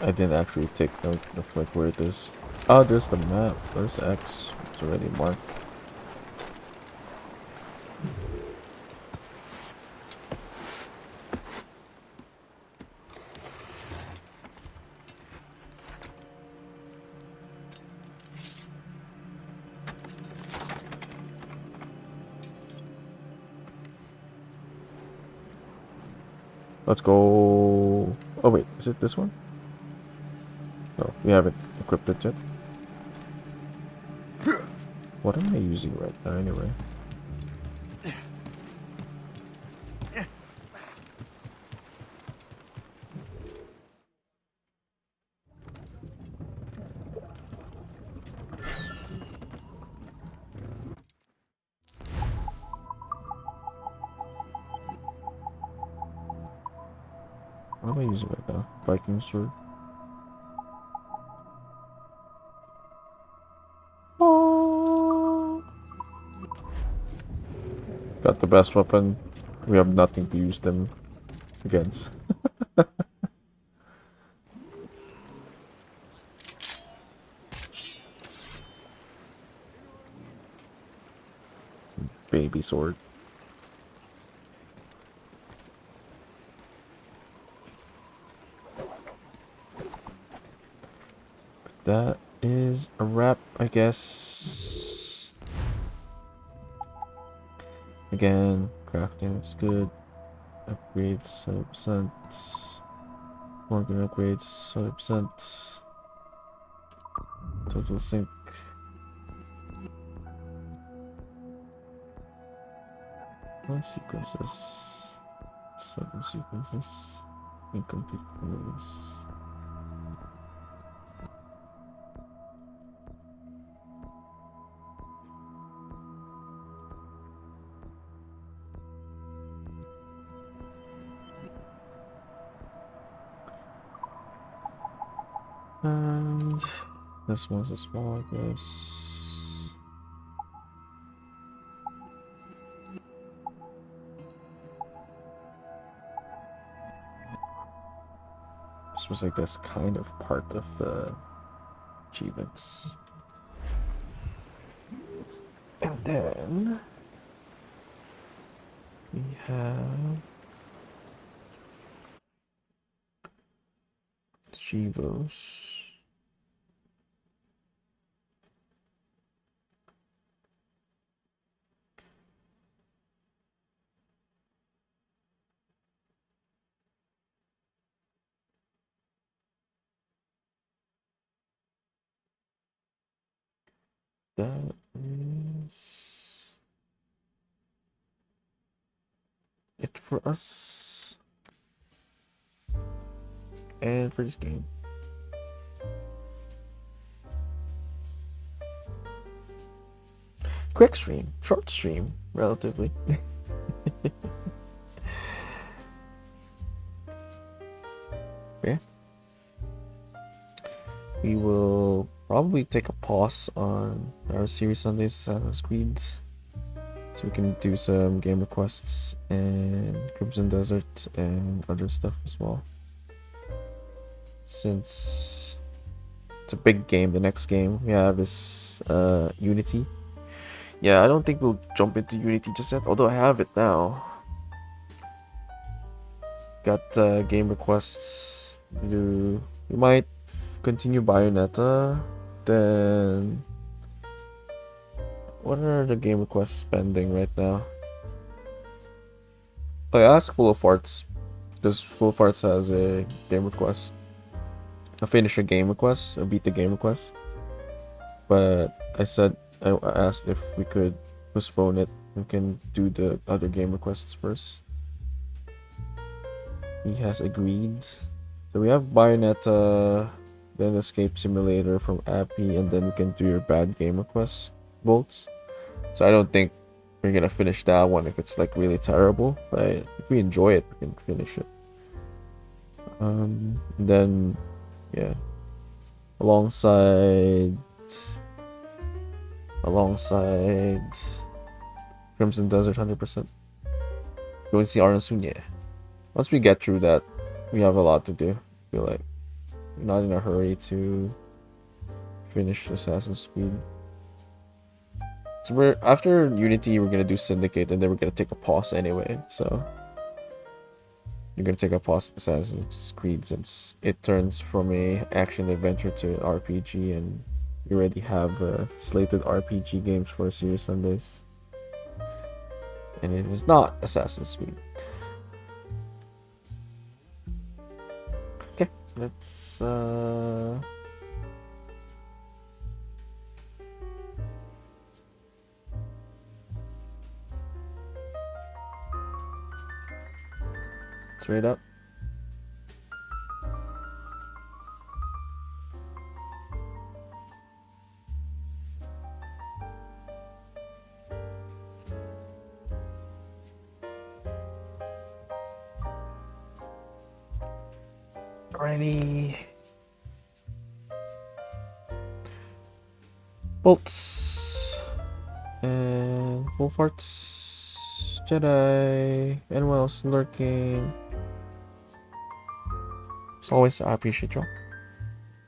I didn't actually take note of like where it is. Oh, there's the map. There's X. It's already marked. Let's go. Oh wait, is it this one? No, we haven't equipped it yet. What am I using right now anyway? What am I using right now? Viking sword. Got the best weapon. We have nothing to use them against. Baby sword. That is a wrap, I guess. Again, crafting is good. Upgrades 100%. Organ upgrades 100%. Total sync. One sequences. 7 sequences. Incomplete moves. And this one's a small, I guess. This was, I guess, kind of part of achievements. And then we have Chivos. That is it for us and for this game. Quick stream, short stream, relatively. Yeah. We will probably take a pause on our series Sundays Assassin's Creed, so we can do some game requests and Crimson Desert and other stuff as well. Since it's a big game, the next game we have is Unity. Yeah, I don't think we'll jump into Unity just yet, although I have it now. Got game requests. We might continue Bayonetta. Then what are the game requests pending right now? I asked Full of Arts, because Full of Arts has a game request. A finish a game request, a beat the game request. But I asked if we could postpone it. We can do the other game requests first. He has agreed. So we have Bayonetta, then Escape Simulator from Appy, and then we can do your bad game request votes. So I don't think we're gonna finish that one if it's like really terrible. But if we enjoy it, we can finish it. Then yeah, alongside Crimson Desert 100%. Go and see Arnasun, yeah. Once we get through that, we have a lot to do. I feel like we're not in a hurry to finish Assassin's Creed. So we're after Unity, we're gonna do Syndicate, and then we're gonna take a pause anyway. So you're gonna take a pause at Assassin's Creed since it turns from a action adventure to RPG, and we already have slated RPG games for Serious Sundays. And it is not Assassin's Creed. let's trade up. Alrighty. Bolts and full farts. Jedi. Anyone else lurking? As always, I appreciate y'all.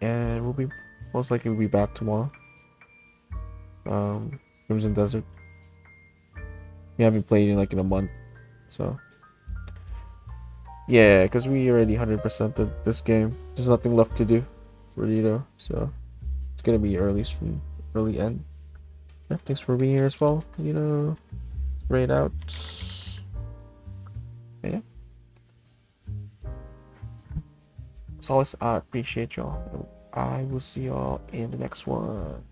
And we'll be most likely we'll be back tomorrow. Crimson Desert. We haven't played in like in a month, so yeah, because we already 100%ed this game. There's nothing left to do, really, though. So it's gonna be early stream, early end. Yeah, thanks for being here as well. You know, raid out. Yeah. As always, I appreciate y'all. I will see y'all in the next one.